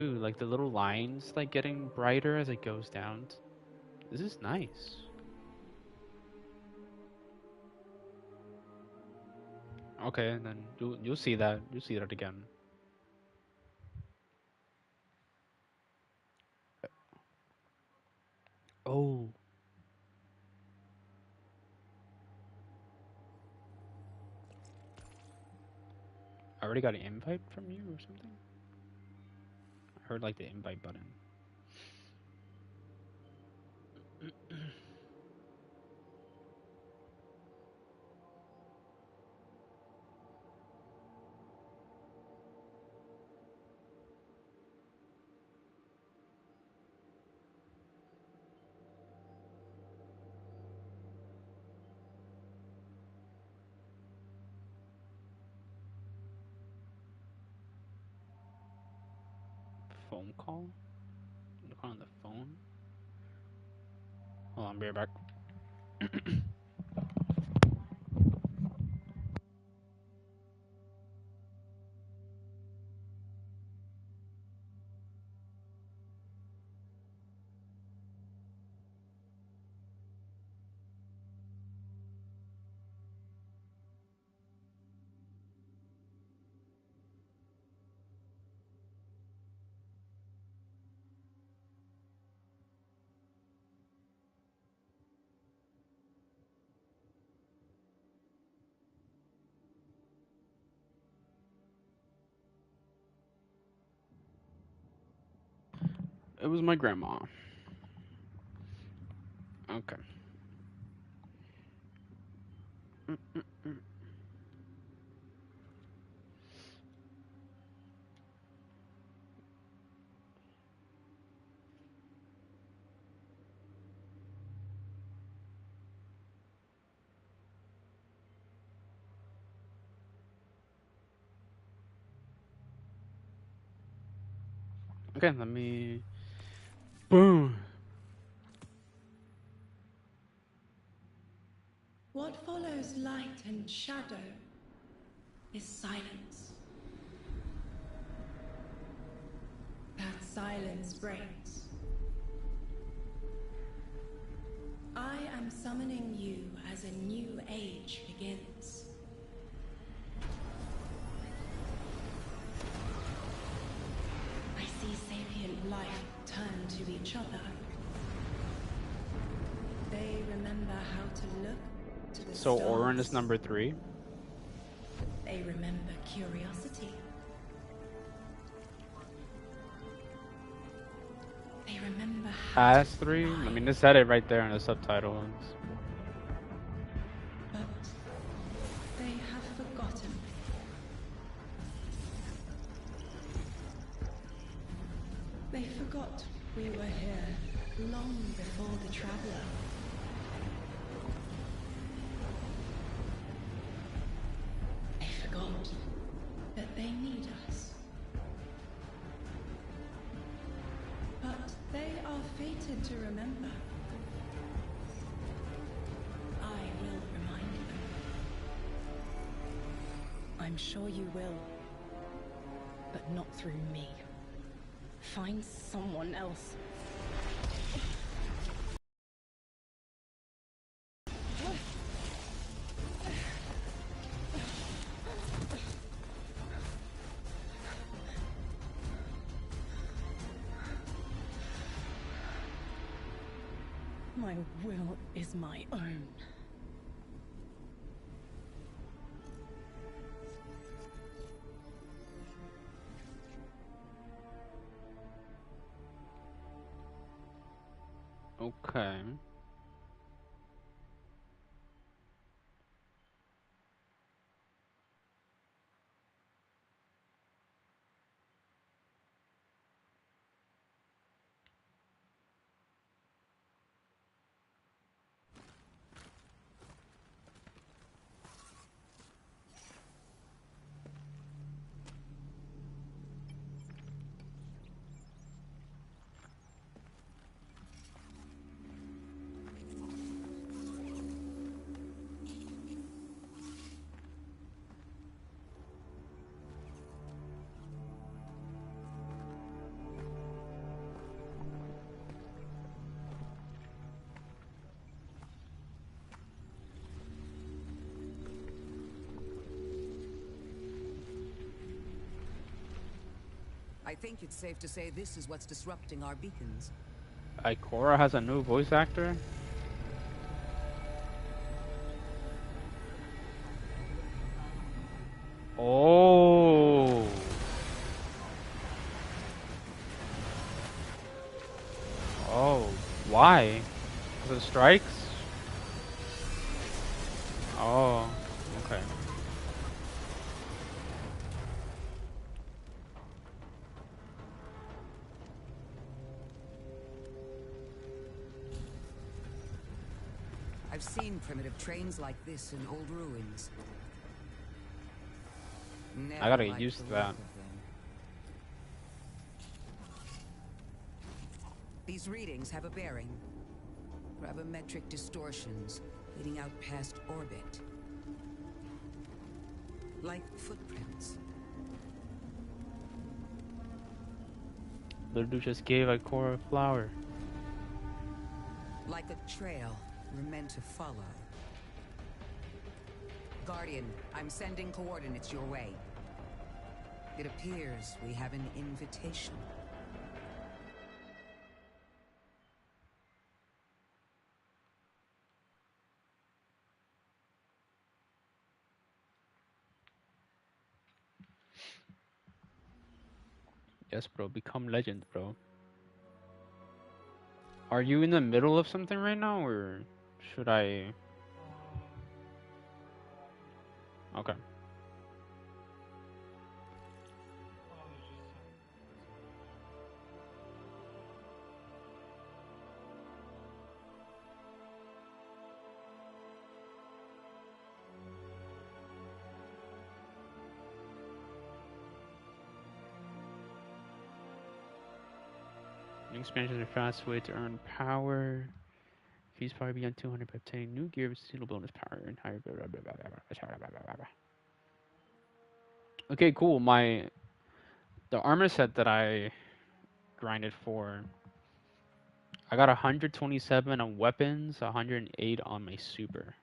Ooh, like the little lines like getting brighter as it goes down. This is nice. Okay, and then you'll see that. You'll see that again. Oh, I already got an invite from you or something. I heard like the invite button. Phone call? Look on the phone. Hold on, be right back. It was my grandma. Okay. Mm-mm-mm. Okay, let me. Boom. What follows light and shadow is silence. That silence breaks. I am summoning you as a new age begins. I see sapient life turn to each other. They remember how to look to the So Orin is stars. number 3. They remember curiosity. They remember how to As 3. I fly. mean, it said it right there in the subtitles. But they have forgotten. They forgot we were here long before the Traveler. They forgot that they need us. But they are fated to remember. I will remind them. I'm sure you will. But not through me. Find someone else. My will is my own. Okay. I think it's safe to say this is what's disrupting our beacons. Ikora has a new voice actor? Oh. Oh. Why? Because of strikes? Oh. Okay. I've seen primitive trains like this in old ruins. I gotta Never get liked used the to look that. of them. These readings have a bearing. Gravimetric distortions leading out past orbit. Like footprints. Little dude just gave Ikora a flower. Like a trail we're meant to follow. Guardian, I'm sending coordinates your way. It appears we have an invitation. Yes, bro. Become legend, bro. Are you in the middle of something right now, or should I? Okay. New expansions are a fast way to earn power. Fees probably beyond 200 by obtaining new gear with single bonus power and higher. Okay, cool. The armor set that I grinded for, I got 127 on weapons, 108 on my super.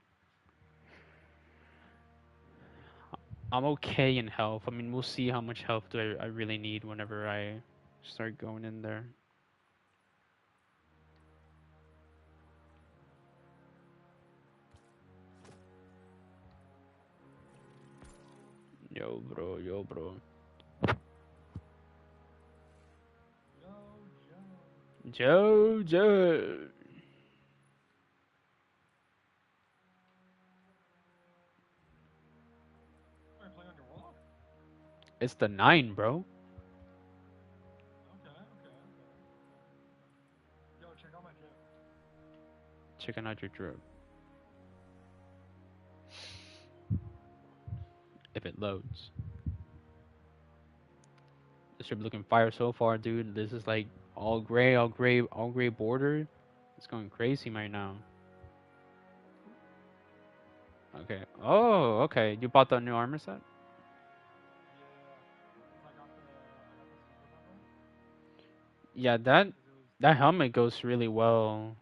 I'm okay in health. I mean, we'll see how much health do I really need whenever I start going in there. Yo, bro. Yo, bro. Jojo. It's the 9, bro. Yo, check out my drip. Checking out your drip. If it loads. This strip looking fire so far, dude. This is like all gray, all gray, all gray border. It's going crazy right now. Okay. Oh, okay. You bought the new armor set? Yeah, that helmet goes really well.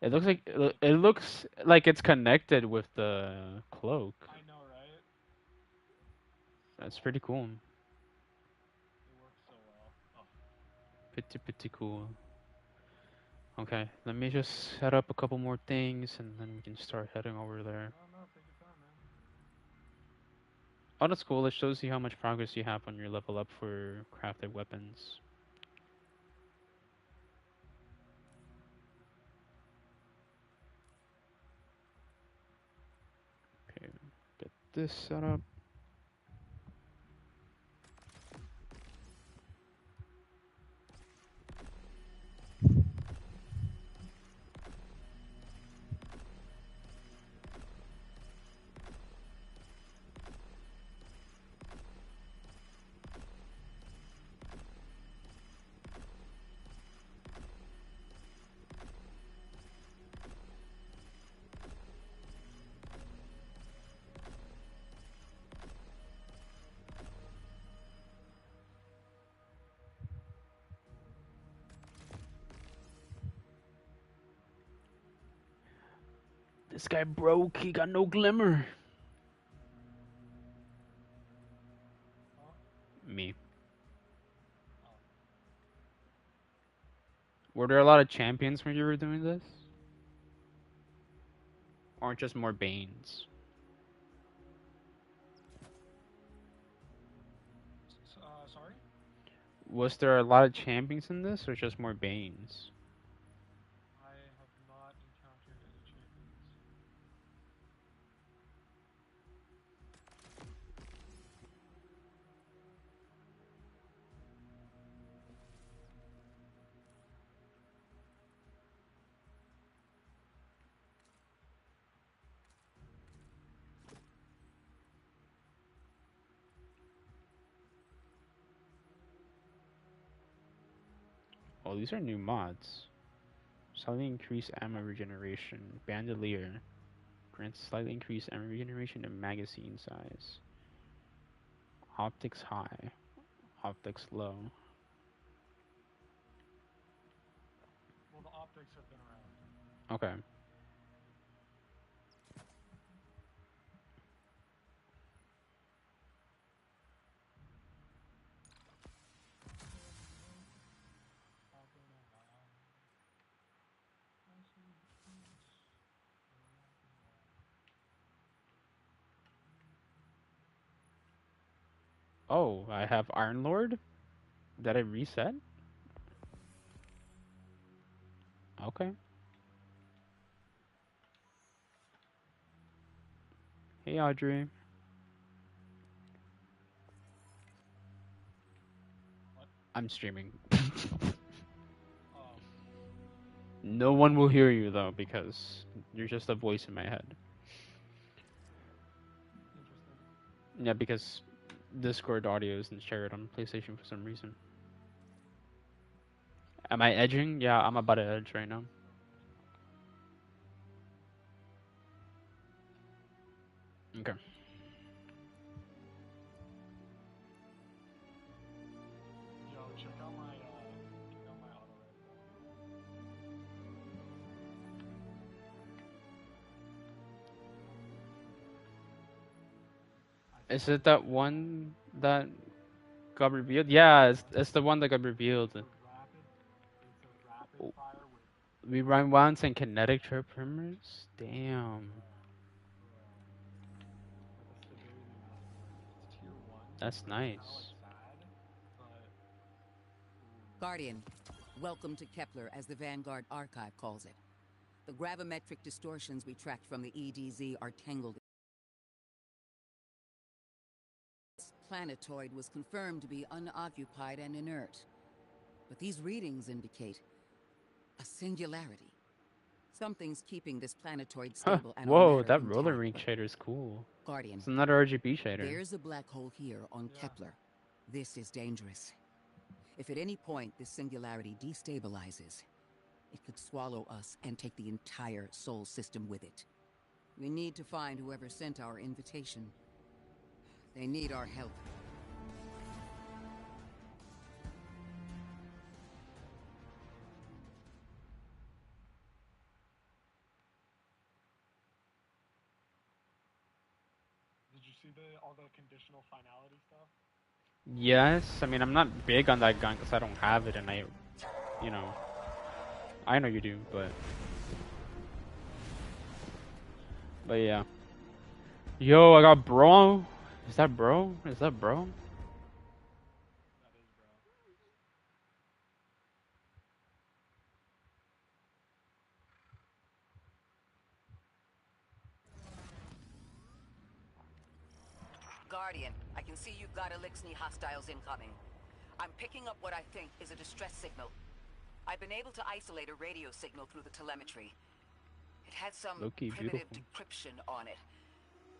It looks like it looks like it's connected with the cloak. I know, right? That's pretty cool. It works so well. Oh. Pretty cool. Okay, let me just set up a couple more things and then we can start heading over there. No, take your time, man. Oh, that's cool. It shows you how much progress you have on your level up for crafted weapons. Okay, get this set up. This guy broke. He got no glimmer. Huh? Me. Were there a lot of champions when you were doing this? Or just more Banes? Sorry? Was there a lot of champions in this, or just more Banes? I have not encountered any champions. Oh, these are new mods. Slightly increased ammo regeneration. Bandolier. Grants slightly increased ammo regeneration and magazine size. Optics high. Optics low. Well, the optics have been around. Okay. Oh, I have Iron Lord? Did I reset? Okay. Hey, Audrey. What? I'm streaming. Oh, No one will hear you, though, because you're just a voice in my head. interesting. Yeah, because Discord audio isn't shared on PlayStation for some reason. Am I edging? Yeah, I'm about to edge right now. Okay. Yo, check out my auto rifle. Is it that one that got revealed? Yeah, it's the one that got revealed. It's a rapid fire with We run once and kinetic trip primers? Damn. that's the very new map for it. It's tier 1. That's Which is nice. kinda like sad, but Guardian, welcome to Kepler, as the Vanguard Archive calls it. The gravimetric distortions we tracked from the EDZ are tangled. This planetoid was confirmed to be unoccupied and inert. But these readings indicate a singularity. Something's keeping this planetoid Huh. stable and Whoa, our matter that roller intact, rink but- shader's cool. Guardian, It's another RGB shader. there's a black hole here on Yeah. Kepler. This is dangerous. If at any point this singularity destabilizes, it could swallow us and take the entire Sol system with it. We need to find whoever sent our invitation. They need our help. did you see all the conditional finality stuff? Yes, I mean, I'm not big on that gun because I don't have it and you know, I know you do, but yeah. Yo, I got bro. Is that bro? Is that bro? That is, bro. Guardian, I can see you've got Elixni hostiles incoming. I'm picking up what I think is a distress signal. I've been able to isolate a radio signal through the telemetry. It had some Low-key primitive beautiful. decryption on it.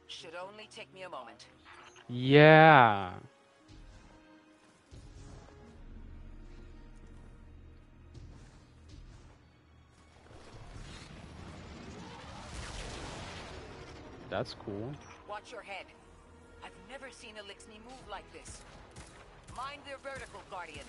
Should only take me a moment. Yeah. That's cool. Watch your head. I've never seen Elixni move like this. Mind their vertical, Guardian.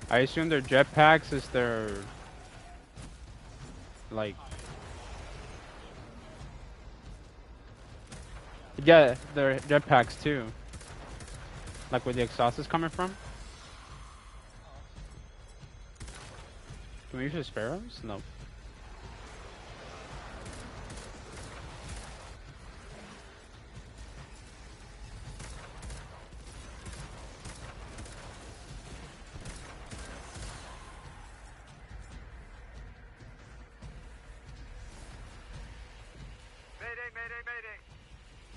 I assume their jetpacks is their like. Yeah, their jetpacks too. Like where the exhaust is coming from. Can we use the sparrows? No. Mayday, mayday, mayday.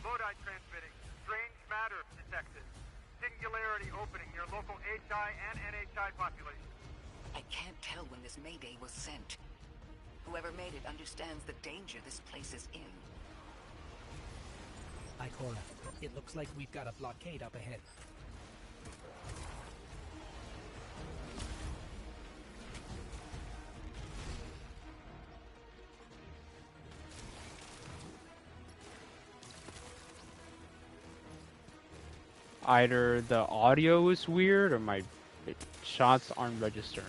Lodi transmitting. Strange matter detected. Singularity opening near local HI and NHI population. I can't tell when this Mayday was sent. Whoever made it understands the danger this place is in. Ikora, it looks like we've got a blockade up ahead. Either the audio is weird or my shots aren't registering.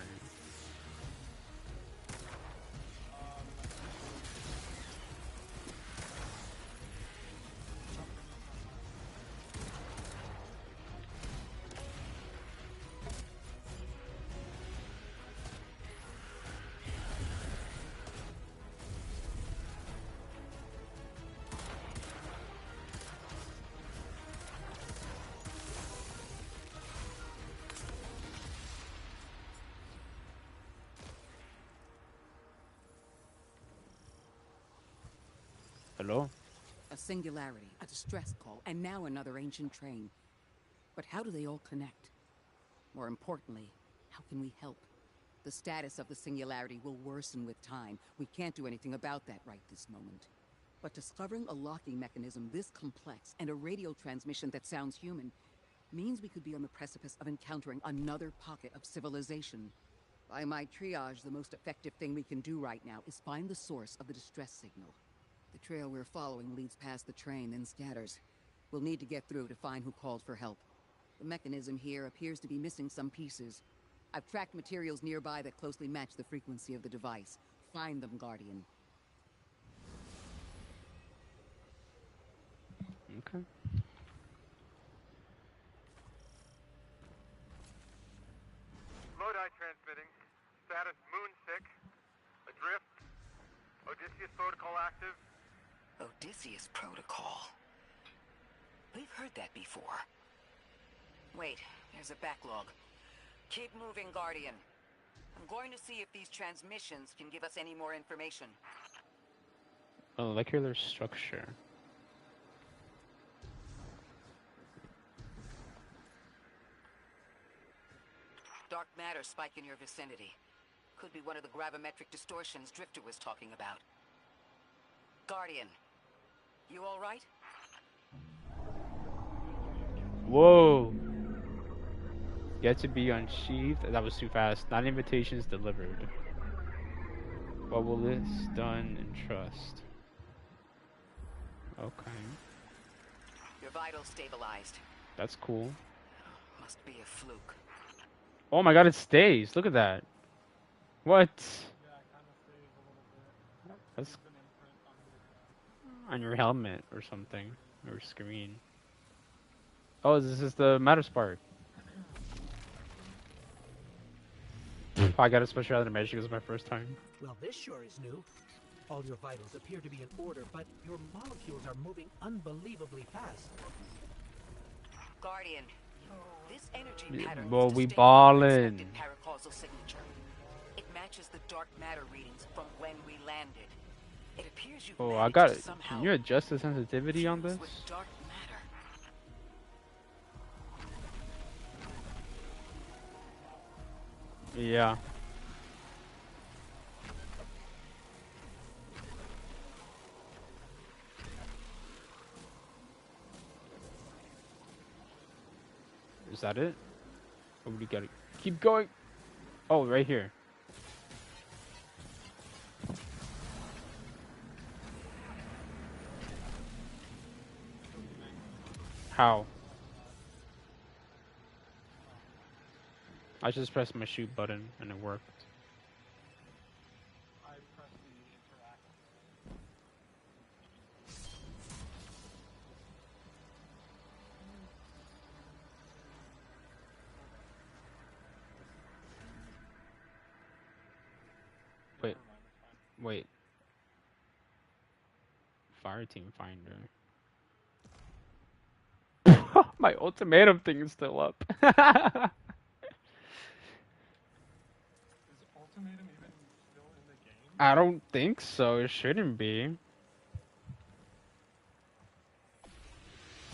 Hello? A singularity, a distress call, and now another ancient train. But how do they all connect? More importantly, how can we help? The status of the singularity will worsen with time. We can't do anything about that right this moment. But discovering a locking mechanism this complex and a radio transmission that sounds human means we could be on the precipice of encountering another pocket of civilization. By my triage, the most effective thing we can do right now is find the source of the distress signal. The trail we're following leads past the train, then scatters. We'll need to get through to find who called for help. The mechanism here appears to be missing some pieces. I've tracked materials nearby that closely match the frequency of the device. Find them, Guardian. Okay. Lodi transmitting. Status moonsick. Adrift. Odysseus protocol active. Odysseus Protocol. We've heard that before. Wait, there's a backlog. Keep moving, Guardian. I'm going to see if these transmissions can give us any more information. Molecular structure. Dark matter spike in your vicinity. Could be one of the gravimetric distortions Drifter was talking about. Guardian, you all right? Whoa! Yet to be unsheathed. That was too fast. 9 invitations delivered. What will this done in trust? Okay. Your vitals stabilized. That's cool. Must be a fluke. Oh my god, it stays. Look at that. What? Yeah, it kind of stays a little bit. That's Leaves an imprint on your on your helmet or something. Or screen. Oh, this is the matter spark. I got a special out of magic. It was my first time. Well, this sure is new. All your vitals appear to be in order, but your molecules are moving unbelievably fast. Guardian, this energy Yeah, pattern well, is we distinct from ballin'. expected paracausal signature. It matches the dark matter readings from when we landed. It appears you Oh, I managed got to it. somehow Can you adjust the sensitivity on fuse this? with dark matter. Yeah. Is that it? Or we gotta keep going? Oh, right here. How? I just pressed my shoot button and it worked. I press the interact. Wait. Fire team finder. My ultimatum thing is still up. Is ultimatum even still in the game? I don't think so. It shouldn't be.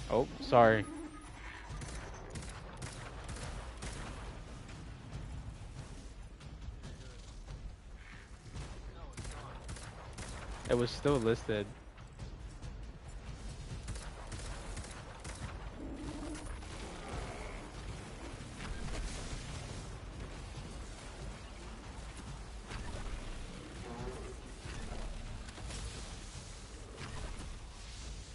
Oh, sorry. No, it's not. It was still listed.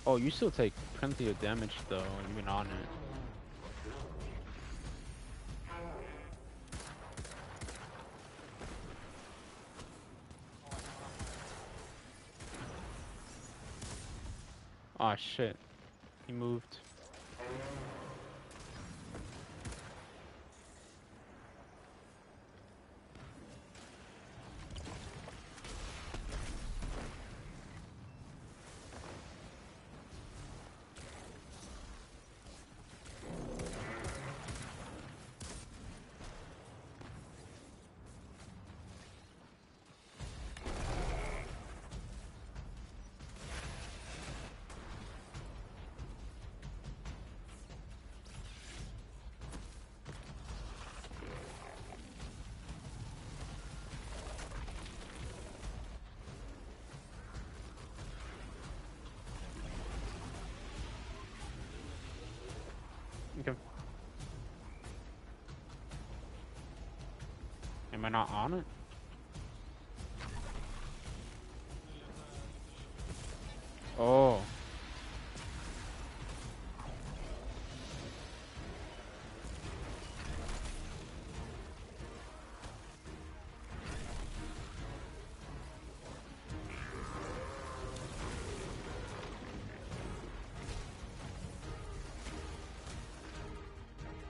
Oh, you still take plenty of damage though, even on it. Oh shit. He moved. Okay. Am I not on it? Oh.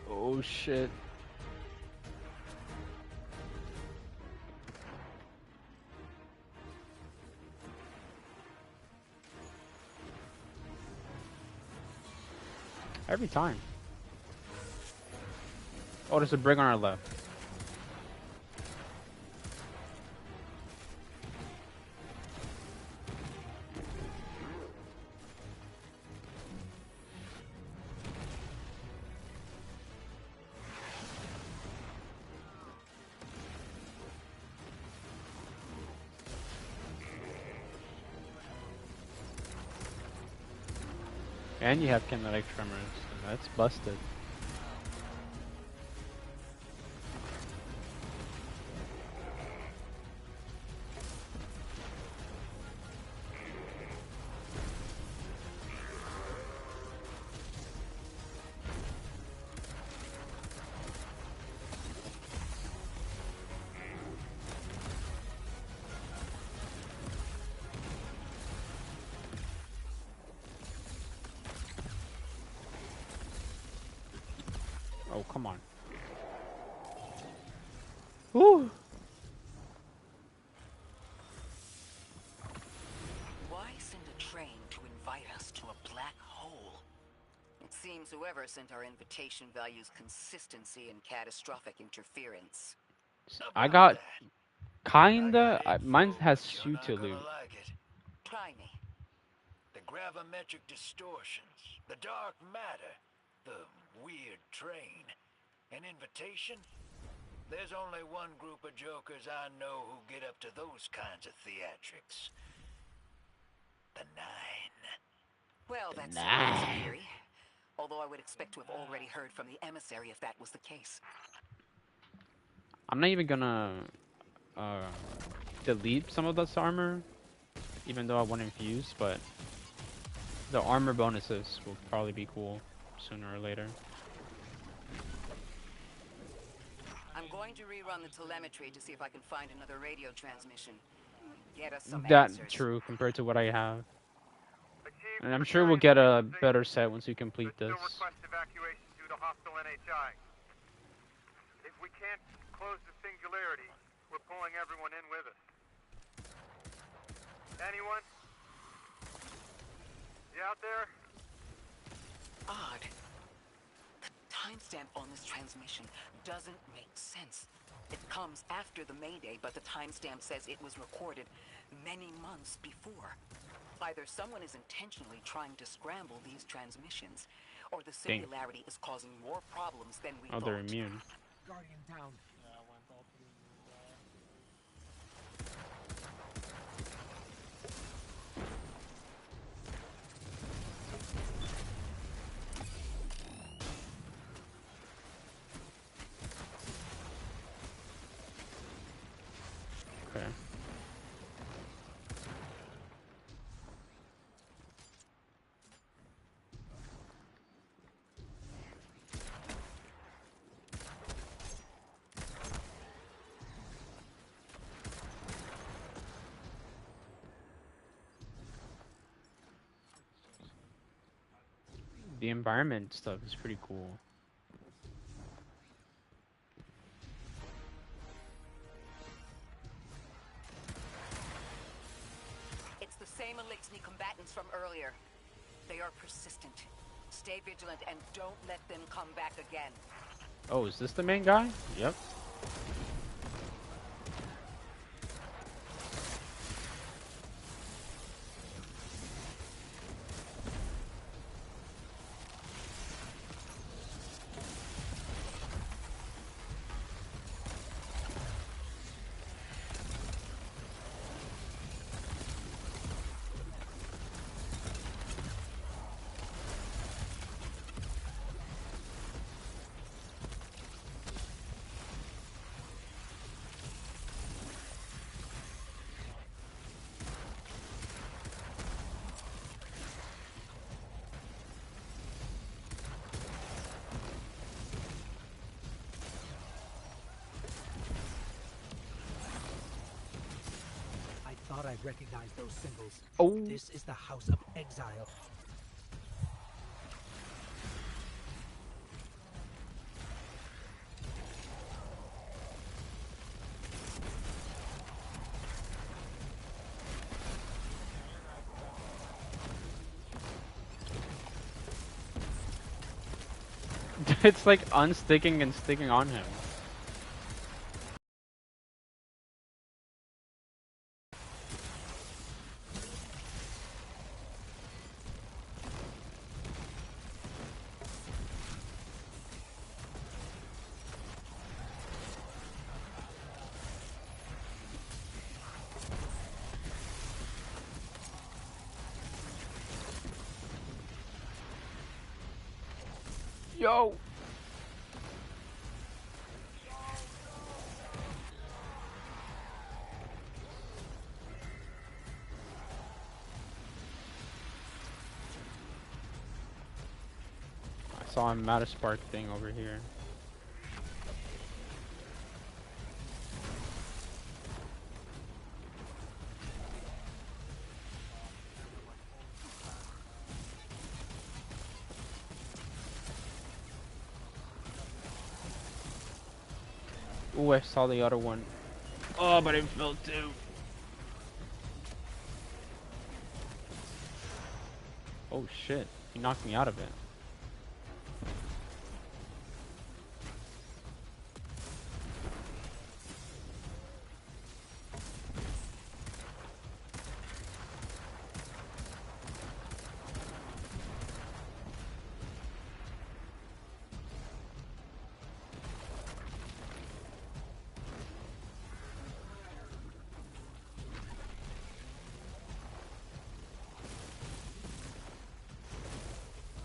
Oh shit. Every time. Oh, there's a brig on our left. And you have kinetic tremors. So that's busted. Oh, come on. Woo! Why send a train to invite us to a black hole? It seems whoever sent our invitation values consistency and catastrophic interference. I got kinda. Mine has shoot to loot. Like it. Try me. The gravimetric distortions, the dark matter, the weird train. An invitation? There's only one group of jokers I know who get up to those kinds of theatrics. The Nine. Well, that's a theory. Although I would expect to have already heard from the emissary if that was the case. I'm not even gonna delete some of this armor, even though I want infuse, but the armor bonuses will probably be cool sooner or later. I'm going to rerun the telemetry to see if I can find another radio transmission. Get us some That's answers. true compared to what I have. Achieve And I'm sure we'll get a better set once we complete this. Still request evacuation due to hostile NHI. If we can't close the singularity, we're pulling everyone in with us. Anyone? You out there? Odd. The timestamp on this transmission doesn't make sense. It comes after the Mayday, but the timestamp says it was recorded many months before. Either someone is intentionally trying to scramble these transmissions, or the Dang. singularity is causing more problems than we Oh, thought. they're immune. Guardian down. Yeah, I went all to the moon guy. Okay. The environment stuff is pretty cool. It's the same Elixni combatants from earlier. They are persistent. Stay vigilant and don't let them come back again. Oh, is this the main guy? Yep. I thought I'd recognize those symbols. Oh. This is the House of Exile. It's like unsticking and sticking on him. Yo. I saw a Mataspark thing over here. Ooh, I saw the other one. Oh, but it fell too. Oh shit, he knocked me out of it.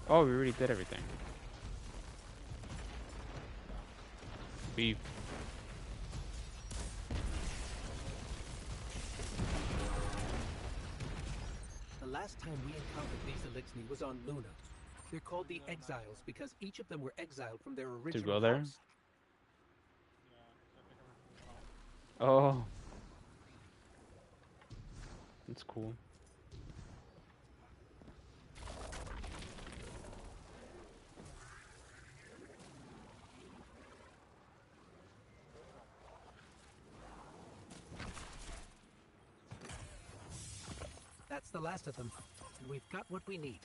Oh, we already did everything. Beef. The last time we encountered these Elixni was on Luna. They're called the Exiles because each of them were exiled from their original go there? house. Oh. That's cool. That's the last of them. And we've got what we need.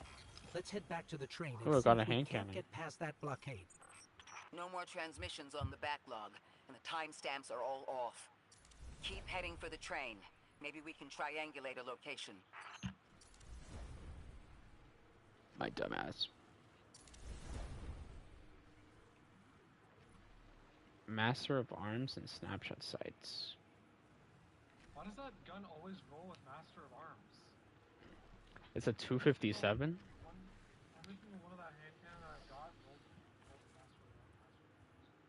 Let's head back to the train Oh, and I see got a if we hand can't cannon. get past that blockade. No more transmissions on the backlog, and the timestamps are all off. Keep heading for the train. Maybe we can triangulate a location. My dumbass. Master of Arms and Snapshot Sights. Why does that gun always roll with Master of Arms? It's a 257. Every single one of that hand cannon that I've got rolls with Master of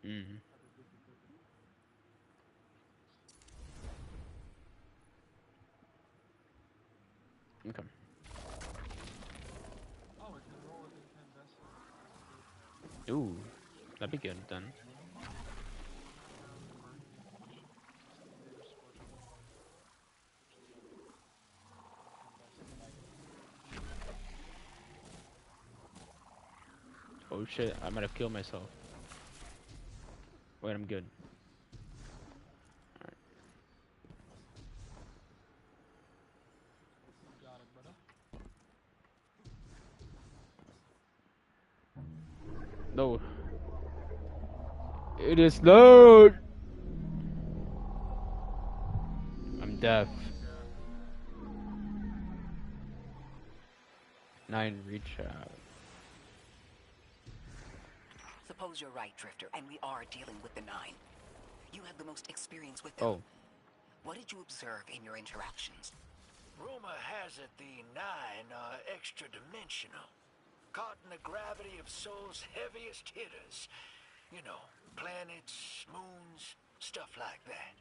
Arms. Mm. Okay. Oh, it can roll with incandescent. Ooh, that'd be good then. Oh shit, I might have killed myself. Wait, I'm good. Alright. Got it, brother. No. It is load! I'm deaf. 9 reach out. Suppose you're right, Drifter, and we are dealing with the Nine. You have the most experience with them. Oh. What did you observe in your interactions? Rumor has it the Nine are extra-dimensional. Caught in the gravity of Sol's heaviest hitters. You know, planets, moons, stuff like that.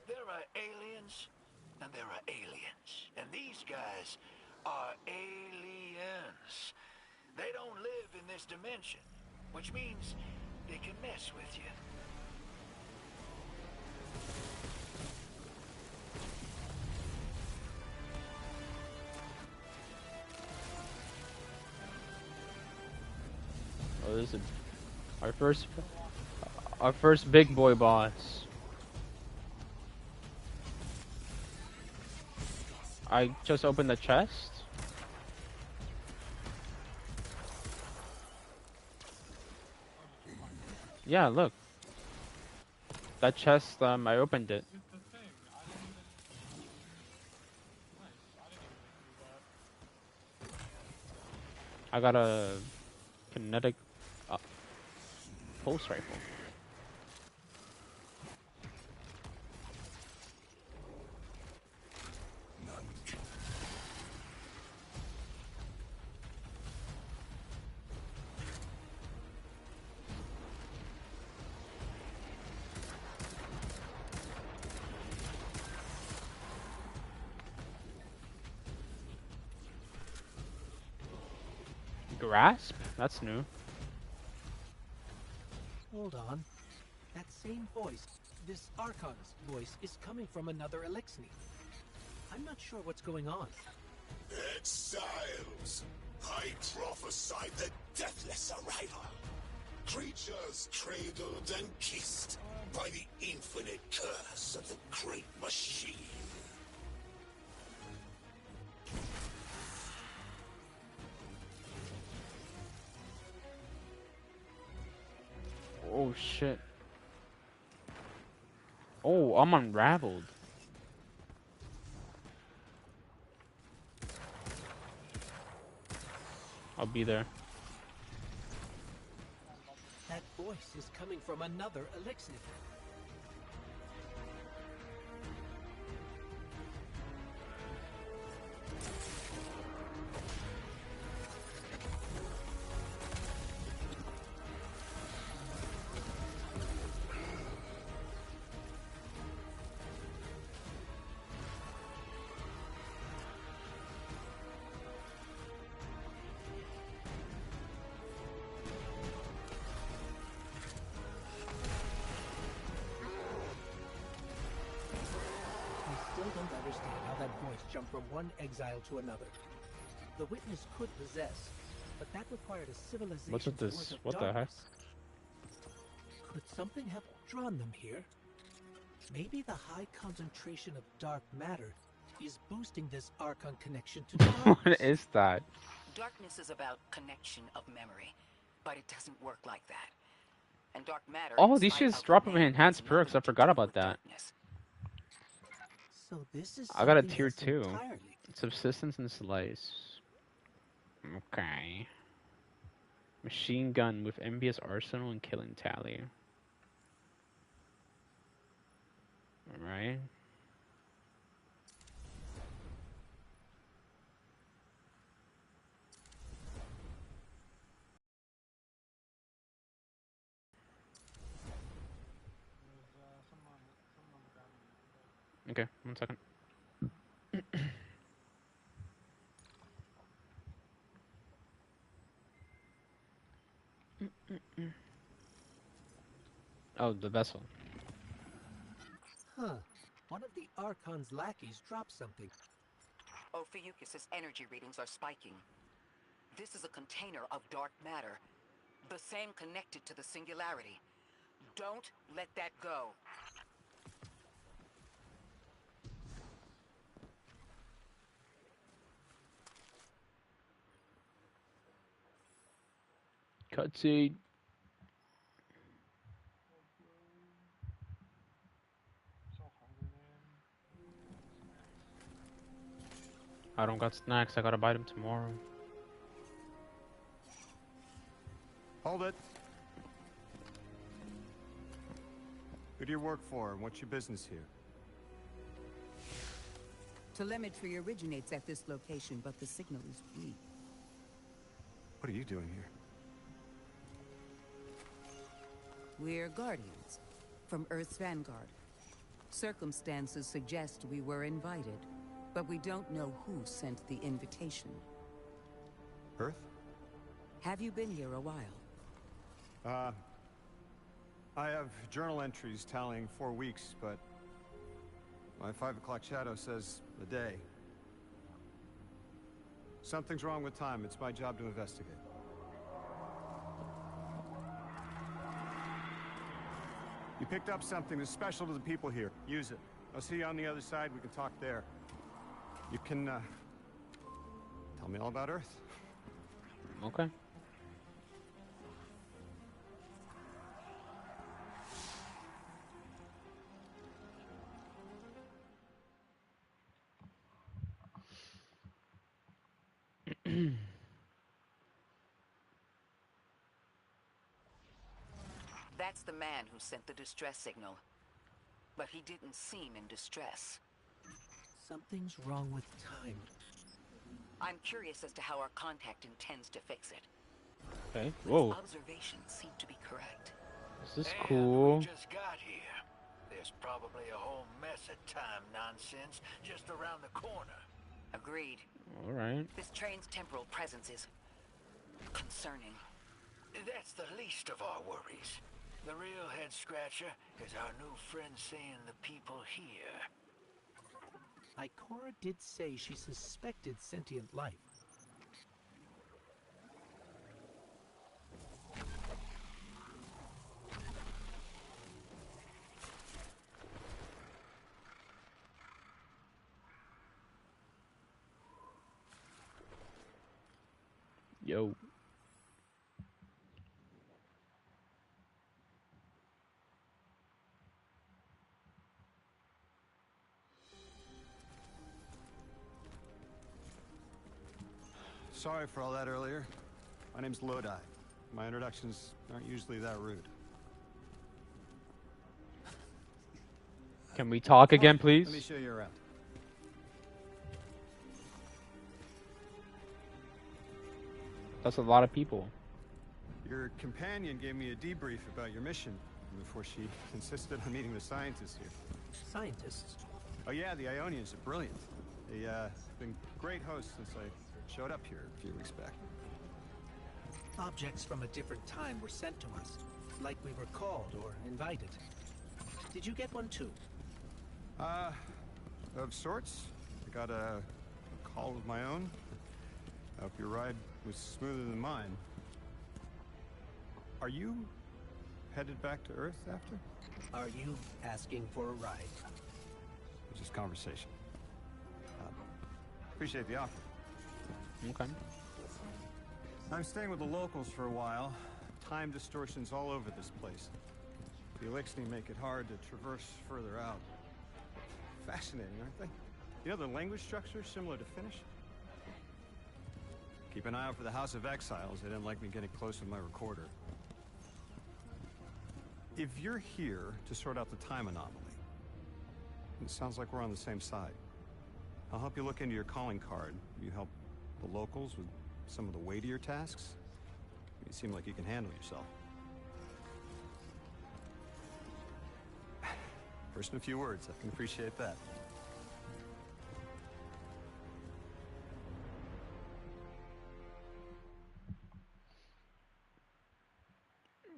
There are aliens, and there are aliens. And these guys are aliens. They don't live in this dimension, which means they can mess with you. Oh, this is our first big boy boss. I just opened the chest. Yeah, look. That chest, I opened it. It's the thing. I didn't even. Nice. I didn't even do that. I got a kinetic pulse rifle. Grasp? That's new. Hold on. That same voice, this Archon's voice, is coming from another Elixni. I'm not sure what's going on. Exiles! I prophesied the deathless arrival. Creatures cradled and kissed by the infinite curse of the great machine. Oh shit. Oh, I'm unraveled. I'll be there. That voice is coming from another Elixni. Jump from one exile to another. The witness could possess, but that required a civilization. What's with this? What the heck? Could something have drawn them here? Maybe the high concentration of dark matter is boosting this Archon connection to darkness. What is that? Darkness is about connection of memory, but it doesn't work like that. And dark matter. Oh, in these spite shits of the drop name, enhanced has perks. I nothing to forgot do about with that. darkness. So this is I got a something tier else 2. entirely. Subsistence and slice. Okay. Machine gun with envious arsenal and killing tally. Alright. There's someone grabbing me. Okay, 1 second. Oh, the vessel. Huh. One of the Archon's lackeys dropped something. Ophiuchus's energy readings are spiking. This is a container of dark matter, the same connected to the singularity. Don't let that go. Cutscene. So hungry, man. I don't got snacks. I gotta buy them tomorrow. Hold it. Who do you work for, and what's your business here? Telemetry originates at this location, but the signal is weak. What are you doing here? We're Guardians, from Earth's vanguard. Circumstances suggest we were invited, but we don't know who sent the invitation. Earth? Have you been here a while? I have journal entries tallying 4 weeks, but my 5 o'clock shadow says a day. Something's wrong with time. It's my job to investigate. You picked up something that's special to the people here. Use it. I'll see you on the other side. We can talk there. You can, tell me all about Earth. Okay. That's the man who sent the distress signal. But he didn't seem in distress. Something's wrong with time. I'm curious as to how our contact intends to fix it. Okay. His Whoa. observations seem to be correct. This is And cool. we just got here. There's probably a whole mess of time nonsense just around the corner. Agreed. Alright. This train's temporal presence is concerning. That's the least of our worries. The real head-scratcher is our new friend seeing the people here. Ikora did say she suspected sentient life. Yo. Sorry for all that earlier. My name's Lodi. My introductions aren't usually that rude. Can we talk again, please? Let me show you around. That's a lot of people. Your companion gave me a debrief about your mission before she insisted on meeting the scientists here. Scientists? Oh yeah, the Ionians are brilliant. They've been great hosts since I showed up here a few weeks back. Objects from a different time were sent to us, like we were called or invited. Did you get one too? Of sorts. I got a call of my own. I hope your ride was smoother than mine. Are you headed back to Earth after? Are you asking for a ride? Or just conversation? Appreciate the offer. Okay. I'm staying with the locals for a while. Time distortions all over this place. The Elixni make it hard to traverse further out. Fascinating, aren't they? You know, the language structure is similar to Finnish. Keep an eye out for the House of Exiles. They didn't like me getting close with my recorder. If you're here to sort out the time anomaly, it sounds like we're on the same side. I'll help you look into your calling card. You help the locals with some of the weightier tasks. You seem like you can handle yourself. First in a few words, I can appreciate that.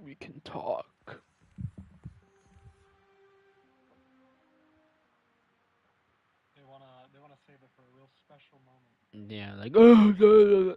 We can talk. They wanna save it for a real special moment. Yeah, like oh.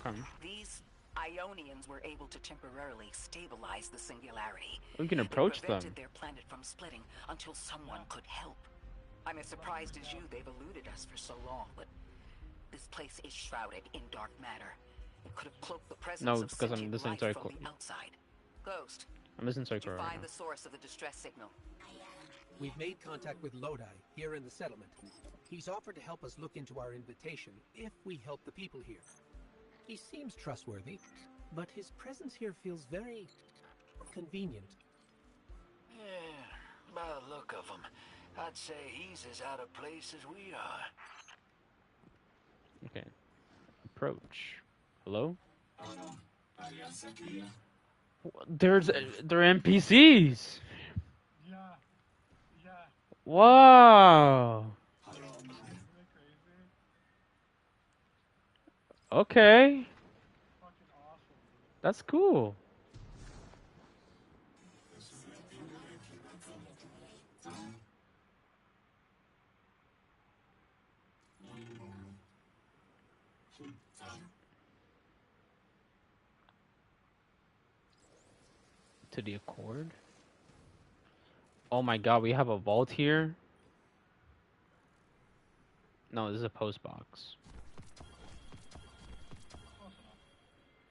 Okay. These Ionians were able to temporarily stabilize the singularity. We can approach They them. prevented their planet from splitting until someone could help. I'm as surprised as you they've eluded us for so long, but this place is shrouded in dark matter. It could have cloaked the presence No, of because I'm sentient listening life to from the outside. Ghost, I'm listening to did you right find now. the source of the distress signal? We've made contact with Lodi, here in the settlement. He's offered to help us look into our invitation, if we help the people here. He seems trustworthy, but his presence here feels very convenient. Yeah, by the look of him, I'd say he's as out of place as we are. Okay. Approach. Hello? They're NPCs. Yeah. Yeah. Wow. Isn't it crazy? Okay. Fucking awesome, dude. That's cool. To the Accord. Oh my god, we have a vault here. No, this is a post box.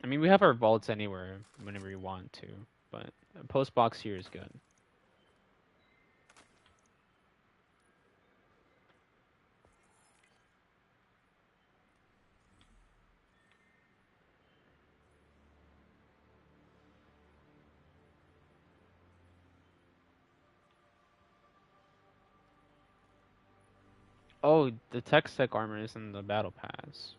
I mean, we have our vaults anywhere whenever you want to, but a post box here is good. Oh, the tech spec armor is in the battle pass.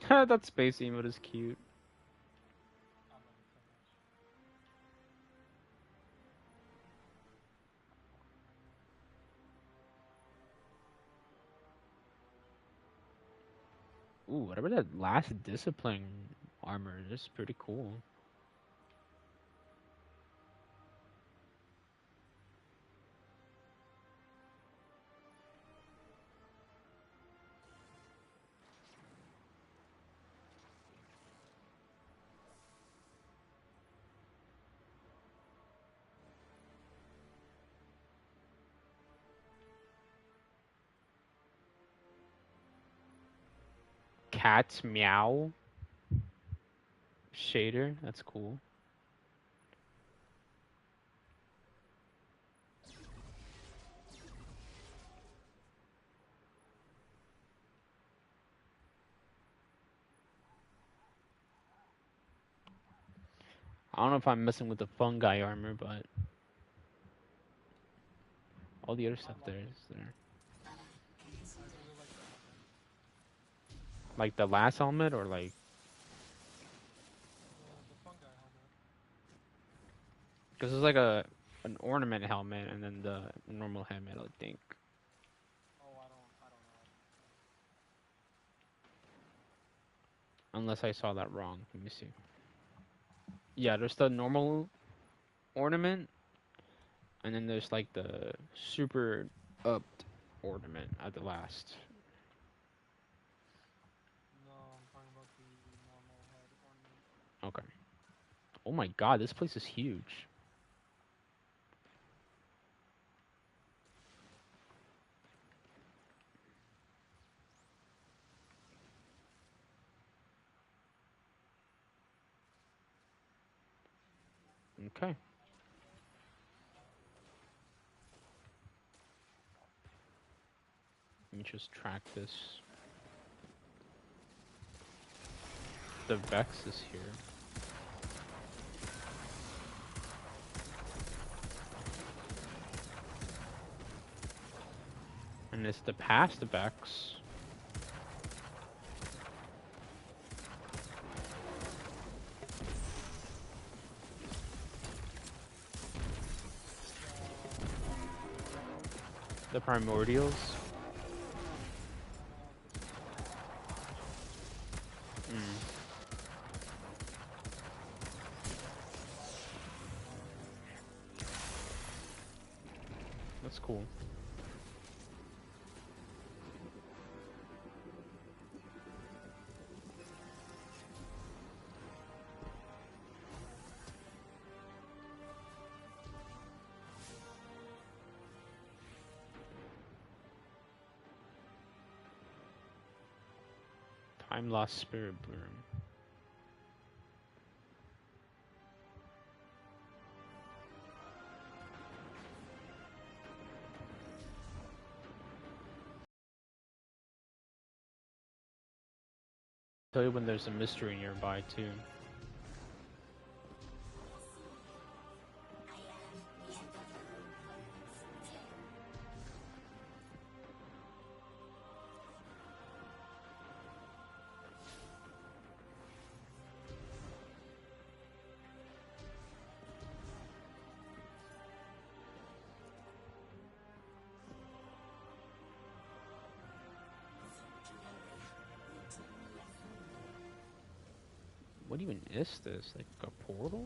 That space emote is cute. Ooh, whatever that last discipline armor is pretty cool. Cat's meow shader, that's cool. I don't know if I'm messing with the fungi armor, but all the other stuff there is there. Like the last helmet, or like The fungi helmet. because there's like an ornament helmet and then the normal helmet, I think. Oh, I don't know. Unless I saw that wrong. Let me see. Yeah, there's the normal ornament, and then there's like the super upped ornament at the last. No, I'm talking about the normal head ornament. Okay. Oh my god, this place is huge. Okay. Let me just track this. The Vex is here. And it's the past Vex. The Primordials. That's cool. Time Lost Spirit Bloom. Tell you when there's a mystery nearby too. What even is this? Like a portal?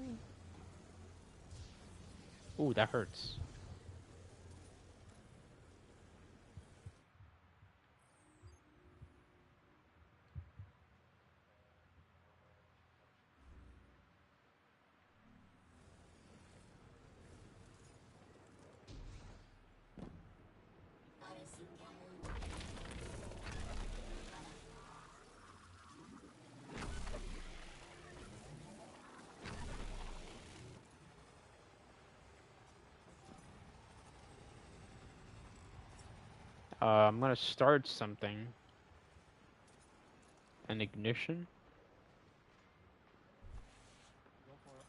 Ooh, that hurts. I'm gonna start something. An ignition? Go for it.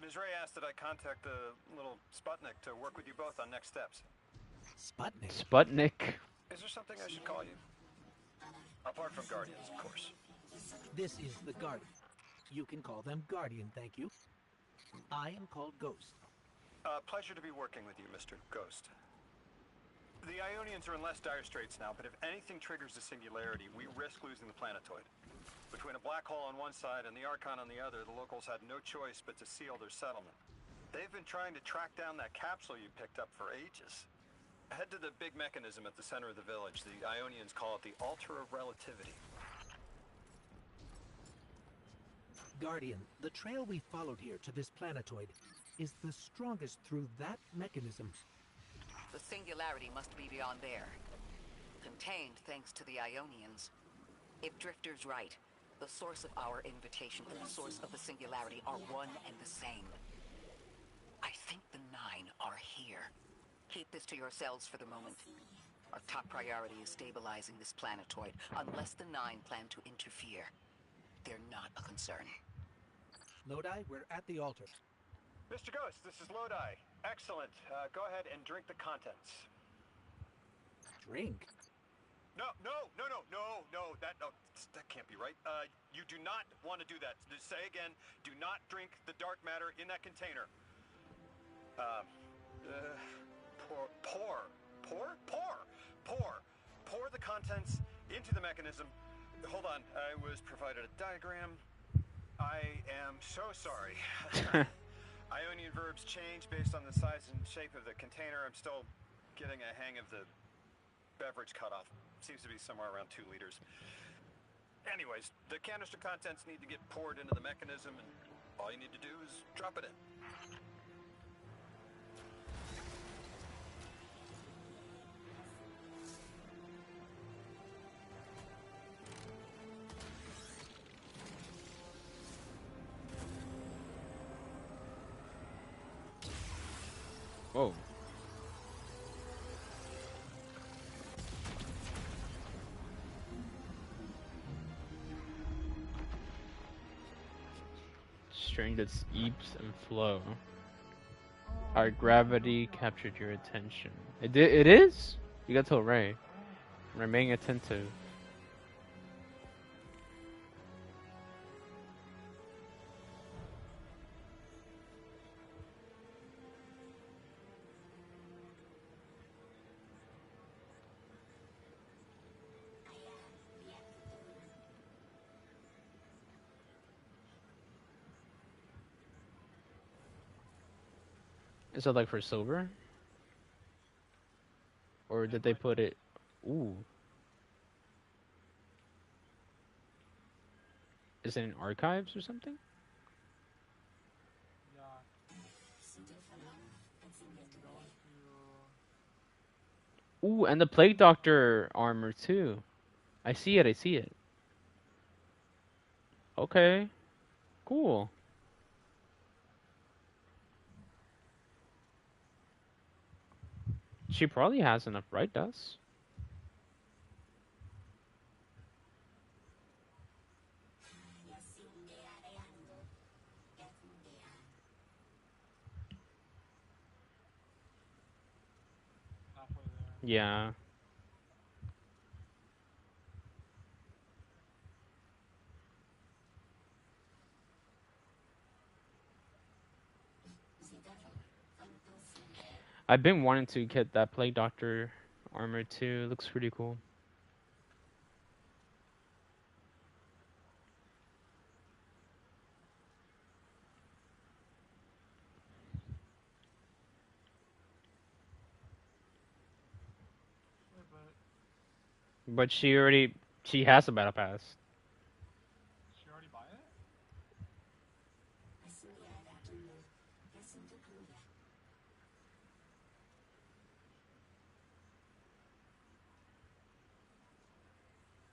Ms. Ray asked that I contact the little Sputnik to work with you both on next steps. Sputnik? Sputnik. Is there something I should call you? Apart from Guardians, of course. This is the Guardian. You can call them Guardian, thank you. I am called Ghost. Pleasure to be working with you, Mr. Ghost. The Ionians are in less dire straits now, but if anything triggers the singularity, we risk losing the planetoid. Between a black hole on one side and the Archon on the other, the locals had no choice but to seal their settlement. They've been trying to track down that capsule you picked up for ages. Head to the big mechanism at the center of the village. The Ionians call it the Altar of Relativity. Guardian, the trail we followed here to this planetoid is the strongest through that mechanism. The singularity must be beyond there. Contained thanks to the Ionians. If Drifter's right, the source of our invitation and the source of the singularity are one and the same. I think the Nine are here. Keep this to yourselves for the moment. Our top priority is stabilizing this planetoid, unless the Nine plan to interfere. They're not a concern. Lodi, we're at the altar. Mr. Ghost, this is Lodi. Excellent. Go ahead and drink the contents. Drink? No, that can't be right. You do not want to do that. Just say again, do not drink the dark matter in that container. Pour pour the contents into the mechanism. Hold on, I was provided a diagram. I am so sorry. Ionian verbs change based on the size and shape of the container. I'm still getting a hang of the beverage cutoff. Seems to be somewhere around 2 liters. Anyways, the canister contents need to get poured into the mechanism, and all you need to do is drop it in. Whoa. Strength its eeps and flow. Our gravity captured your attention. It is? You got told right. Remain attentive. Is that like for silver? Or did they put it... Ooh. Is it in archives or something? Yeah. Ooh, and the Plague Doctor armor too. I see it, I see it. Okay. Cool. She probably has enough, right, Dust? Halfway there. Yeah. I've been wanting to get that Plague Doctor armor too. It looks pretty cool. Wait, but But she has a battle pass. did she already buy it?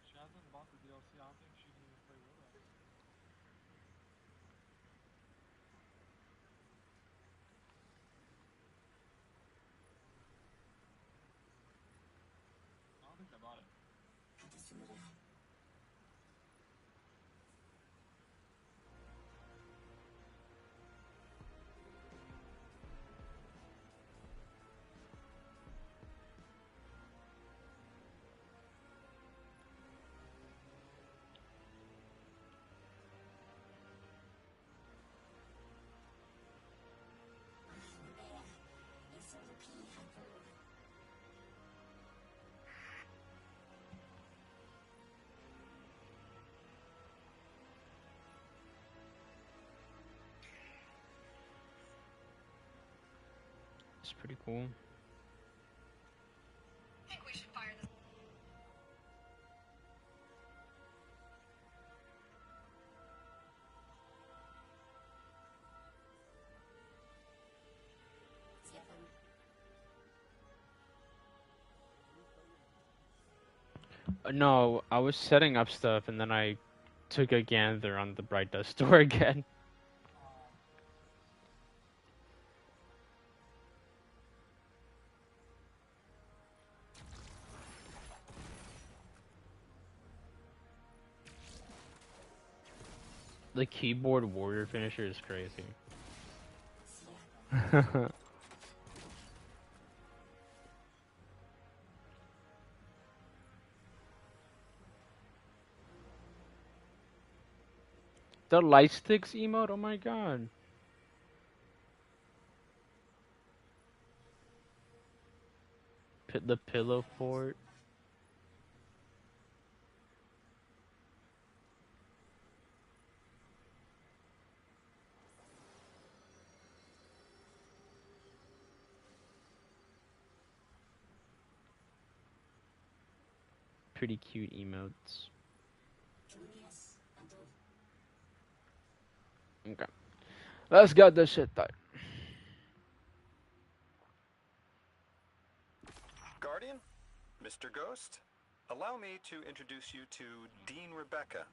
She hasn't bought the DLC. I don't think she can even play with it. I don't think I bought it. It's pretty cool. I think we should fire this. No, I was setting up stuff and then I took a gander on the Bright Dust store again. The keyboard warrior finisher is crazy. The light sticks emote, oh my god. The pillow fort. pretty cute emotes. Okay. Let's get this shit done. Guardian, Mr. Ghost, allow me to introduce you to Dean Rebecca,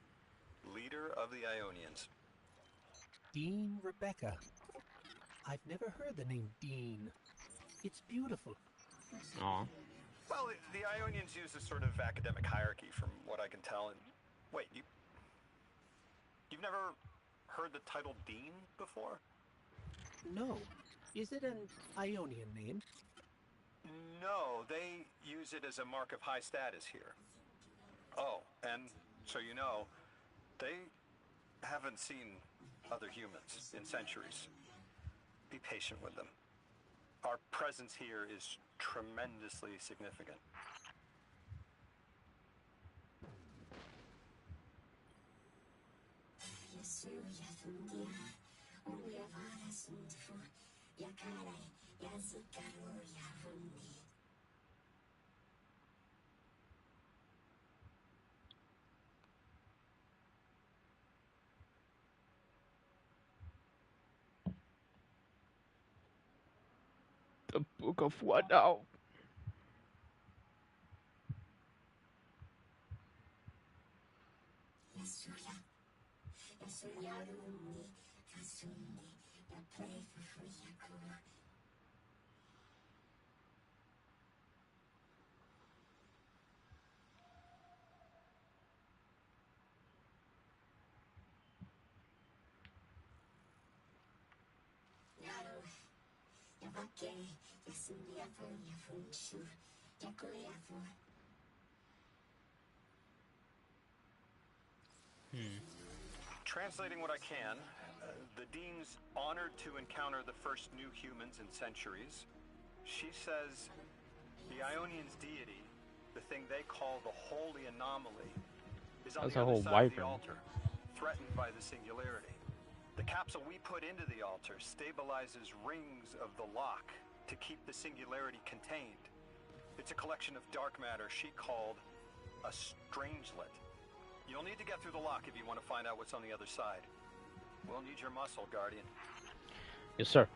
leader of the Ionians. Dean Rebecca. I've never heard the name Dean. It's beautiful. Aw. Well, the Ionians use a sort of academic hierarchy from what I can tell. And wait, you've never heard the title Dean before? No. Is it an Ionian name? No, they use it as a mark of high status here. Oh, and so you know, they haven't seen other humans in centuries. Be patient with them. Our presence here is tremendously significant. The Book of what now? Translating what I can, the Dean's honored to encounter the first new humans in centuries. She says the Ionians' deity, the thing they call the Holy Anomaly, is on That's the a other whole side of the wyvern. altar, threatened by the singularity. The capsule we put into the altar stabilizes rings of the lock to keep the singularity contained. It's a collection of dark matter she called a strangelet. You'll need to get through the lock if you want to find out what's on the other side. We'll need your muscle, Guardian. Yes, sir.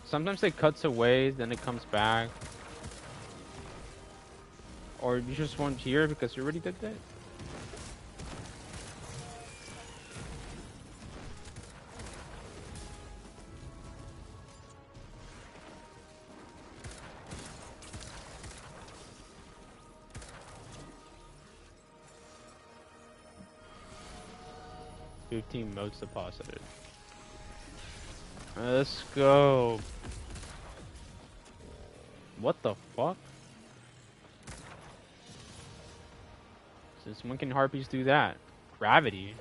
Sometimes it cuts away, then it comes back. Or you just won't hear because you already did that. Fifteen motes deposited. Let's go. What the fuck? Since when can harpies do that? Gravity.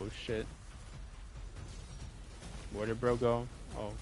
Oh shit. Where did bro go? Oh.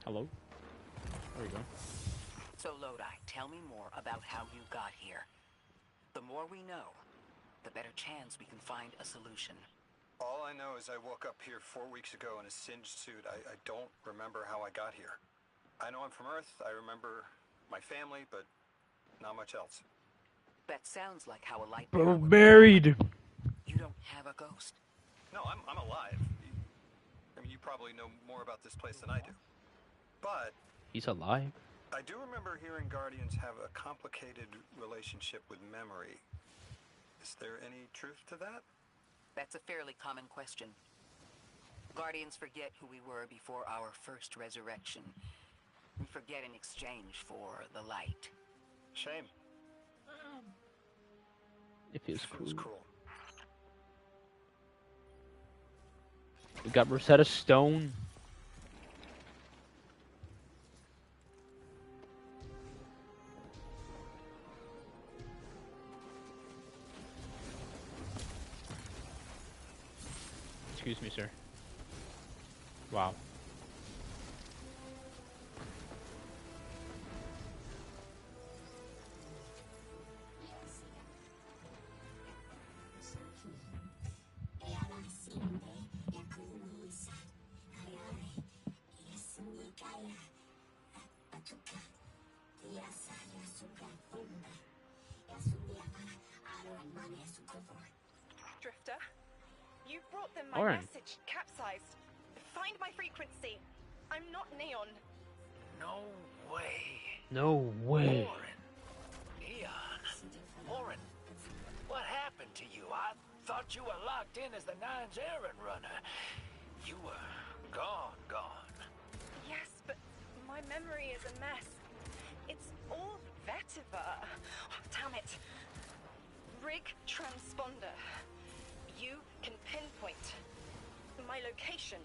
Hello? There we go. So, Lodi, tell me more about how you got here. The more we know, the better chance we can find a solution. All I know is I woke up here 4 weeks ago in a singed suit. I don't remember how I got here. I know I'm from Earth. I remember my family, but not much else. That sounds like how a light Bro, bearer would- buried. You don't have a ghost? No, I'm alive. I mean, you probably know more about this place than I do. But He's alive. I do remember hearing Guardians have a complicated relationship with memory. Is there any truth to that? That's a fairly common question. Guardians forget who we were before our first resurrection. We forget in exchange for the light. Shame. It feels Feels cool. cruel. We got Rosetta Stone. Excuse me, sir. Wow. Drifter, you brought them my Orin. message capsized. Find my frequency. I'm not Neon. No way. No way. Orin. Neon. Orin, what happened to you? I thought you were locked in as the Nine's errand runner. You were gone. Yes, but my memory is a mess. It's all vetiver. Oh, damn it. Rig transponder. You can pinpoint my location.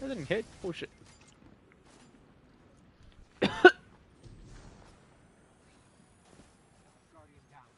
That didn't hit. Oh shit. Guardian down.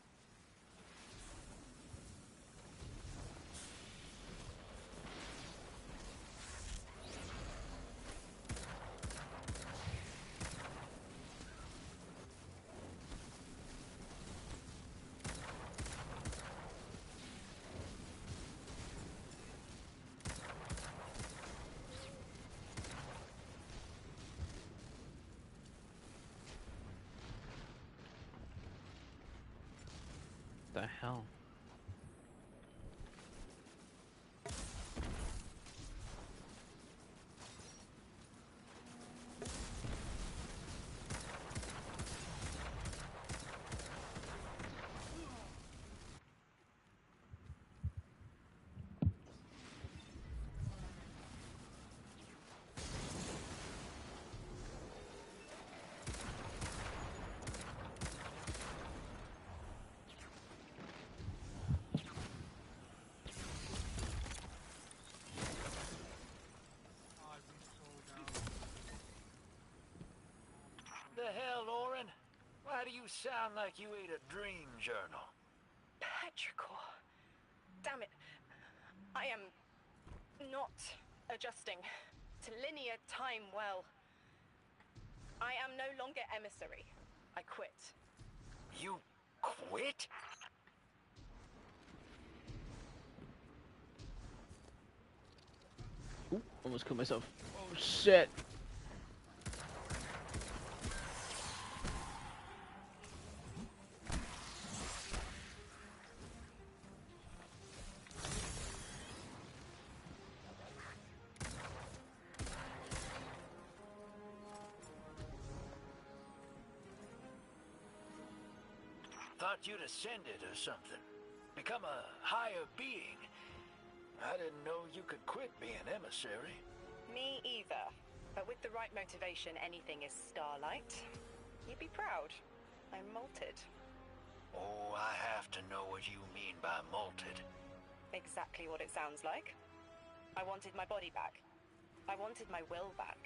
The hell? I've been so down. The hell, Orin? Why do you sound like you ate a dream journal? Petrichor. Damn it. I am not adjusting to linear time well. I am no longer emissary. I quit. You quit? Ooh, almost killed myself. Oh shit. Thought you'd ascended or something. Become a higher being. I didn't know you could quit being emissary. Me either. But with the right motivation, anything is starlight. You'd be proud. I'm molted. Oh, I have to know what you mean by molted. Exactly what it sounds like. I wanted my body back. I wanted my will back.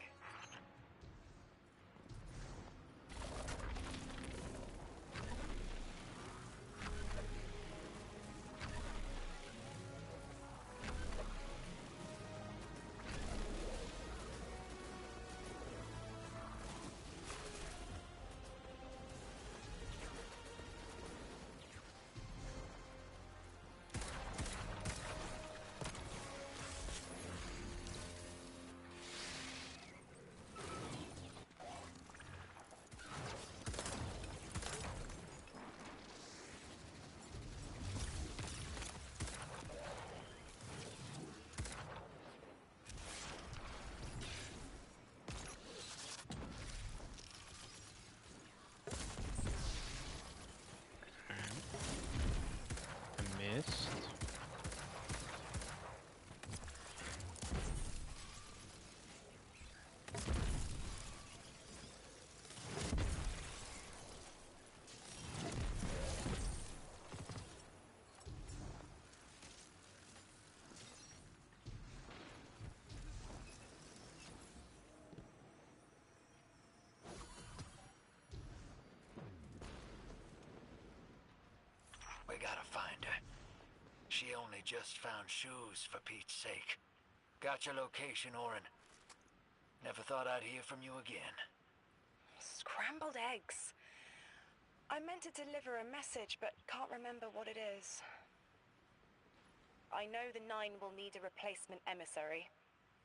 Missed. We gotta find her. She only just found shoes, for Pete's sake. Got your location, Orin. Never thought I'd hear from you again. Scrambled eggs. I meant to deliver a message, but can't remember what it is. I know the Nine will need a replacement emissary.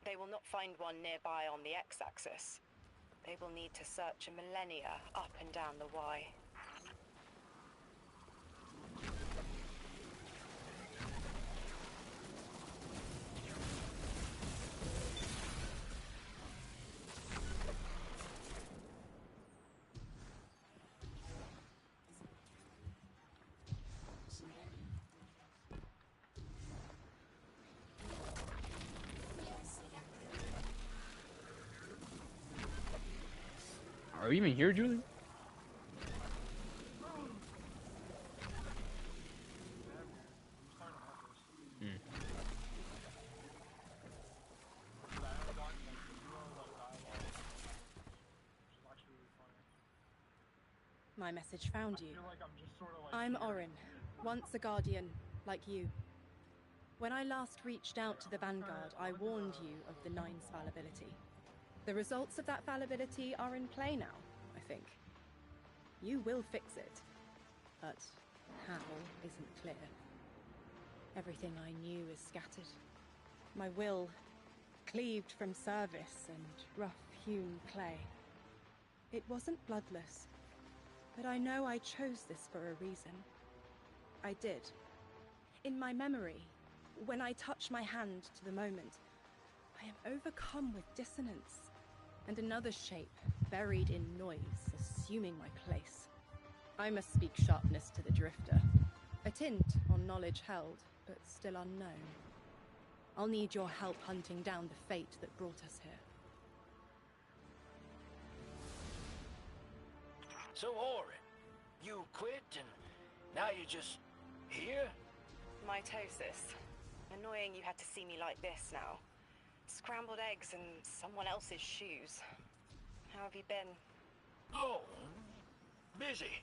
They will not find one nearby on the X-axis. They will need to search a millennia up and down the Y. Are we even here, Julie? My message found you. I'm Orin, once a Guardian, like you. When I last reached out to the Vanguard, I warned you of the Nine's fallibility. The results of that fallibility are in play now, I think. You will fix it, but how isn't clear. Everything I knew is scattered. My will cleaved from service and rough-hewn clay. It wasn't bloodless, but I know I chose this for a reason. I did. In my memory, when I touch my hand to the moment, I am overcome with dissonance, and another shape, buried in noise, assuming my place. I must speak sharpness to the Drifter. A tint on knowledge held, but still unknown. I'll need your help hunting down the fate that brought us here. So, Orin, you quit and now you're just here? Mitosis. Annoying you had to see me like this now. Scrambled eggs and someone else's shoes. How have you been? Oh, busy.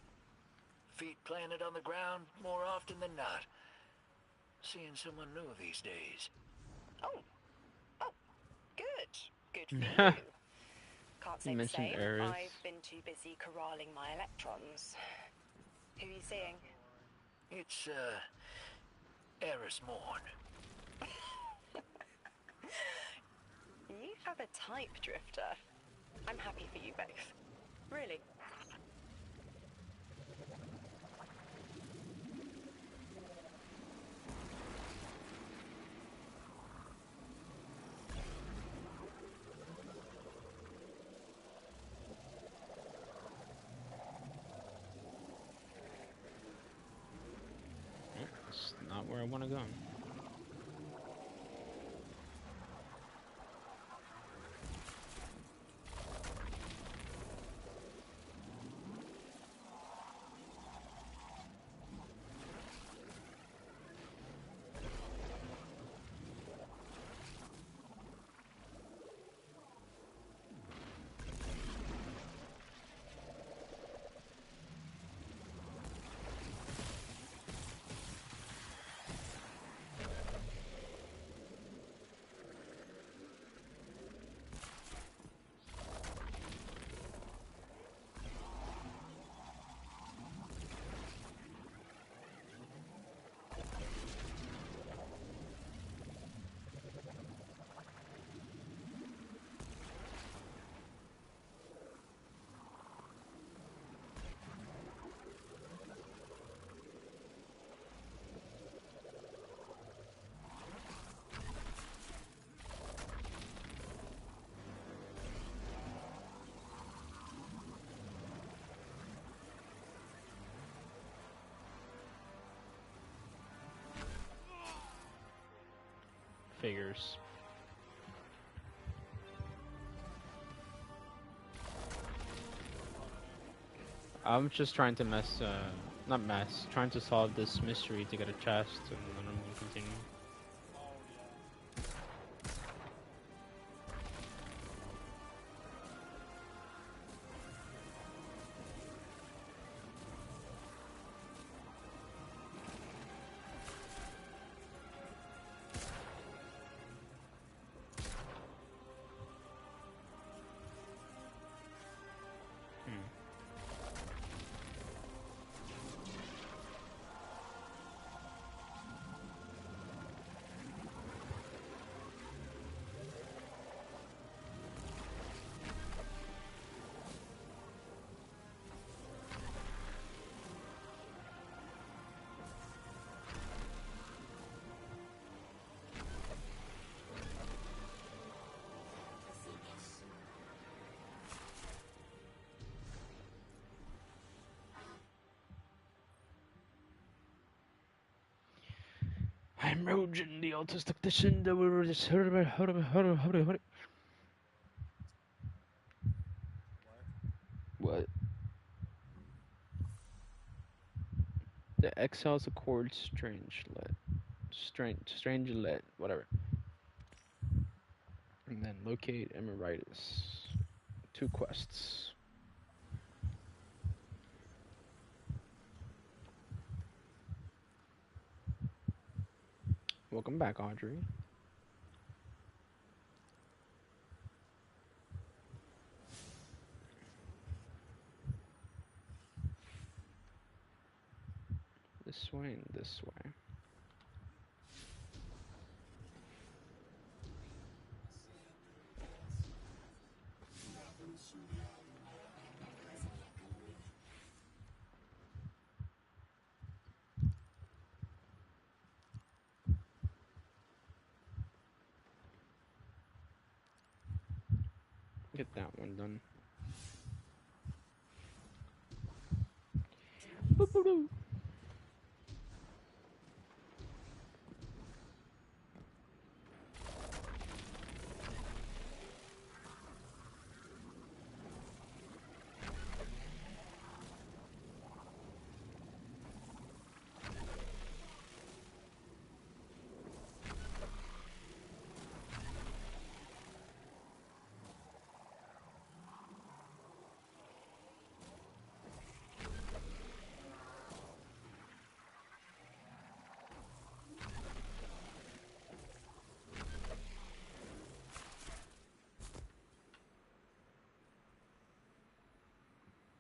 Feet planted on the ground more often than not. Seeing someone new these days. Oh, good. Good for you. Can't say You the mentioned same. Eris. I've been too busy corralling my electrons. Who are you seeing? It's, Eris Morn. You have a type, Drifter. I'm happy for you both. Really. That's not where I want to go. figures. I'm just trying to trying to solve this mystery to get a chest, and then I'm gonna continue. I'm Rogen, the autistic technician that we just heard about. What? The Exiles Accord Strangelet, whatever. And then locate Emeritus. 2 quests. Welcome back, Audrey. This way and this way. Get that one done. Boo-boo-doo.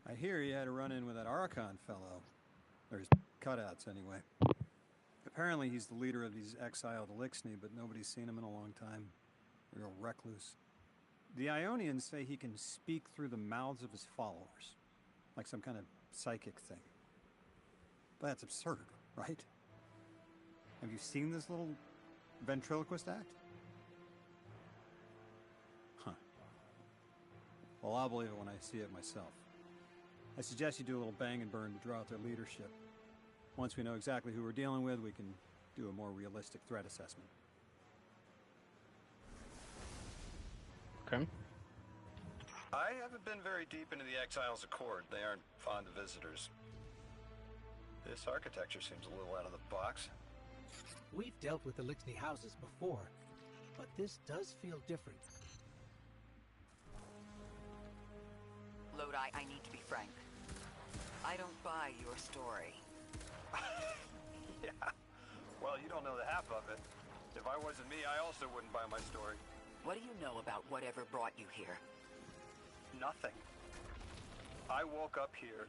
I hear you had a run-in with that Archon fellow. Or his cutouts, anyway. Apparently he's the leader of these exiled Elixni, but nobody's seen him in a long time. A real recluse. The Ionians say he can speak through the mouths of his followers. Like some kind of psychic thing. But that's absurd, right? Have you seen this little ventriloquist act? Huh. Well, I'll believe it when I see it myself. I suggest you do a little bang and burn to draw out their leadership. Once we know exactly who we're dealing with, we can do a more realistic threat assessment. Okay. I haven't been very deep into the Exiles Accord. They aren't fond of visitors. This architecture seems a little out of the box. We've dealt with Elixni houses before, but this does feel different. Lodi, I need to be frank. I don't buy your story. Yeah. Well, you don't know the half of it. If I wasn't me, I also wouldn't buy my story. What do you know about whatever brought you here? Nothing. I woke up here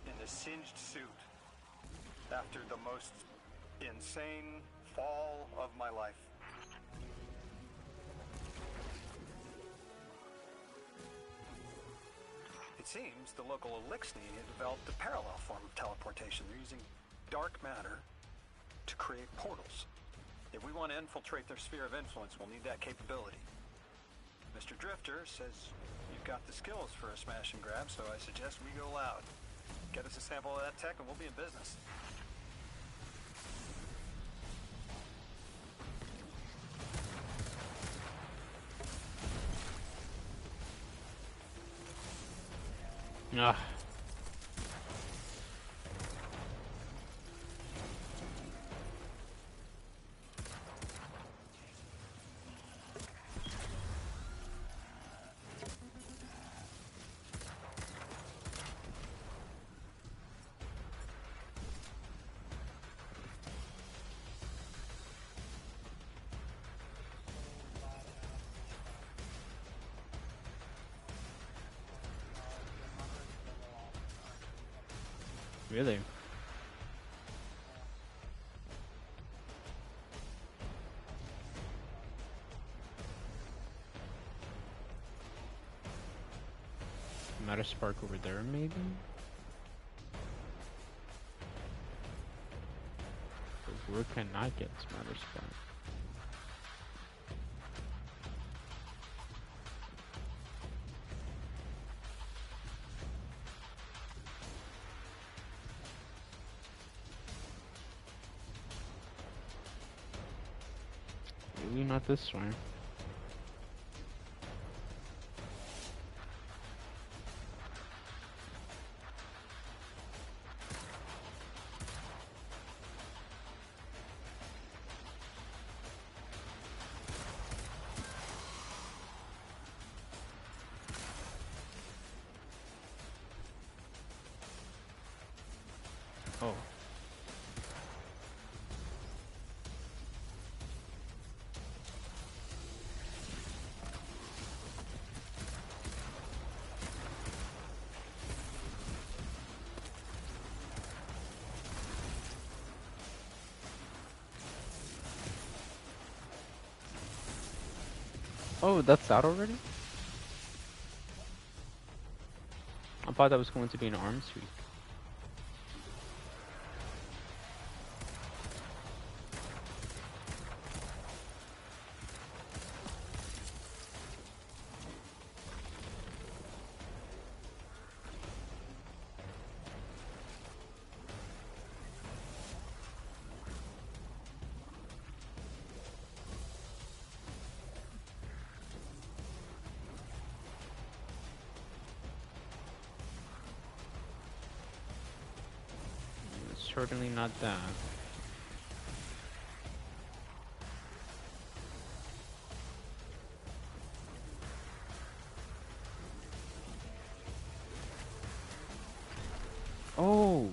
in a singed suit after the most insane fall of my life. It seems the local Elixni had developed a parallel form of teleportation. They're using dark matter to create portals. If we want to infiltrate their sphere of influence, we'll need that capability. Mr. Drifter says you've got the skills for a smash and grab, so I suggest we go loud. Get us a sample of that tech and we'll be in business. Ugh. Really? Matter spark over there, maybe? But where can I get Matter spark? Maybe not this way. Oh. Oh, that's out already? I thought that was going to be an arms week. It's certainly not that. Oh.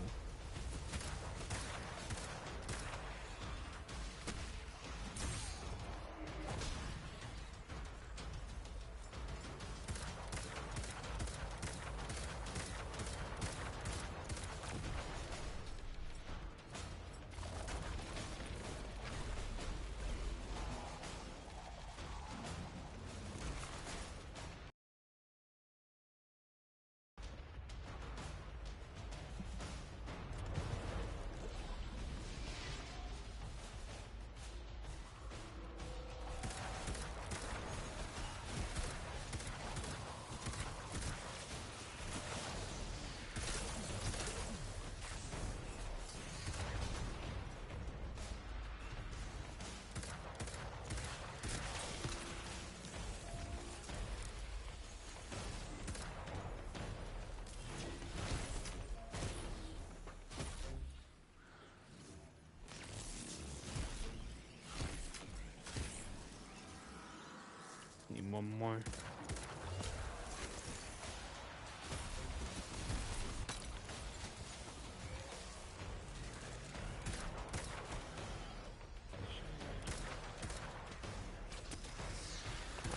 Need one more.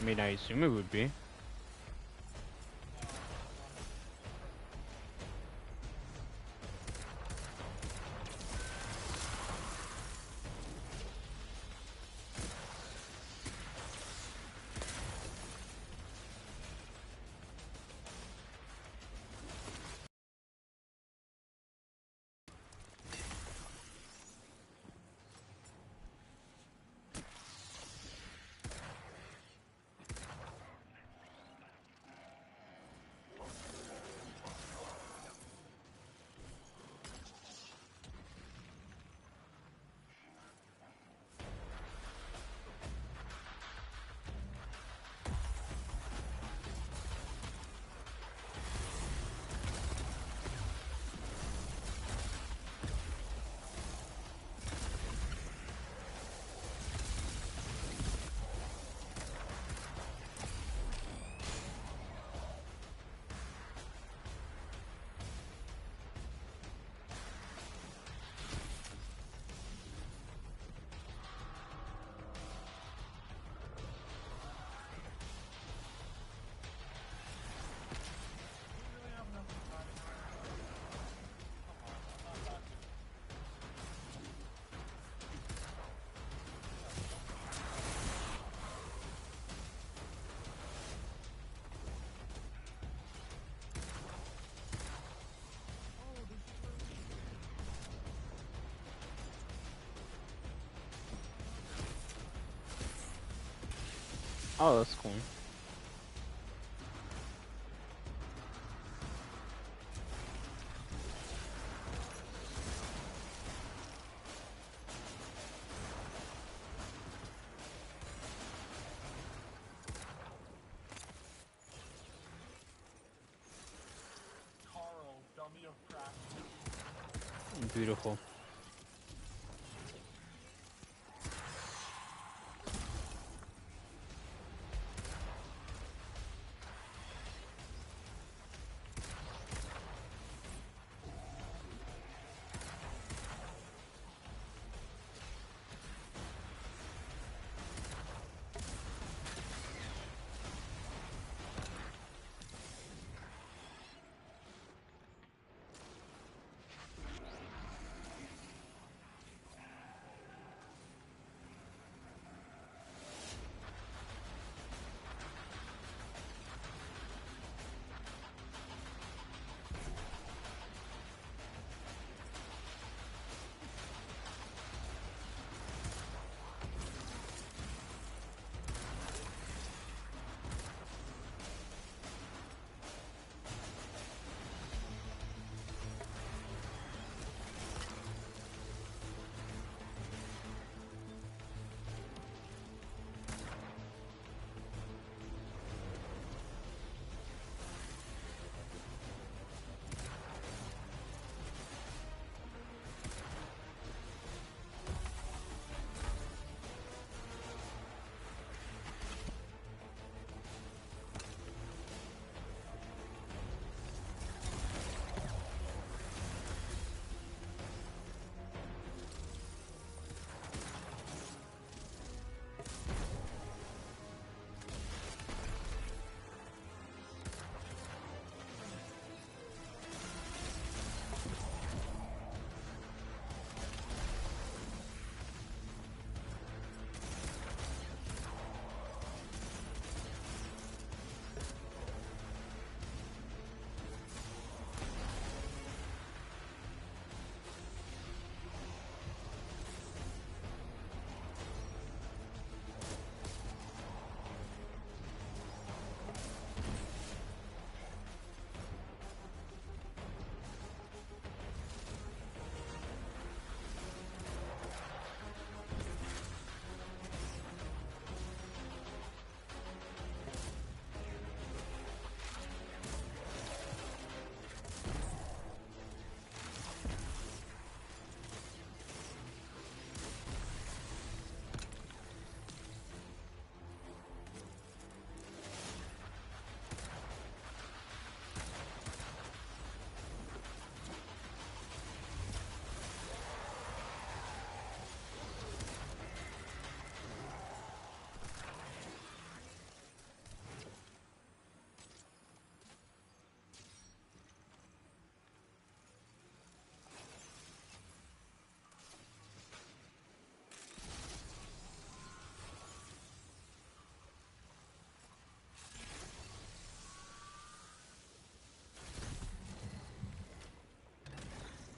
I mean, I assume it would be. Oh, that's cool. Carl, dummy of crap. Beautiful.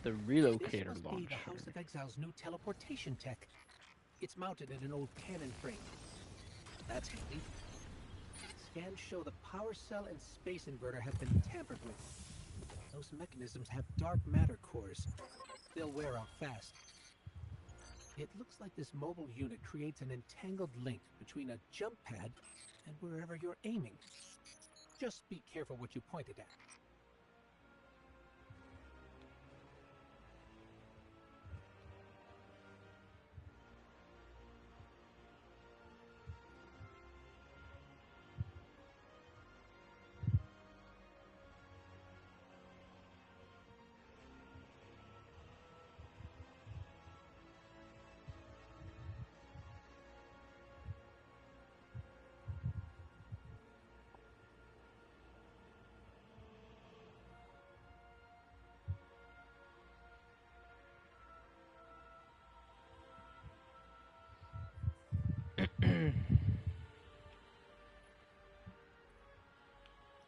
The relocator This must launcher. be the House of Exile's new teleportation tech. It's mounted in an old cannon frame. That's handy. Scans show the power cell and space inverter have been tampered with. Those mechanisms have dark matter cores. They'll wear out fast. It looks like this mobile unit creates an entangled link between a jump pad and wherever you're aiming. Just be careful what you pointed at.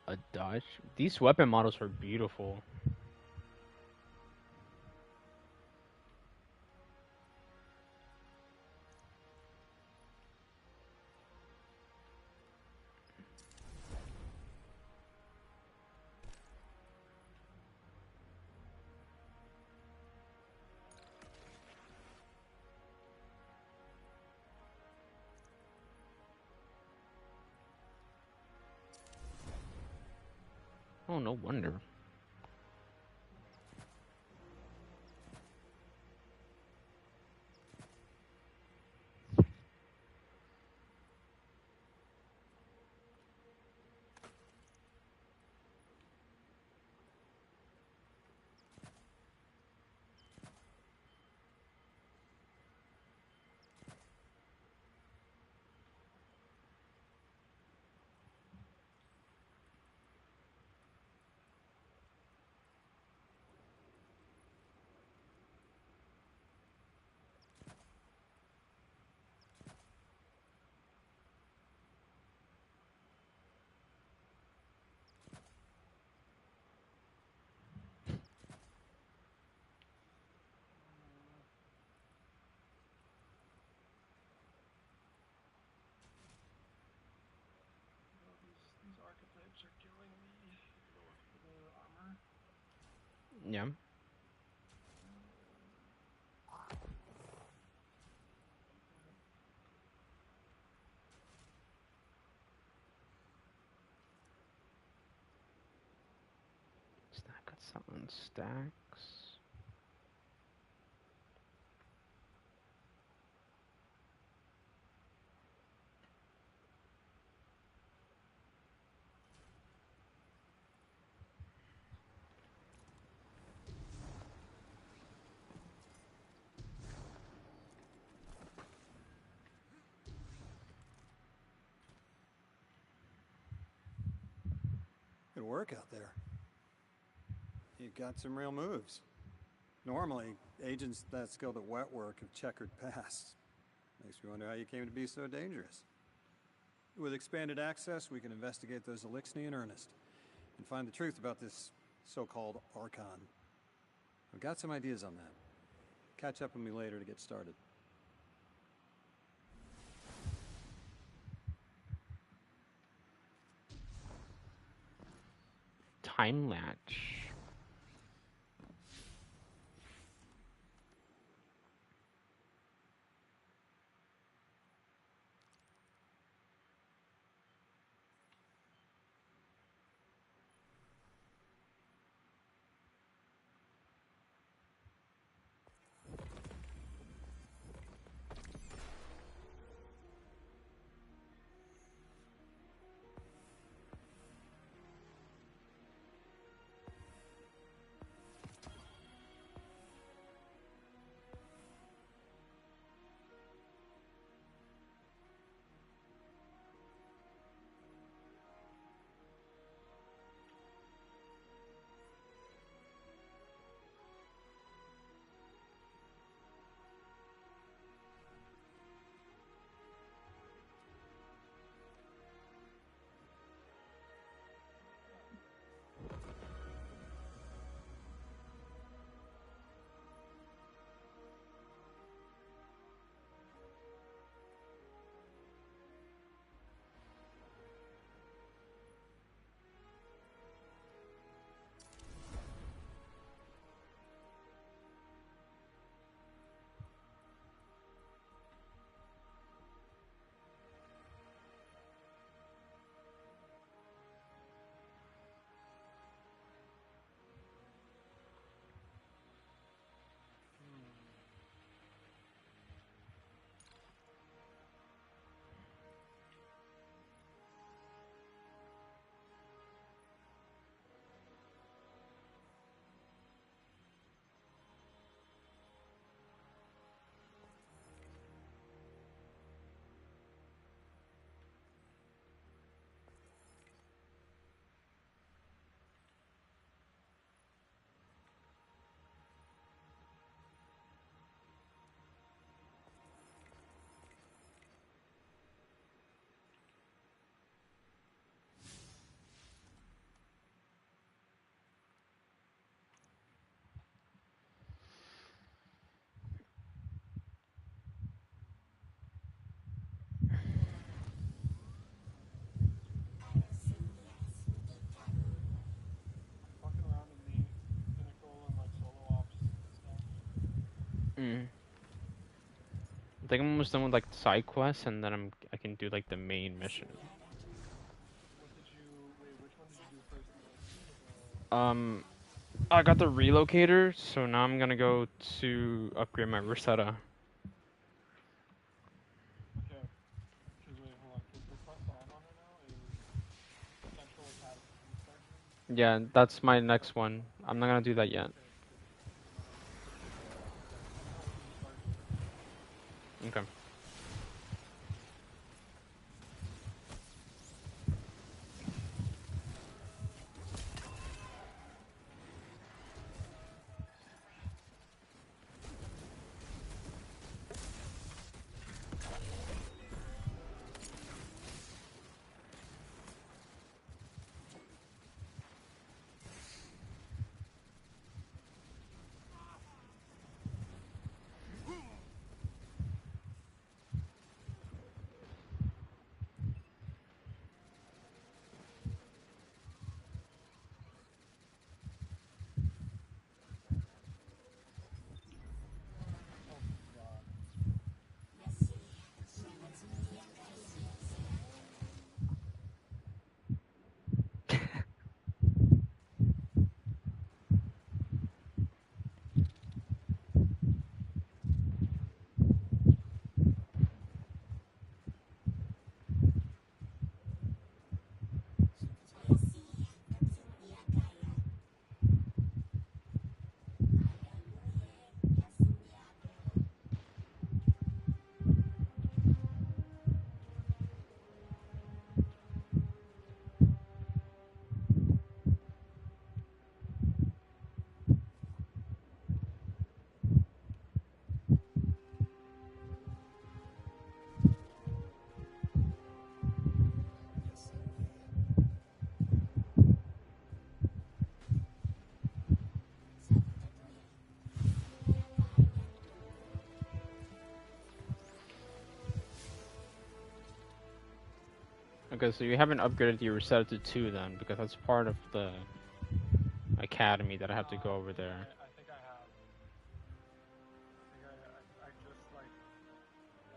A Dodge. These weapon models are beautiful. Oh, no wonder. These archetypes are killing me. Go for the armor. Yeah. Stack got something stacks. Good work out there. You got some real moves. Normally, agents that skilled at wet work have checkered pasts. Makes me wonder how you came to be so dangerous. With expanded access, we can investigate those Elixni in earnest and find the truth about this so-called Archon. I've got some ideas on that. Catch up with me later to get started. Time latch. Fucking around in the Pinnacle and like solo ops stuff. I think I'm almost done with like the side quests, and then I can do like the main mission. What did you wait? Which one did you do first? The Elixir or I got the relocator, so now I'm gonna go to upgrade my Rosetta. Okay. Because wait, hold on. Because the quest that I'm on right now is Central Academy Inspection. Yeah, that's my next one. I'm not gonna do that yet. Okay. Okay, so you haven't upgraded your Rosetta to 2 then, because that's part of the academy that I have to go over there. I think I have. I just like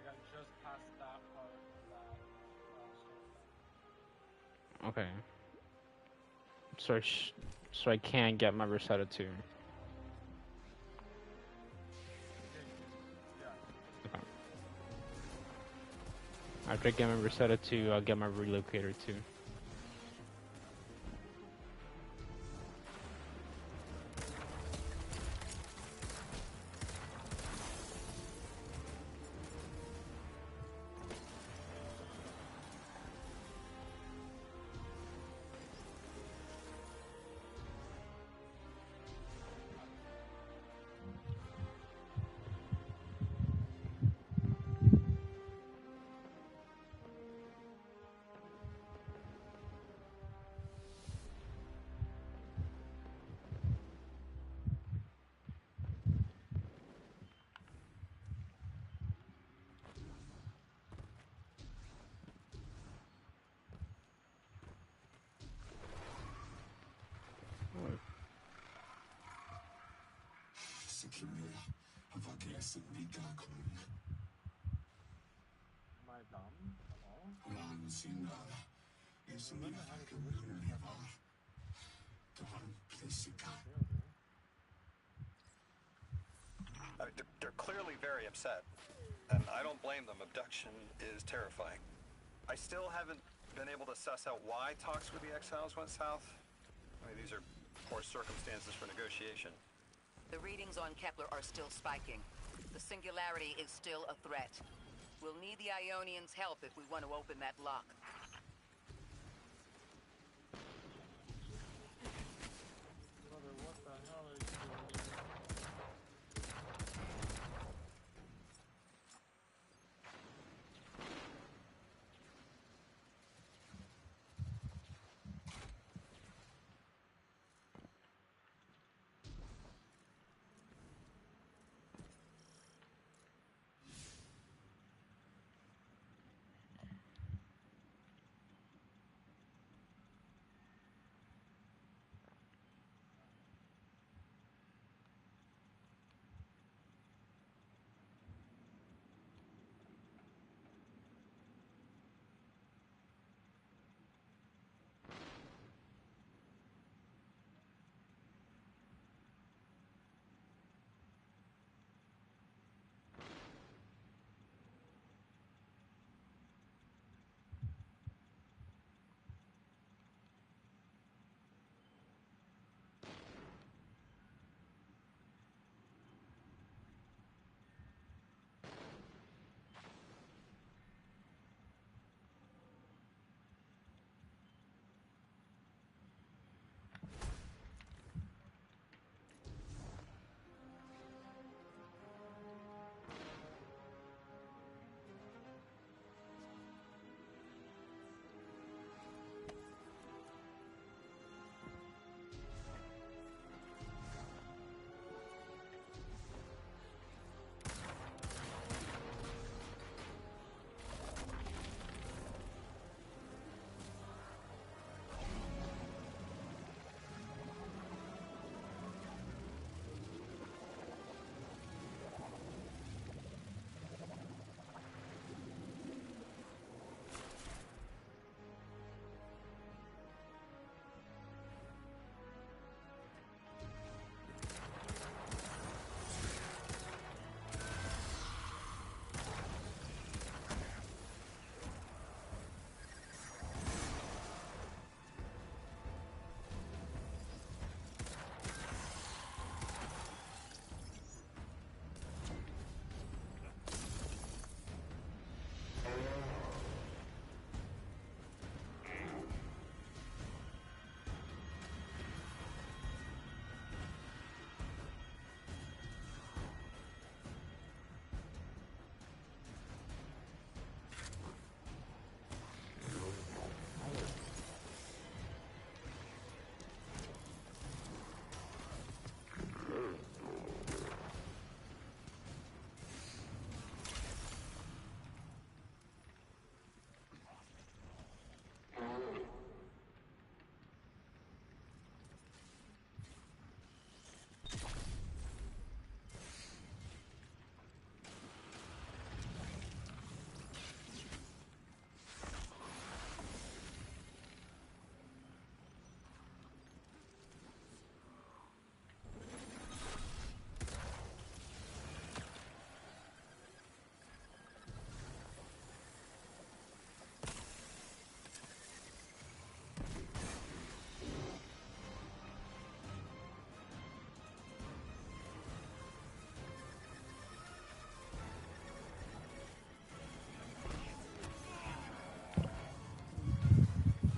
I just passed that part of that story. Okay. So I can get my Rosetta 2. Okay. After I get my Rosetta 2, I'll get my relocator 2. Am I dumb at all? They're clearly very upset, and I don't blame them. Abduction is terrifying. I still haven't been able to suss out why talks with the Exiles went south. I mean, these are poor circumstances for negotiation. The readings on Kepler are still spiking. The Singularity is still a threat. We'll need the Ionians' help if we want to open that lock. Brother, what the hell are you doing?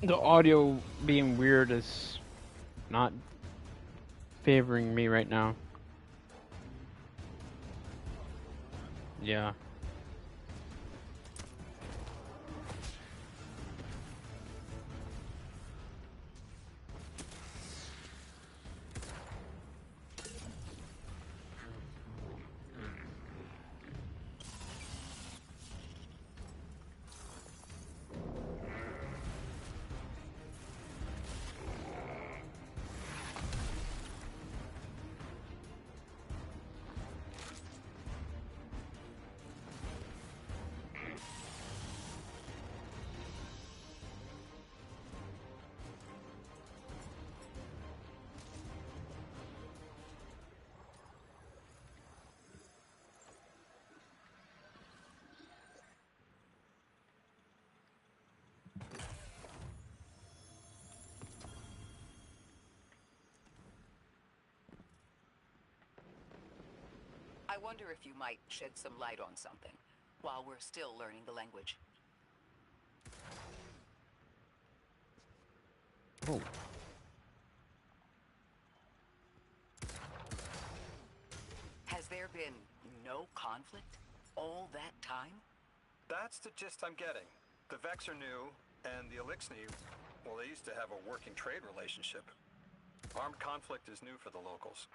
The audio being weird is not favoring me right now. Yeah. I wonder if you might shed some light on something while we're still learning the language. Oh. Has there been no conflict all that time? That's the gist I'm getting. The Vex are new, and the Elixni, well, they used to have a working trade relationship. Armed conflict is new for the locals.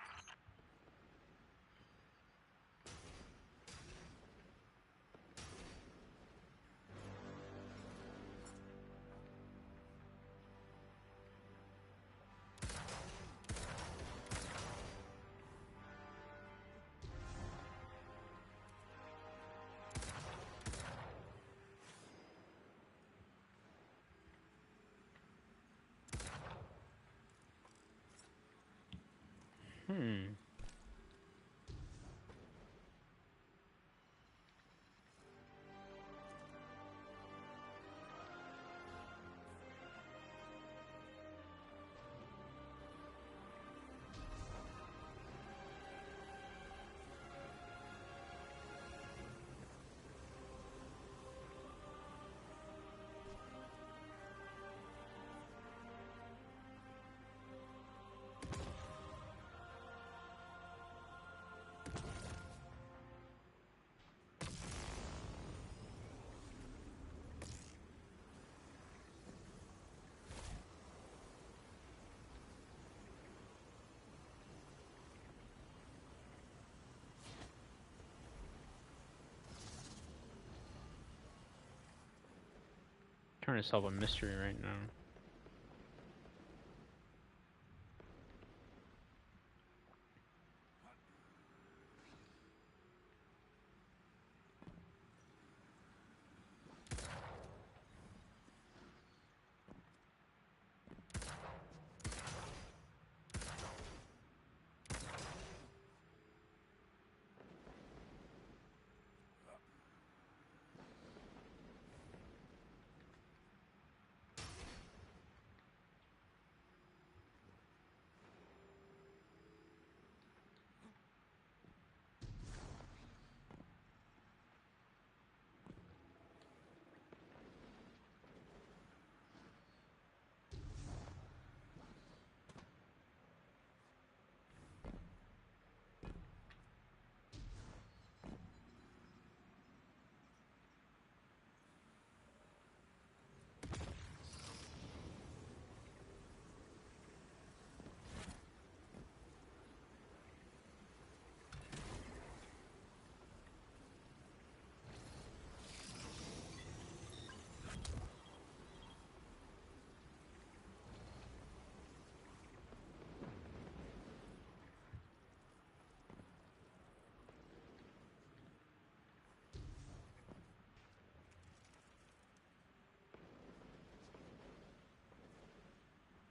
Trying to solve a mystery right now.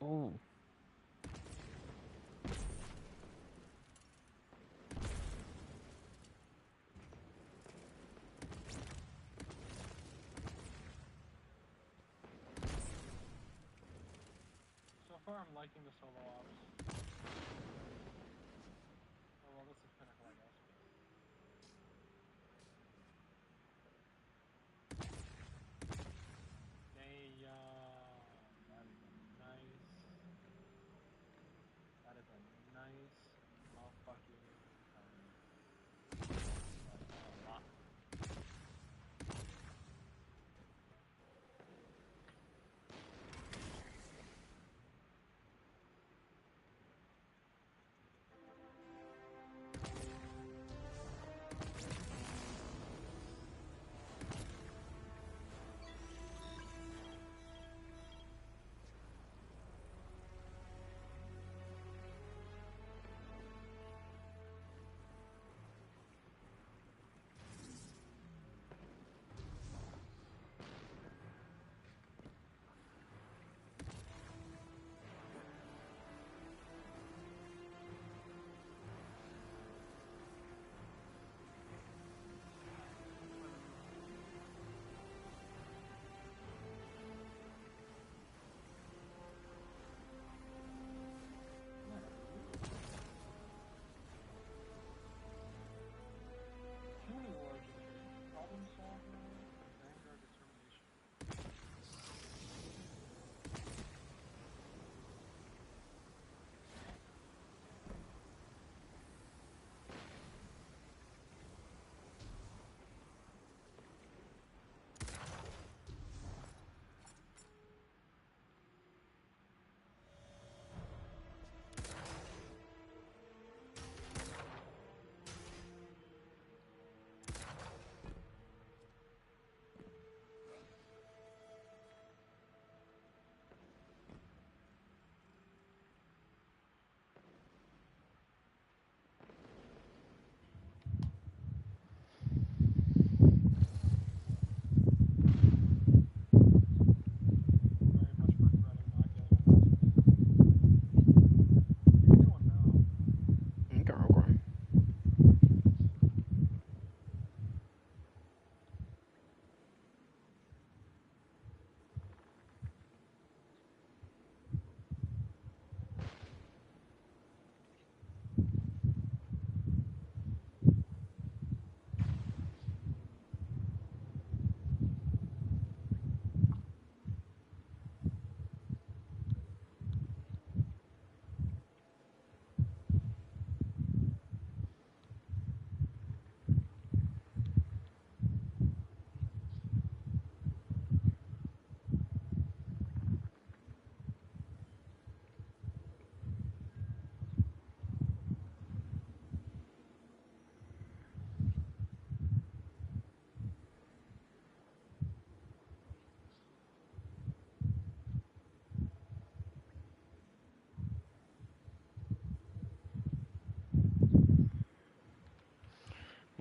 Oh. So far, I'm liking the solo ops. Oh well, this is Pinnacle, I guess. They,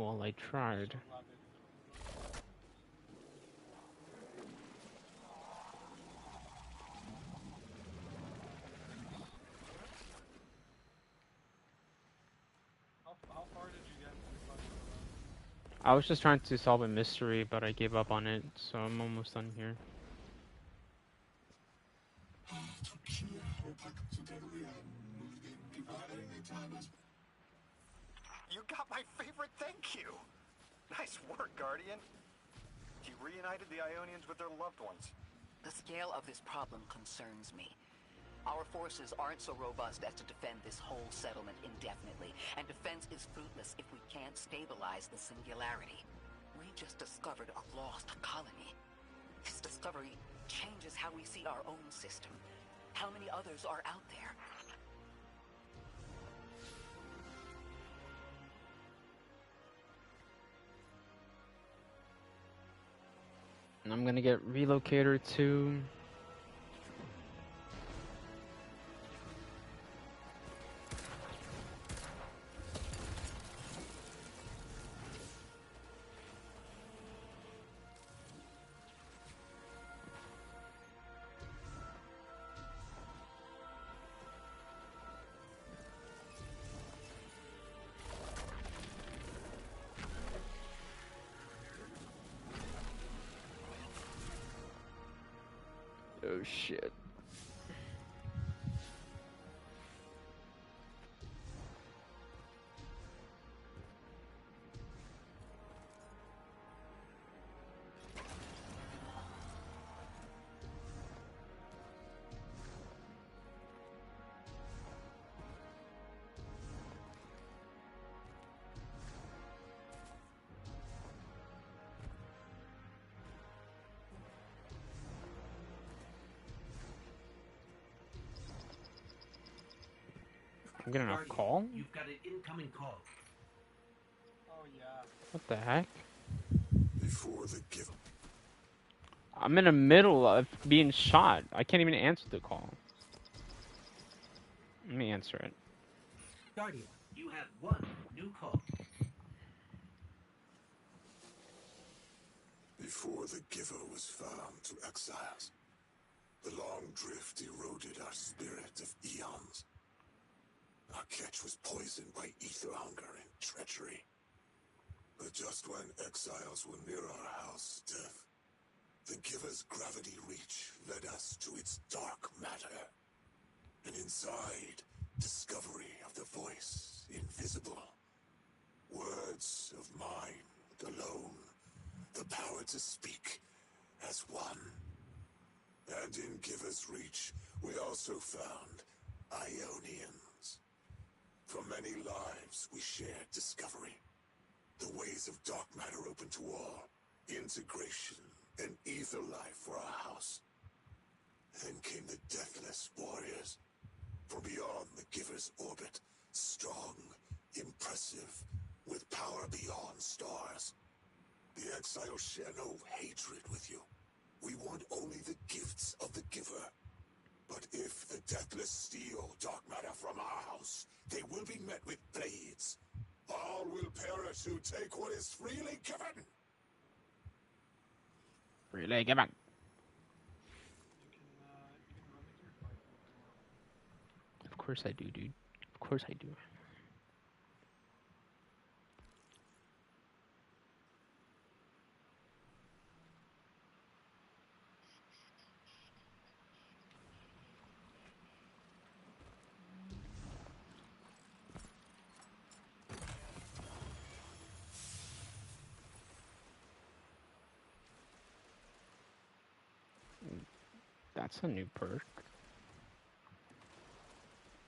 Well, I tried. How far did you get in the puzzle? I was just trying to solve a mystery, but I gave up on it, so I'm almost done here. You got my favorite thank you! Nice work, Guardian. You reunited the Ionians with their loved ones. The scale of this problem concerns me. Our forces aren't so robust as to defend this whole settlement indefinitely, and defense is fruitless if we can't stabilize the singularity. We just discovered a lost colony. This discovery changes how we see our own system. How many others are out there? And I'm gonna get Relocator too. Oh shit. I'm getting a call? You've got an incoming call. Oh yeah. What the heck? Before the give. I'm in the middle of being shot. I can't even answer the call. Let me answer it. Guardian, you have one new call. Before the Giver was found to exiles, the long drift eroded our spirit of eons. Our catch was poisoned by ether hunger and treachery. But just when exiles were near our house, death, the Giver's gravity reach led us to its dark matter. And inside, discovery of the voice invisible. Words of mind alone. The power to speak as one. And in Giver's reach, we also found Ionians. From many lives, we shared discovery. The ways of dark matter open to all. Integration and ether life for our house. Then came the Deathless Warriors. From beyond the Giver's orbit. Strong, impressive, with power beyond stars. The exiles share no hatred with you. We want only the gifts of the Giver. But if the Deathless steal dark matter from our house, they will be met with blades. All will perish who take what is freely given. Freely given. Of course I do, dude. Of course I do. That's a new perk.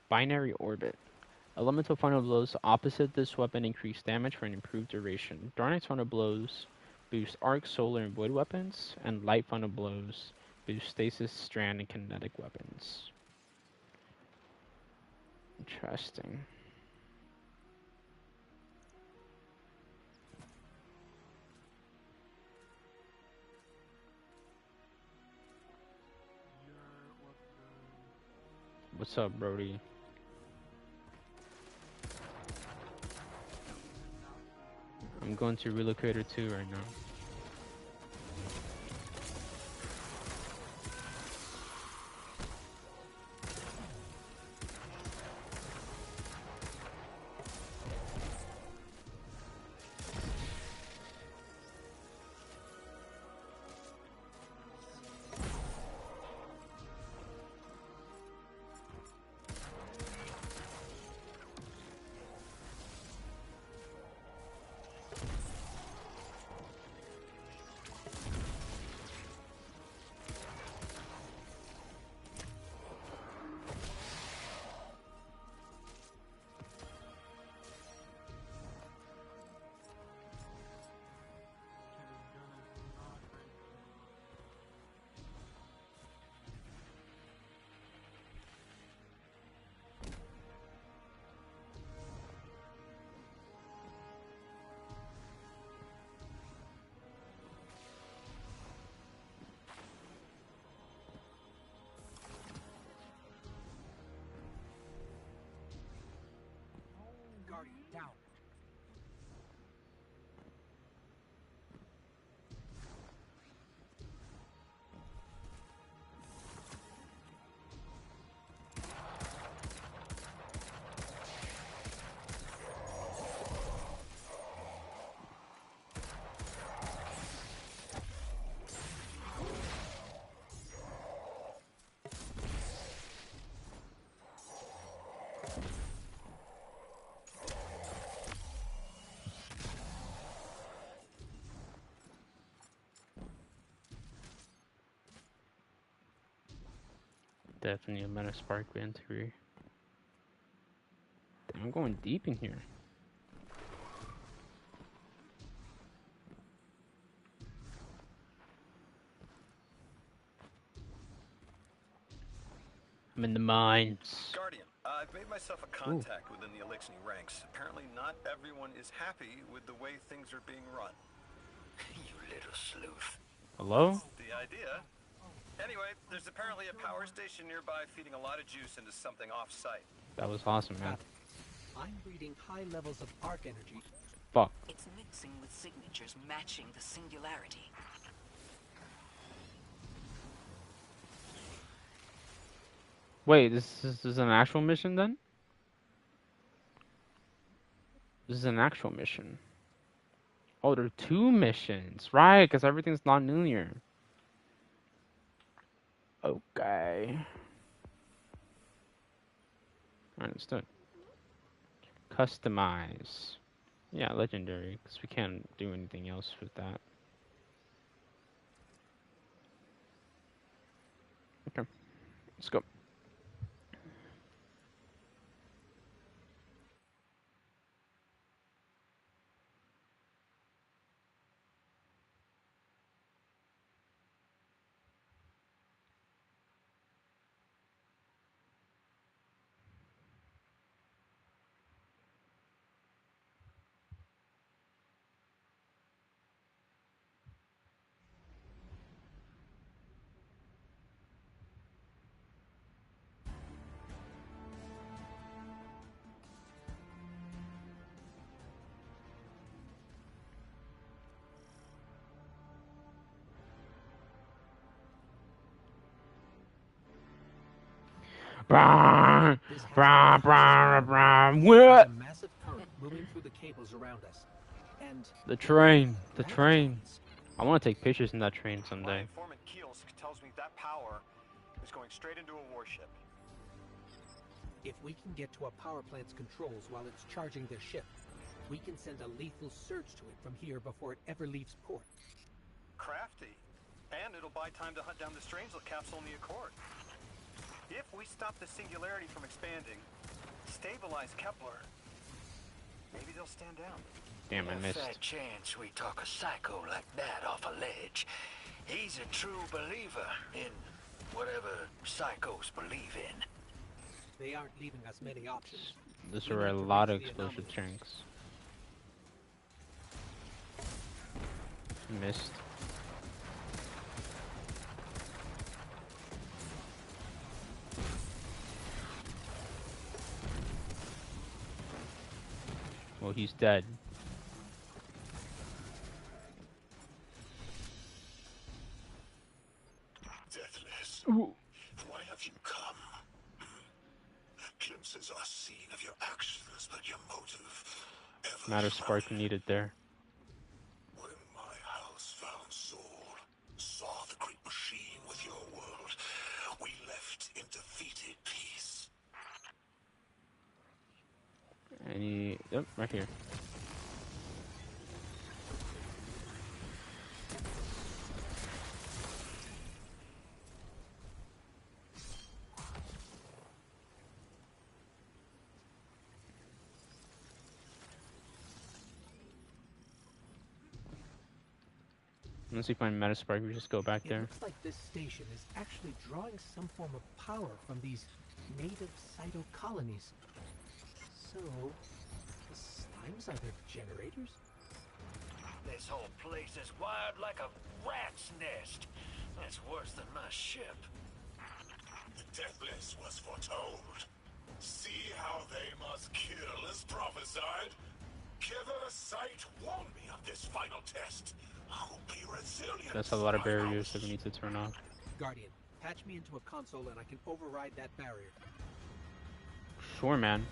Binary Orbit. Elemental final blows opposite this weapon increase damage for an improved duration. Darnix final blows boost arc, solar, and void weapons, and light final blows boost stasis, strand, and kinetic weapons. Interesting. What's up, Brody? I'm going to Relocator 2 right now. Guardian, down. Definitely a Meta Spark Band 3. Damn, I'm going deep in here. I'm in the mines. Guardian, I've made myself a contact within the Elixni ranks. Apparently not everyone is happy with the way things are being run. You little sleuth. Hello? The idea? Anyway, there's apparently a power station nearby feeding a lot of juice into something off-site. That was awesome, man. I'm reading high levels of arc energy. Fuck. It's mixing with signatures matching the singularity. Wait, this is an actual mission then? This is an actual mission. Oh, there are 2 missions. Right, because everything's not linear. Okay. Understood. Customize. Yeah, legendary, because we can't do anything else with that. Okay, let's go. What? Massive current moving through the cables around us. And The train. The train. I want to take pictures in that train My someday. informant Kielsk tells me that power is going straight into a warship. if we can get to a power plant's controls while it's charging their ship, we can send a lethal surge to it from here before it ever leaves port. Crafty. And it'll buy time to hunt down the Strangelet capsule in the Accord. If we stop the singularity from expanding, stabilize Kepler, maybe they'll stand down. Damn, I missed. Fair chance we talk a psycho like that off a ledge. He's a true believer in whatever psychos believe in. They aren't leaving us many options. Those We are a need to lot of reach the explosive anomaly. chunks. Missed. Well, he's dead. have you come? Glimpses are seen of your actions, but your motive ever Matter spark needed there. When my house found Saul, saw the great machine with your world, we left in defeated peace. Any? Yep, right here. Once we find Metaspark, we just go back there. It looks like this station is actually drawing some form of power from these native cytocolonies. So, the slimes are their generators? This whole place is wired like a rat's nest. That's worse than my ship. The Deathless was foretold. See how they must kill as prophesied? Giver Sight warned me of this final test. I'll be resilient. That's a lot of barriers that we need to turn off. Guardian, patch me into a console and I can override that barrier. Sure, man.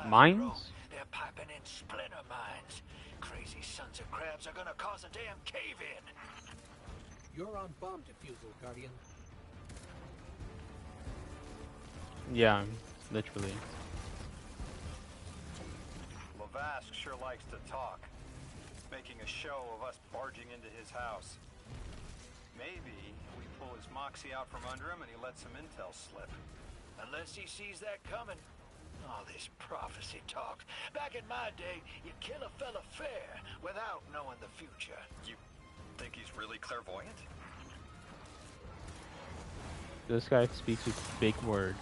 Mines? They're piping in splinter mines. Crazy sons of crabs are gonna cause a damn cave-in. You're on bomb defusal, Guardian. Yeah, literally. Lavask sure likes to talk, making a show of us barging into his house. Maybe we pull his moxie out from under him and he lets some intel slip. Unless he sees that coming. All this prophecy talk. Back in my day, you kill a fella fair without knowing the future. You think he's really clairvoyant? This guy speaks with big words.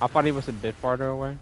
I thought he was a bit farther away.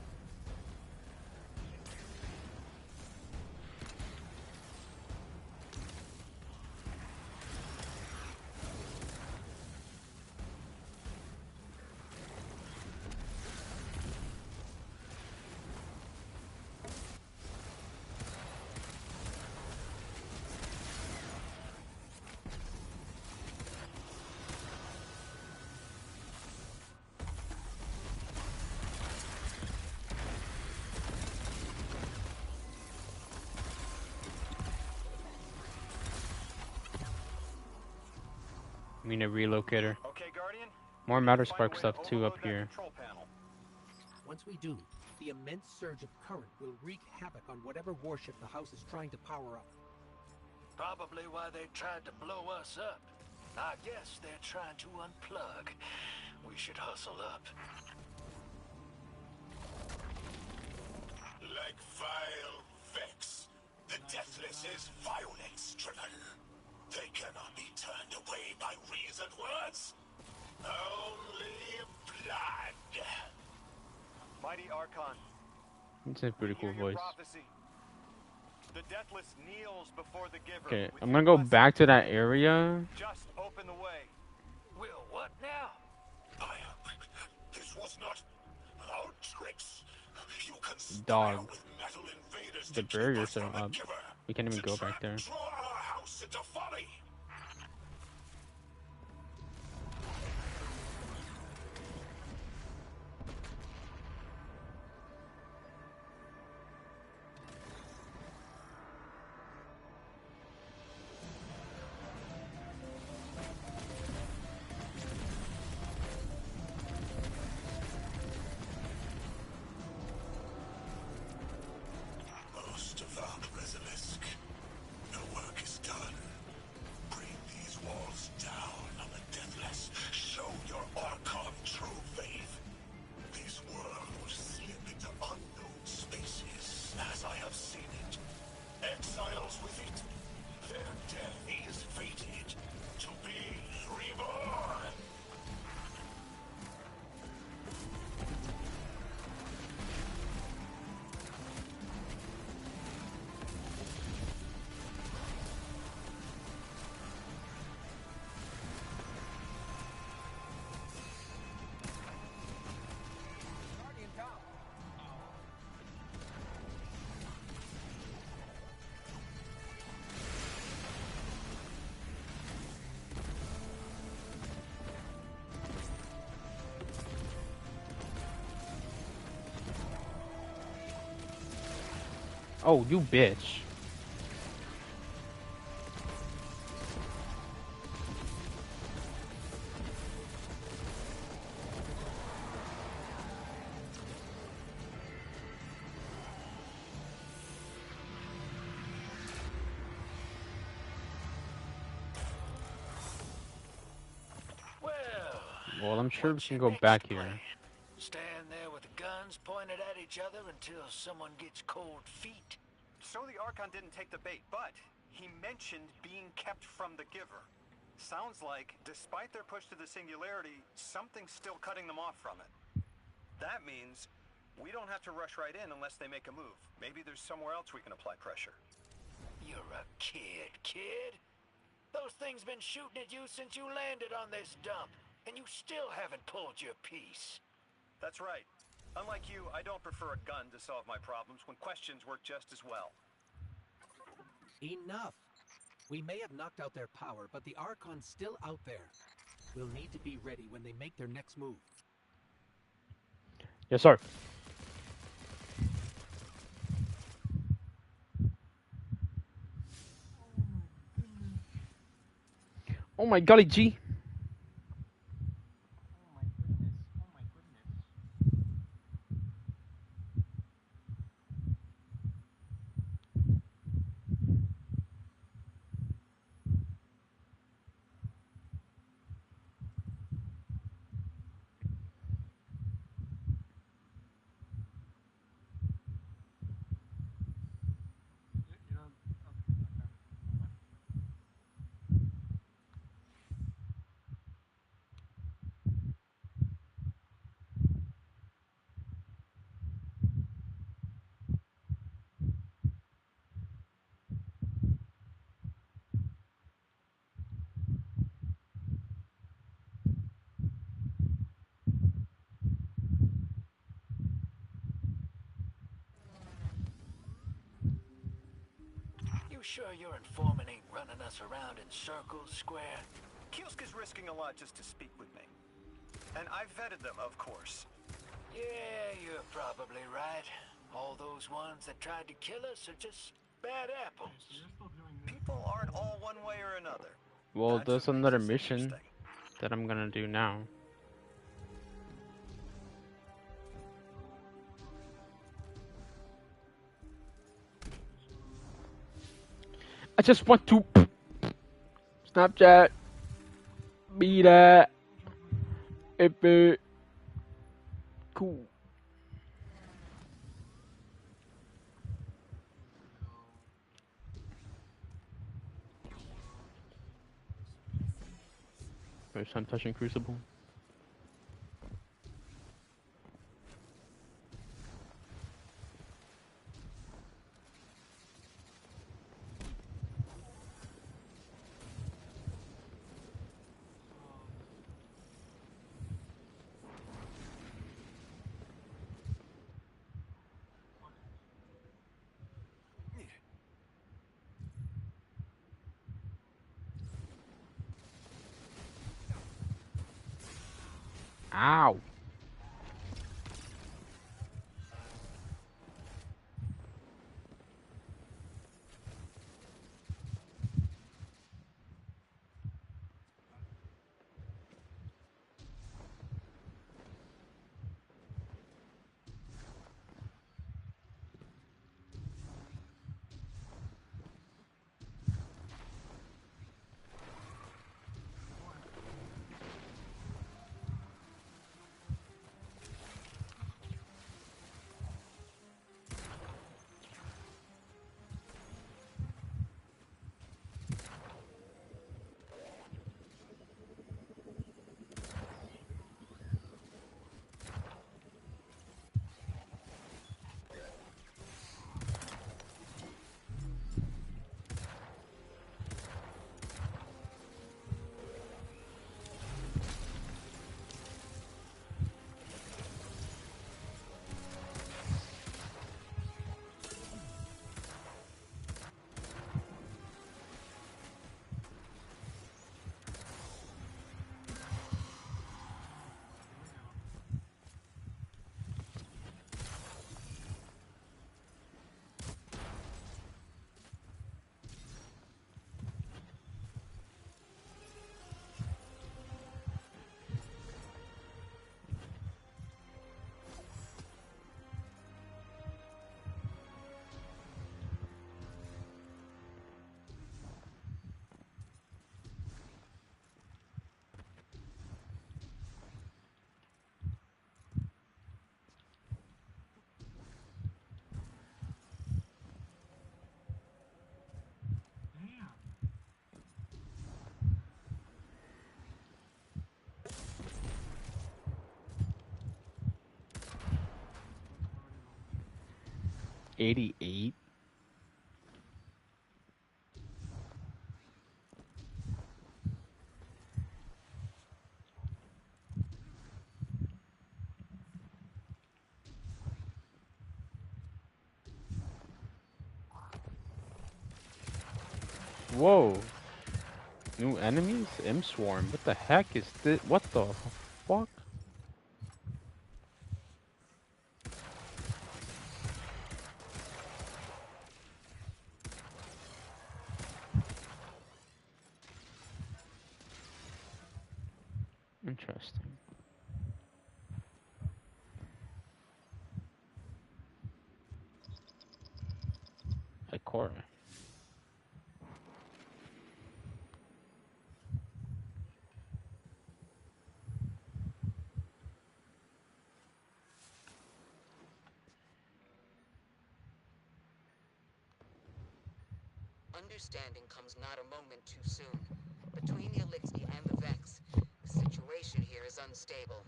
We need a relocator. Okay, Guardian. More Matter Spark stuff too up here. Once we do, the immense surge of current will wreak havoc on whatever warship the house is trying to power up. Probably why they tried to blow us up. I guess they're trying to unplug. We should hustle up. Like vile Vex, the Deathless is violence-driven. They cannot be turned away by reasoned words. Only blood. Mighty Archon. It's a pretty cool voice. Prophecy. The Deathless kneels before the Giver. Okay, I'm gonna go back to that area. Just open the way. Will what now? This was not our tricks. You conspire Dog. with metal invaders The to barriers keep us are from up. the Giver. We can't even go back there. Draw our house into folly. Oh, you bitch. Well, I'm sure we can go back here. Stand there with the guns pointed at each other until someone gets cold feet. So the Archon didn't take the bait, but he mentioned being kept from the Giver. Sounds like, despite their push to the Singularity, something's still cutting them off from it. That means we don't have to rush right in unless they make a move. Maybe there's somewhere else we can apply pressure. You're a kid. Those things been shooting at you since you landed on this dump, and you still haven't pulled your piece. That's right. Unlike you, I don't prefer a gun to solve my problems when questions work just as well. Enough! We may have knocked out their power, but the Archon's still out there. We'll need to be ready when they make their next move. Yes, sir. Oh my golly gee. You sure your informant ain't running us around in circles, Square? Kiosk is risking a lot just to speak with me. And I've vetted them, of course. Yeah, you're probably right. All those ones that tried to kill us are just bad apples. People aren't all one way or another. Well, there's another mission that I'm gonna do now. I just want to Snapchat, be that, epic, cool. First time touching Crucible. Ow. 88? Whoa. New enemies? M-Swarm. What the heck is this? What the fuck? Interesting. Ikora. Understanding comes not a moment too soon. Between the Elixir and the Vex, the situation here is unstable.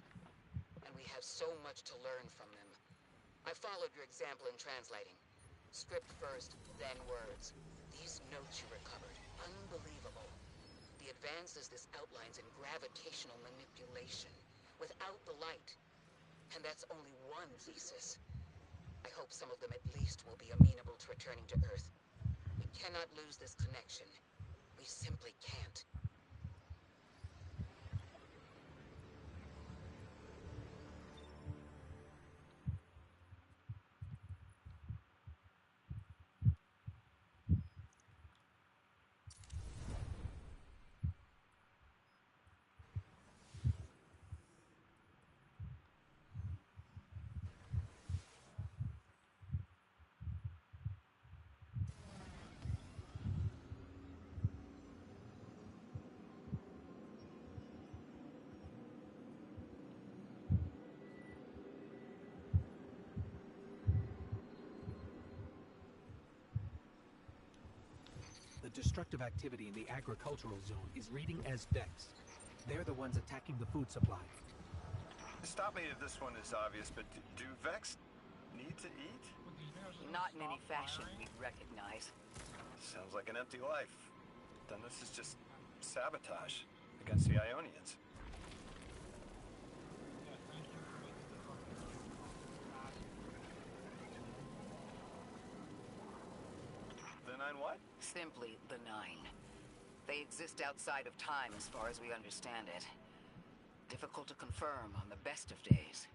And we have so much to learn from them. I followed your example in translating. Script first, then words. These notes you recovered, unbelievable. The advances this outlines in gravitational manipulation, without the light. And that's only one thesis. I hope some of them at least will be amenable to returning to Earth. We cannot lose this connection. We simply can't. The destructive activity in the agricultural zone is reading as Vex. They're the ones attacking the food supply. Stop me if this one is obvious, but do Vex need to eat? Not in any fashion we'd recognize. Sounds like an empty life. Then this is just sabotage against the Ionians. The Nine what? Simply the Nine. They exist outside of time as far as we understand it. Difficult to confirm on the best of days.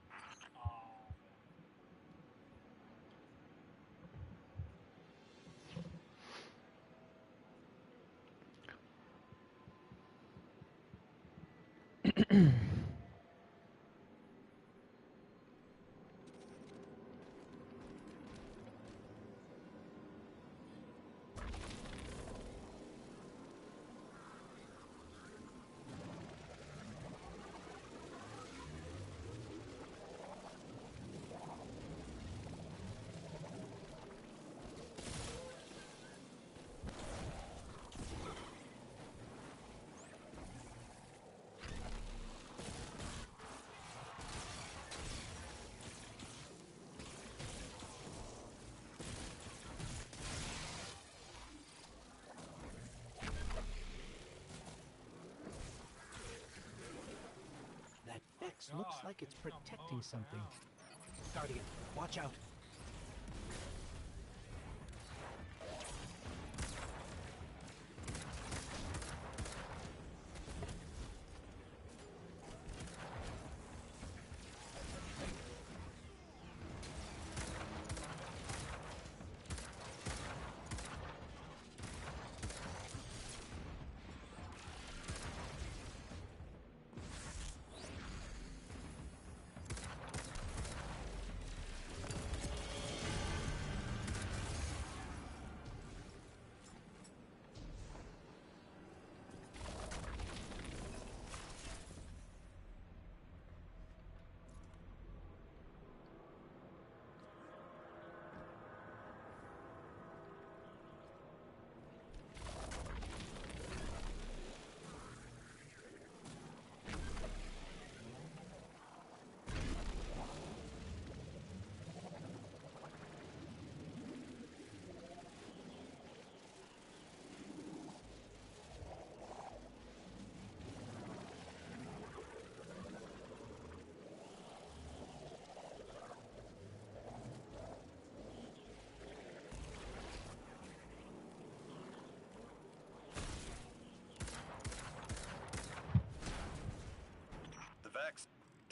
Vex looks like it's protecting something. Guardian, watch out.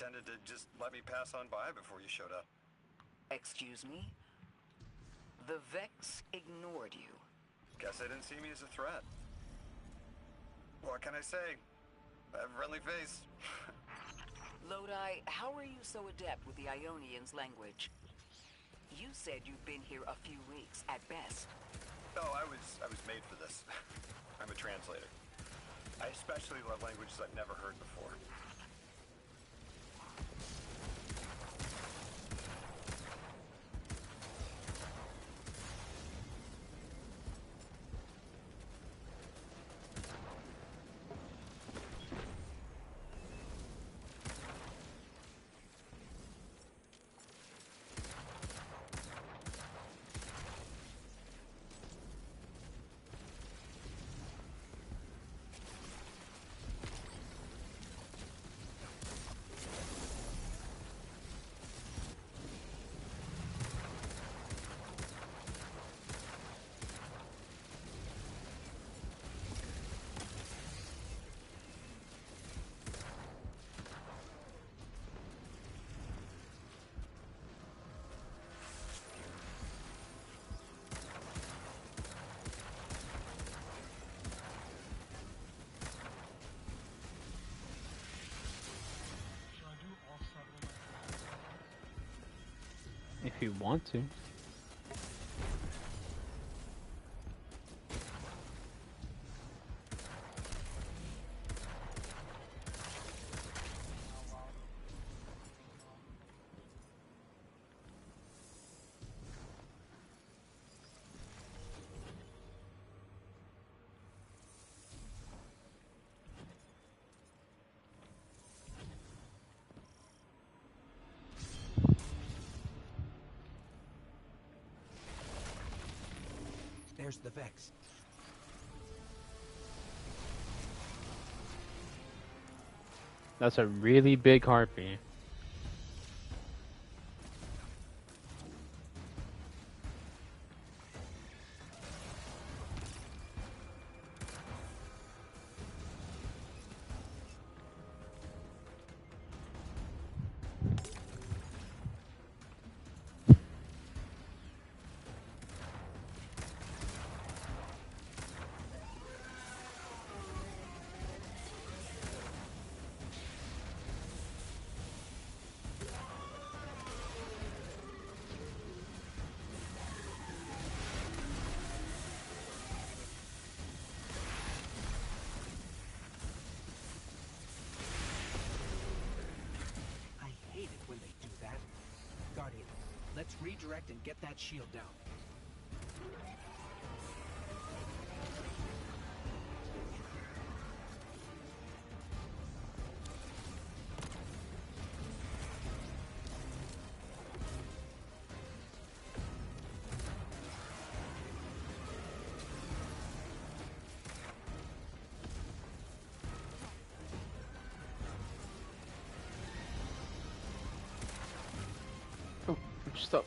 pretended to just let me pass on by before you showed up. Excuse me? The Vex ignored you. Guess they didn't see me as a threat. What can I say? I have a friendly face. Lodi, how are you so adept with the Ionians' language? You said you've been here a few weeks, at best. Oh, I was made for this. I'm a translator. I especially love languages I've never heard before. If you want to. There's the Vex. That's a really big harpy. Let's redirect and get that shield down. Oh, I'm stuck.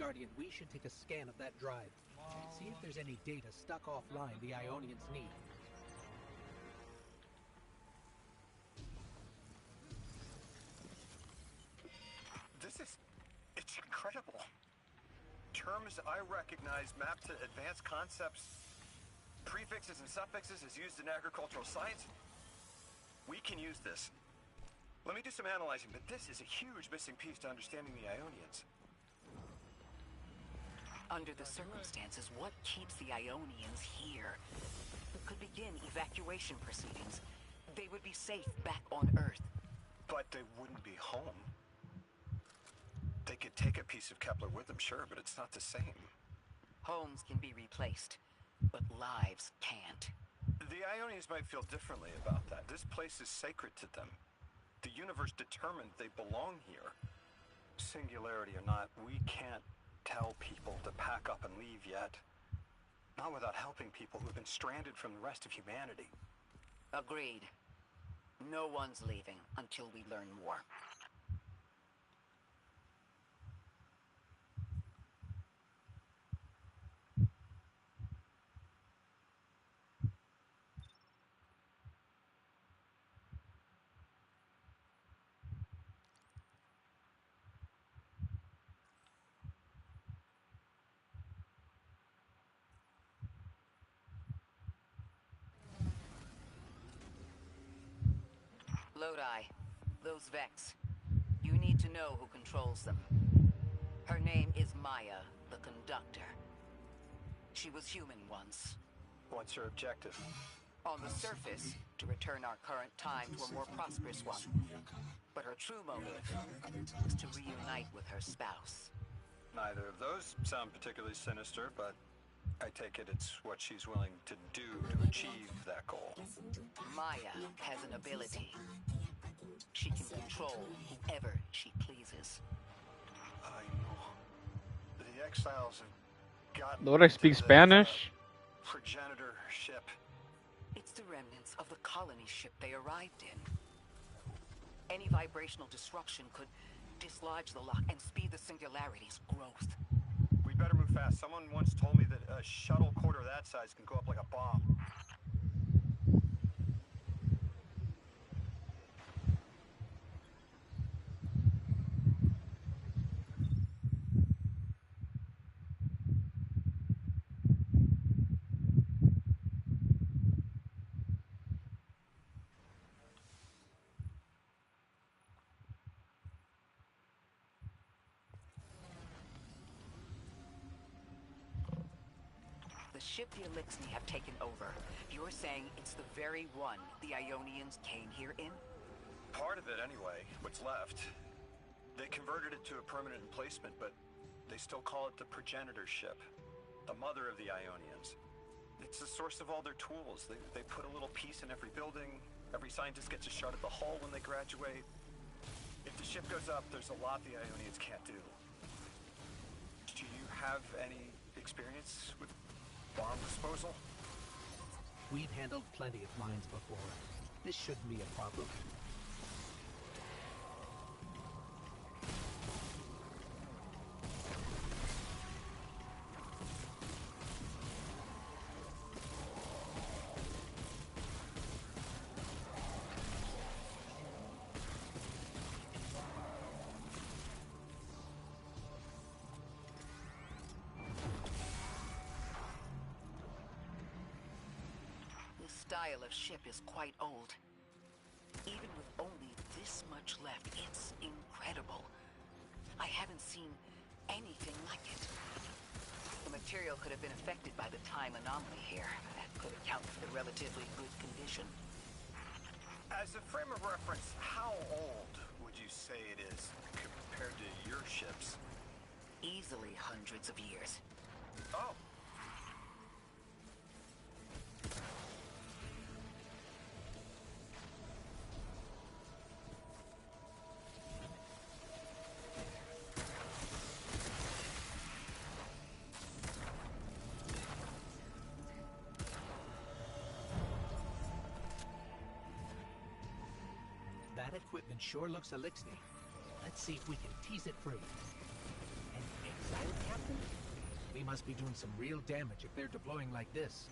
Guardian, we should take a scan of that drive. See if there's any data stuck offline the Ionians need. It's incredible. Terms I recognize mapped to advanced concepts, prefixes and suffixes as used in agricultural science. We can use this. Let me do some analyzing, but this is a huge missing piece to understanding the Ionians. Under the circumstances, what keeps the Ionians here? We could begin evacuation proceedings. They would be safe back on Earth. But they wouldn't be home. They could take a piece of Kepler with them, sure, but it's not the same. Homes can be replaced, but lives can't. The Ionians might feel differently about that. This place is sacred to them. The universe determined they belong here. Singularity or not, we can't tell people to pack up and leave yet. Not without helping people who've been stranded from the rest of humanity. Agreed. No one's leaving until we learn more. Lodi, those Vex. You need to know who controls them. Her name is Maya, the Conductor. She was human once. What's her objective? On the surface, to return our current time to a more prosperous one. But her true motive is to reunite with her spouse. Neither of those sound particularly sinister, but I take it it's what she's willing to do to achieve that goal. Maya has an ability. She can control whoever she pleases. I know. The exiles have gotten... Lord, I speak Spanish. Progenitor ship. It's the remnants of the colony ship they arrived in. Any vibrational disruption could dislodge the lock and speed the Singularity's growth. We better move fast. Someone once told me that a shuttle quarter that size can go up like a bomb. The ship the Elixni have taken over. You're saying it's the very one the Ionians came here in? Part of it, anyway. What's left. They converted it to a permanent emplacement, but they still call it the progenitor ship. The mother of the Ionians. It's the source of all their tools. They put a little piece in every building. Every scientist gets a shot at the hull when they graduate. If the ship goes up, there's a lot the Ionians can't do. Do you have any experience with bomb disposal? We've handled plenty of mines before. This shouldn't be a problem. Style of ship is quite old. Even with only this much left, it's incredible. I haven't seen anything like it. The material could have been affected by the time anomaly here. That could account for the relatively good condition. As a frame of reference, how old would you say it is compared to your ships? Easily hundreds of years. Oh. That equipment sure looks Elixni. Let's see if we can tease it free. And Exile Captain? We must be doing some real damage if they're deploying like this.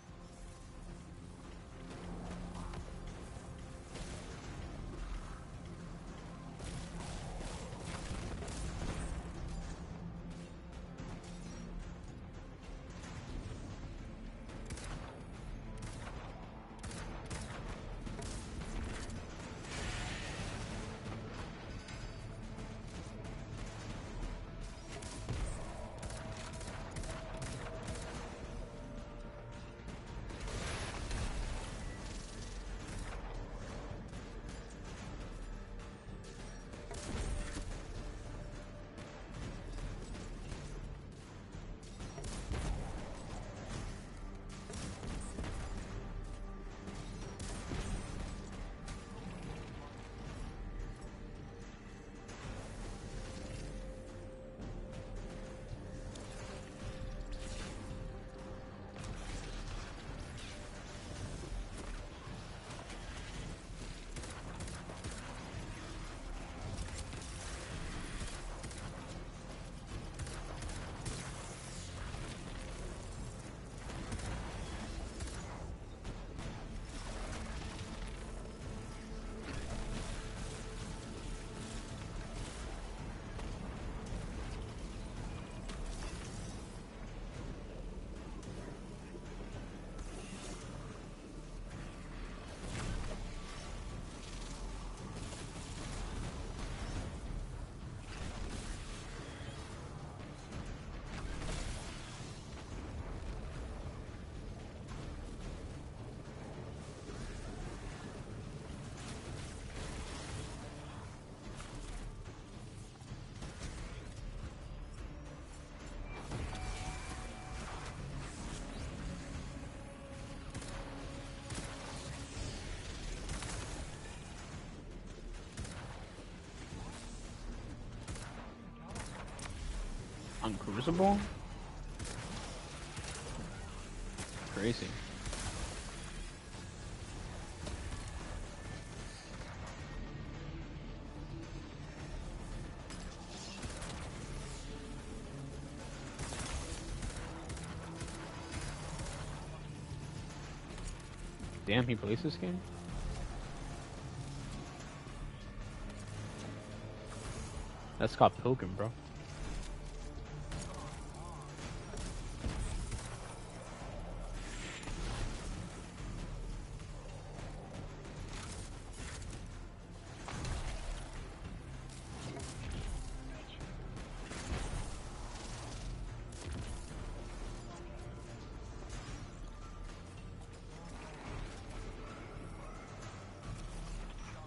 On Crucible? Crazy. Damn, he plays this game? That's Scott Pilgrim, bro.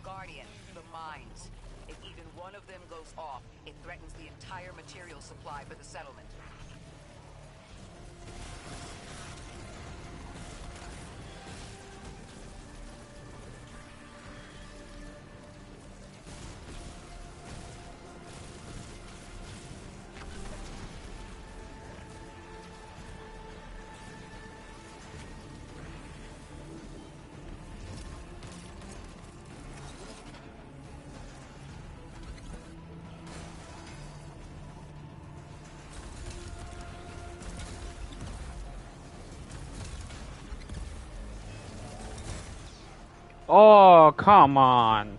Guardian, the mines. If even one of them goes off, it threatens the entire material supply for the settlement. Oh, come on.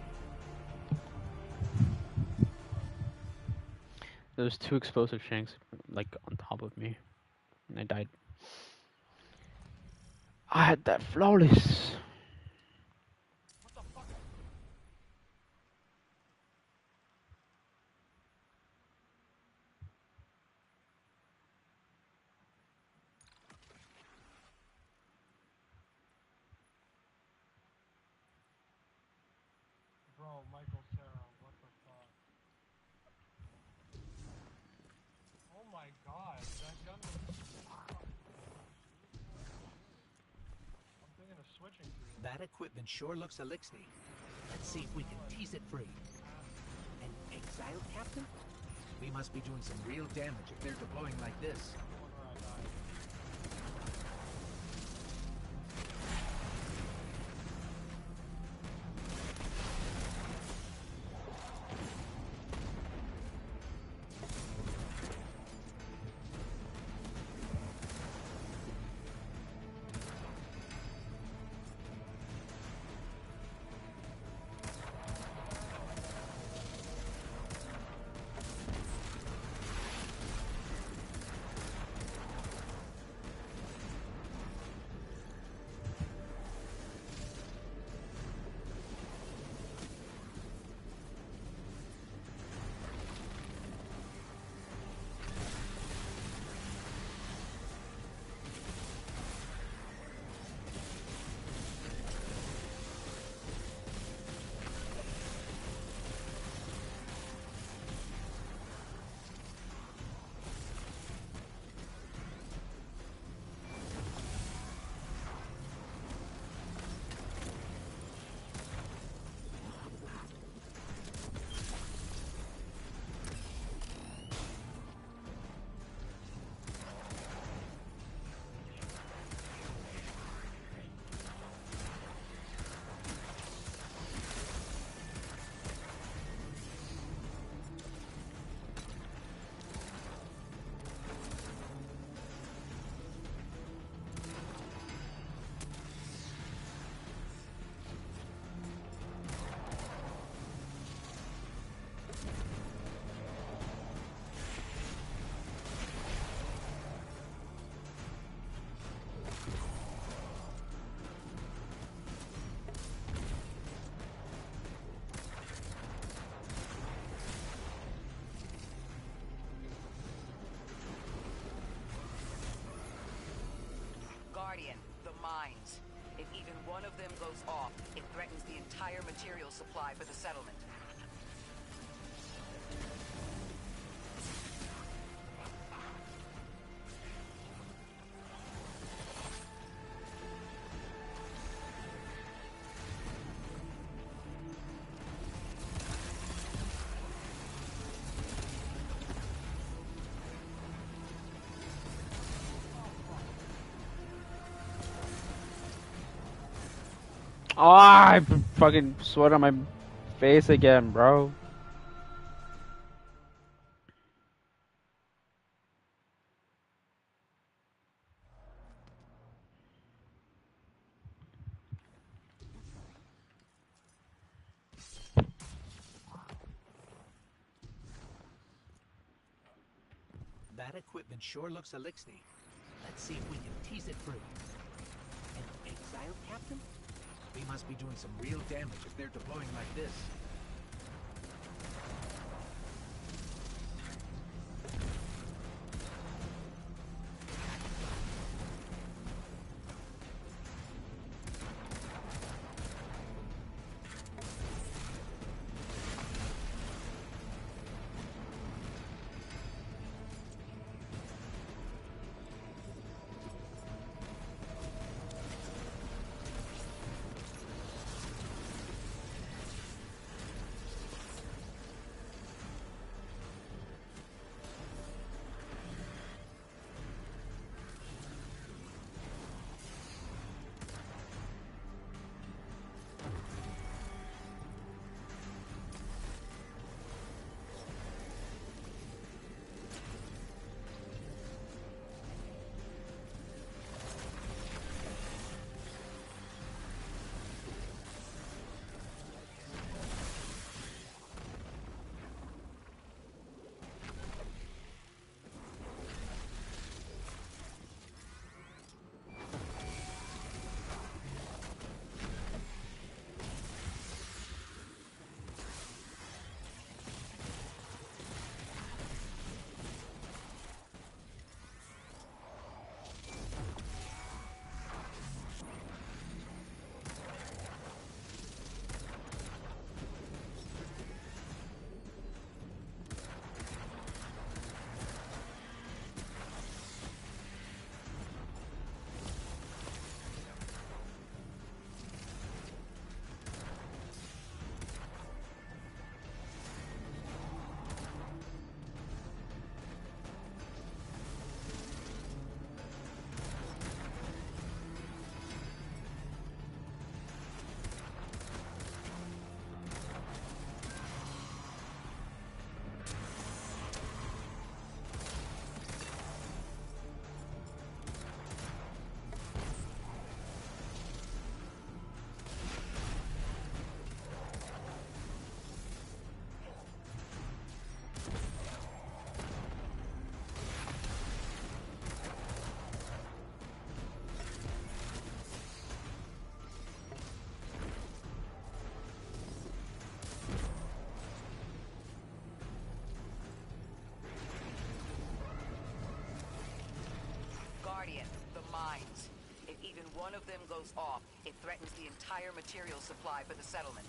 There's two explosive shanks, like, on top of me. And I died. I had that flawless. Bro, Michael Cera, what the fuck? Oh my god, that gun was... I'm thinking of switching to it. That equipment sure looks elixir. Let's see if we can tease it free. An exile captain? We must be doing some real damage if they're deploying like this. Guardian, the mines. If even one of them goes off, it threatens the entire material supply for the settlement. Oh, I fucking sweat on my face again, bro. That equipment sure looks elixir. Let's see if we can tease it through. An exile captain? We must be doing some real damage if they're deploying like this. Guardian, the mines. If even one of them goes off, it threatens the entire material supply for the settlement.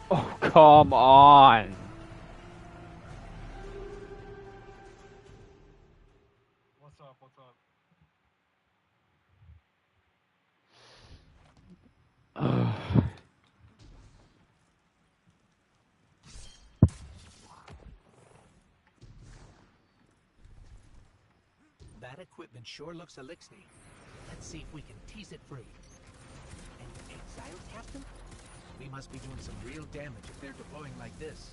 Oh, come on. What's up? What's up? Ugh. That equipment sure looks elixir. Let's see if we can tease it free. An exiled captain? We must be doing some real damage if they're deploying like this.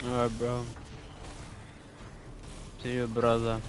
Alright, bro. See you, brother.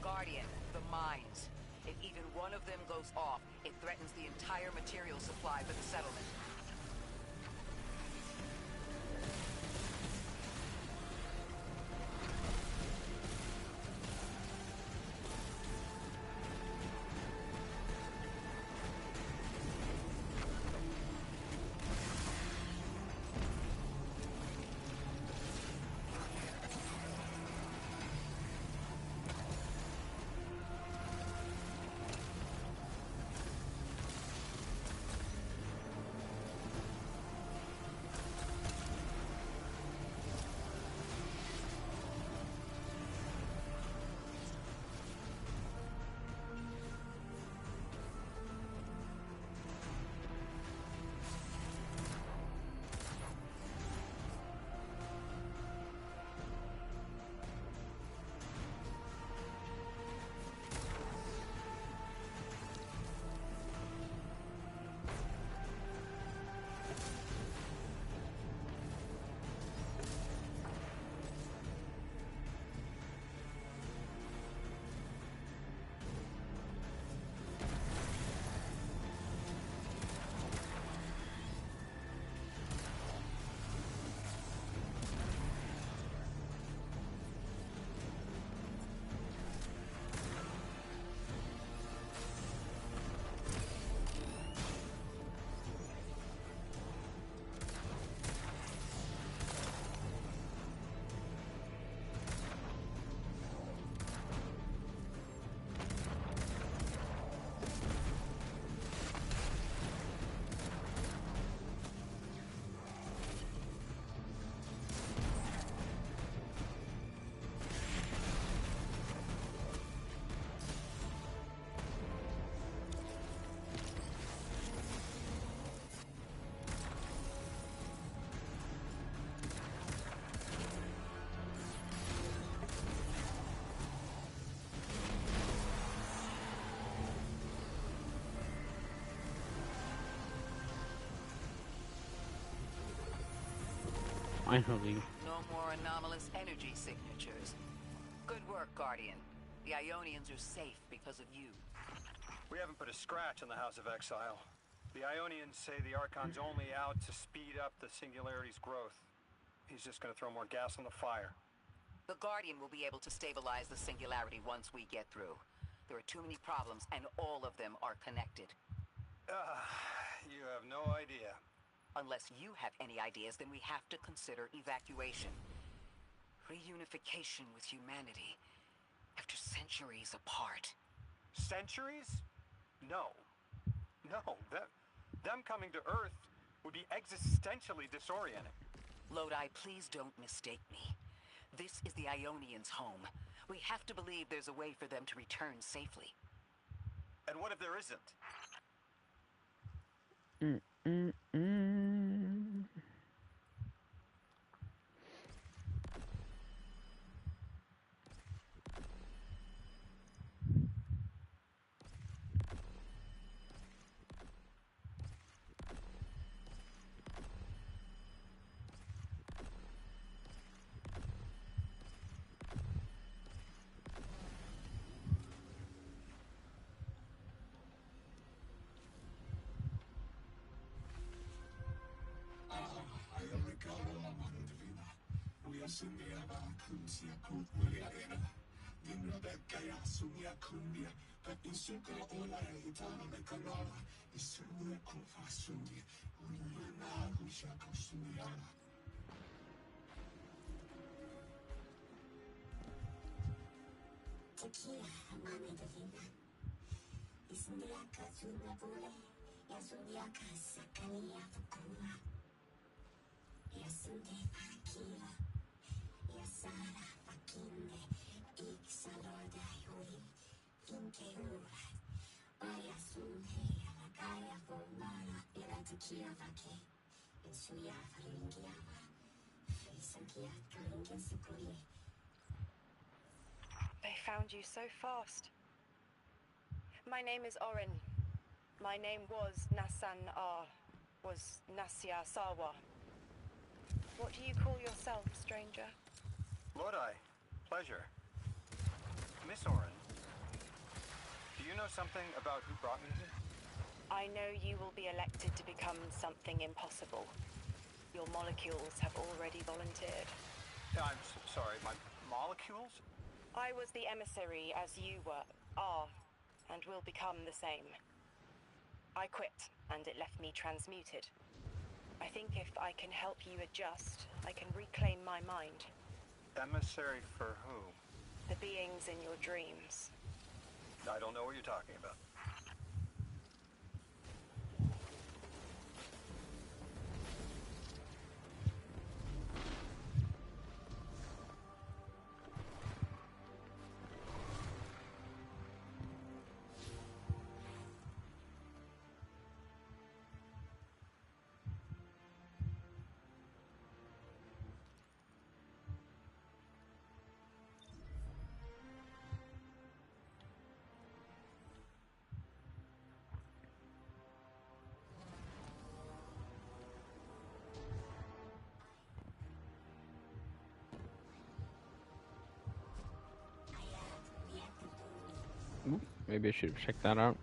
Guardian, the mines. If even one of them goes off, it threatens the entire material supply for the settlement. Finally. No more anomalous energy signatures. Good work, Guardian. The Ionians are safe because of you. We haven't put a scratch on the House of Exile. The Ionians say the Archon's only out to speed up the Singularity's growth. He's just gonna throw more gas on the fire. The Guardian will be able to stabilize the Singularity once we get through. There are too many problems, and all of them are connected. You have no idea. Unless you have any ideas, then we have to consider evacuation. Reunification with humanity. After centuries apart. Centuries? No. No, them coming to Earth would be existentially disorienting. Lodi, please don't mistake me. This is the Ionians' home. We have to believe there's a way for them to return safely. And what if there isn't? They found you so fast. My name is Orin. My name was Nassan R. Was Nasya Sawa. What do you call yourself, stranger? Lodi, pleasure. Miss Orin, do you know something about who brought me here? I know you will be elected to become something impossible. Your molecules have already volunteered. I'm sorry, my molecules? I was the emissary as you are, and will become the same. I quit, and it left me transmuted. I think if I can help you adjust, I can reclaim my mind. Emissary for who? The beings in your dreams. I don't know what you're talking about. Ooh, maybe I should have checked that out.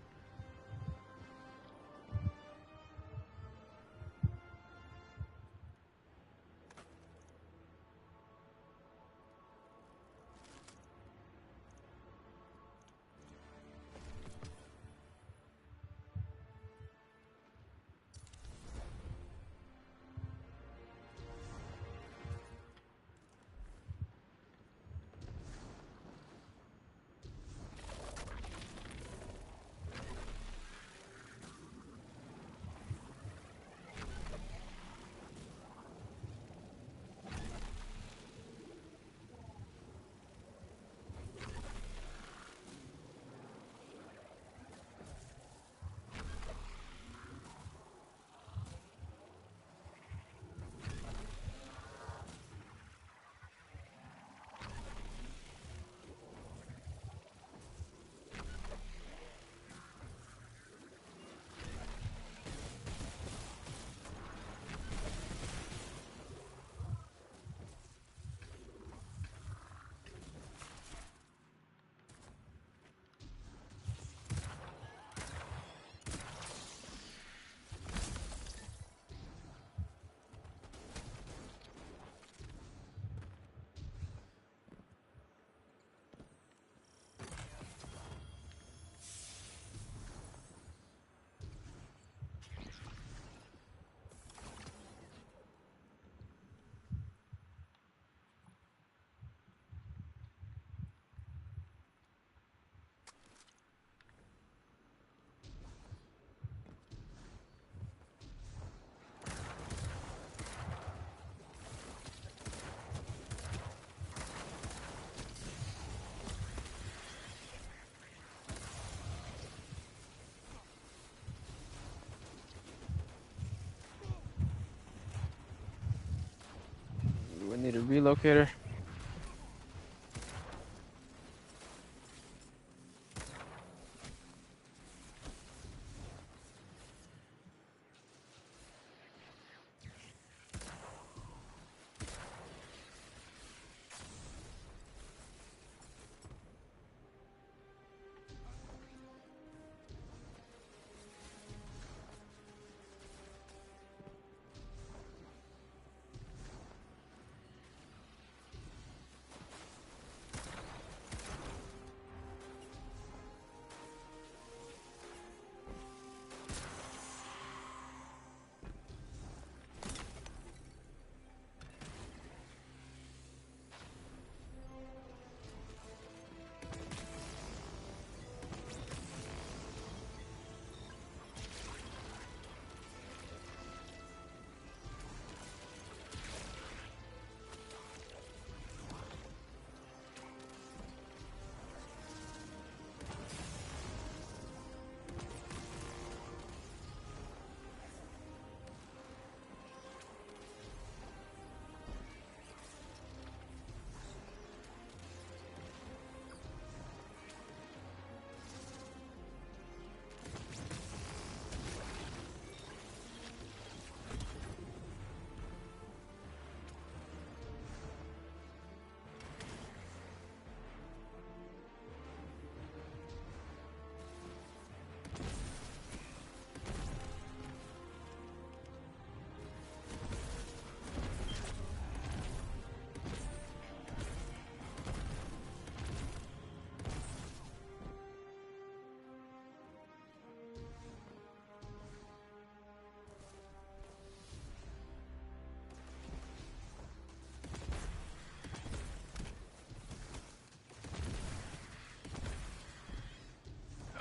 relocator.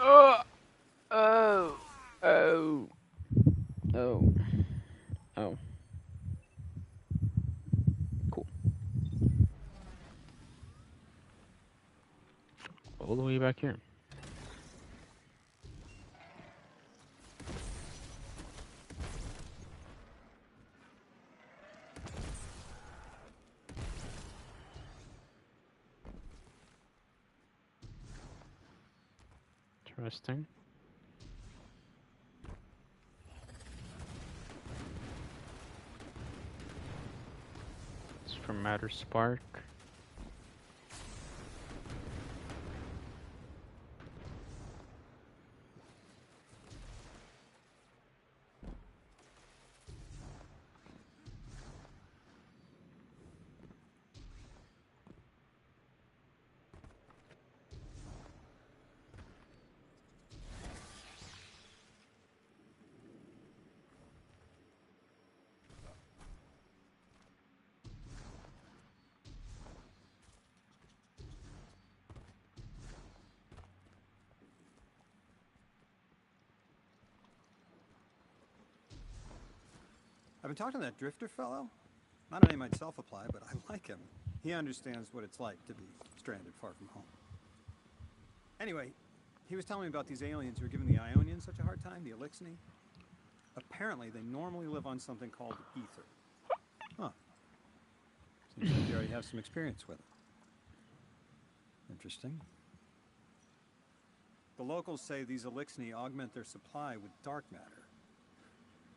Oh, oh, oh, oh. Cool. All the way back here. Interesting. It's from Matter Spark. I've been talking to that drifter fellow. Not a name I'd self-apply, but I like him. He understands what it's like to be stranded far from home. Anyway, he was telling me about these aliens who are giving the Ionians such a hard time, the Elixni. Apparently, they normally live on something called ether. Huh. Seems like you already have some experience with it. Interesting. The locals say these Elixni augment their supply with dark matter.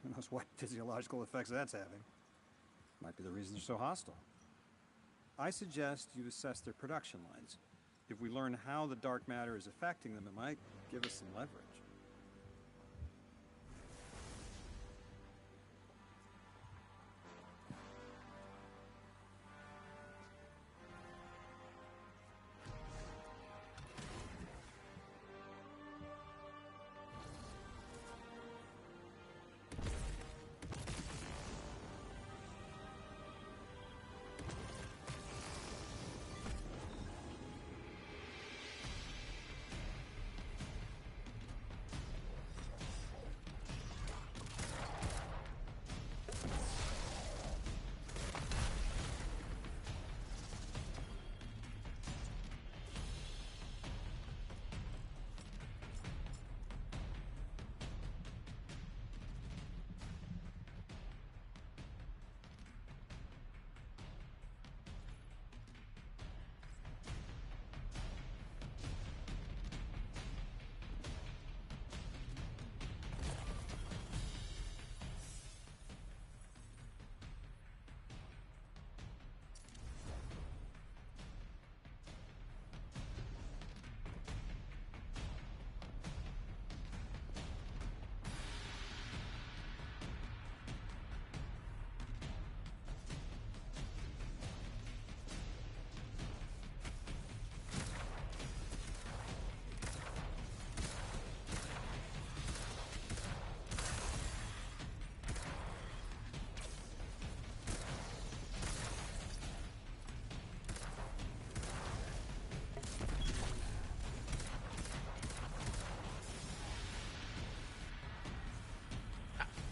Who knows what physiological effects that's having. Might be the reason they're so hostile. I suggest you assess their production lines. If we learn how the dark matter is affecting them, it might give us some leverage.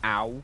Ow.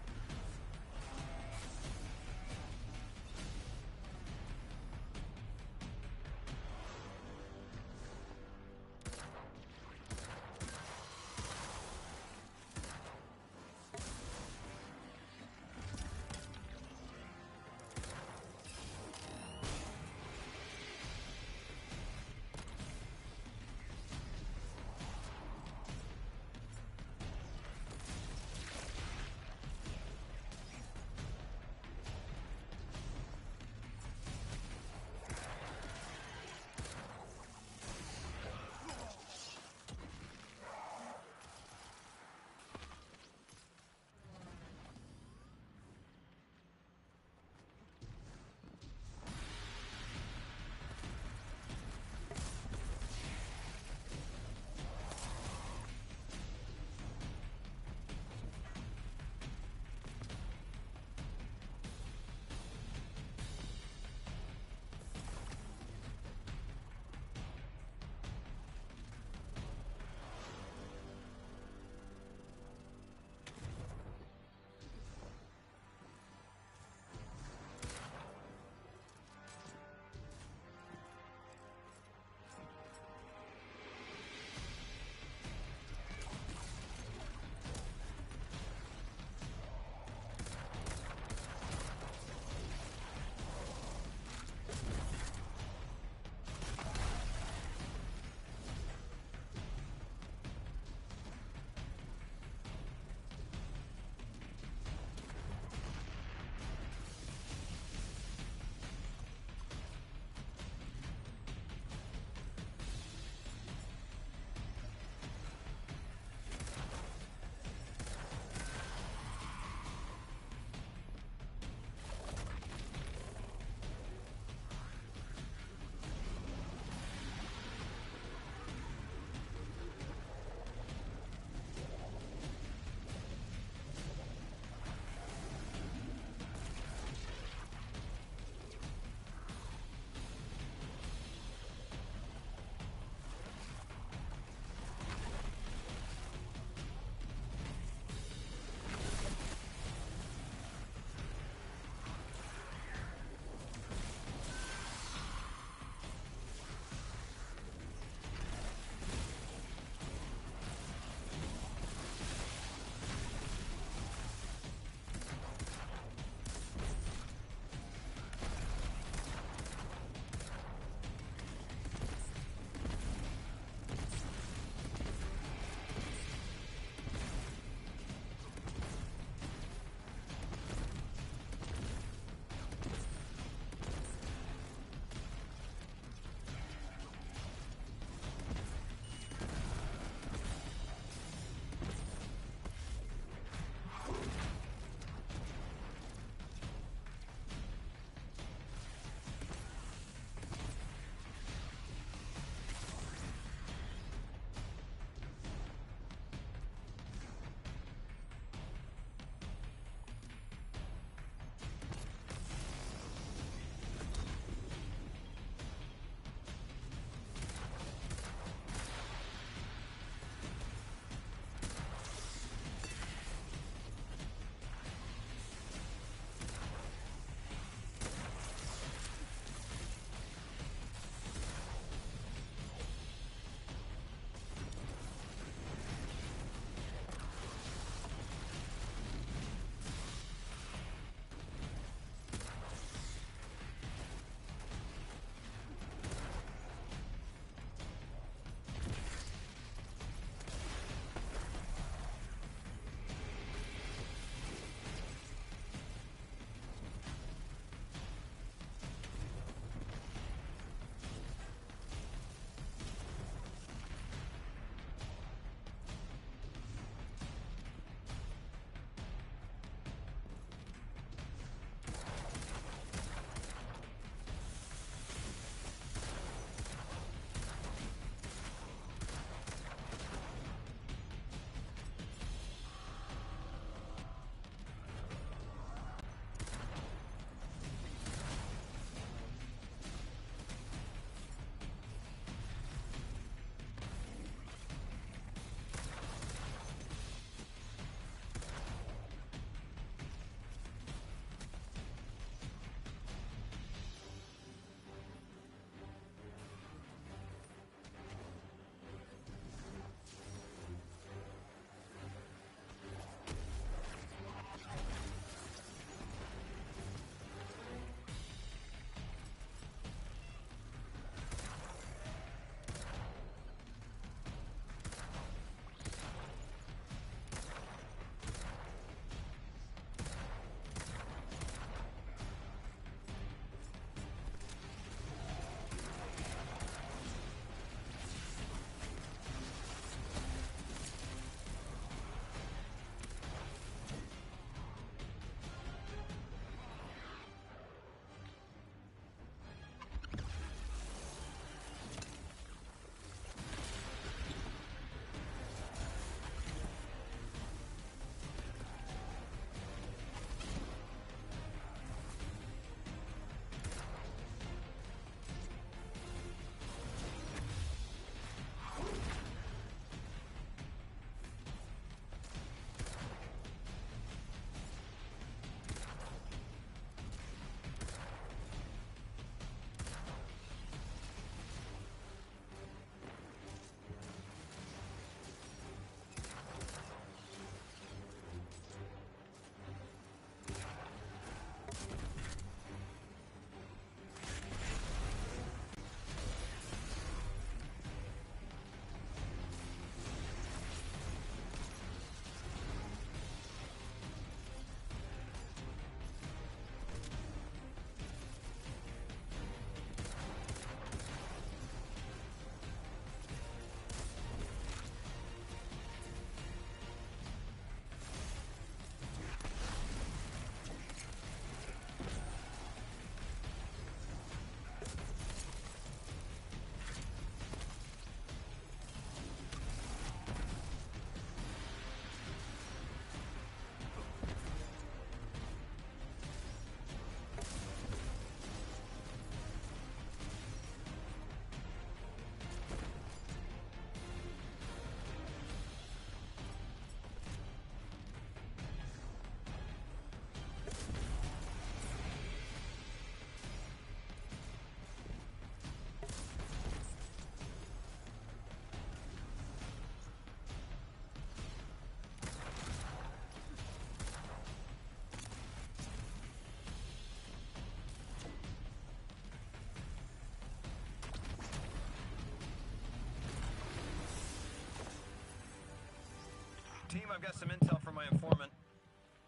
Team, I've got some intel from my informant.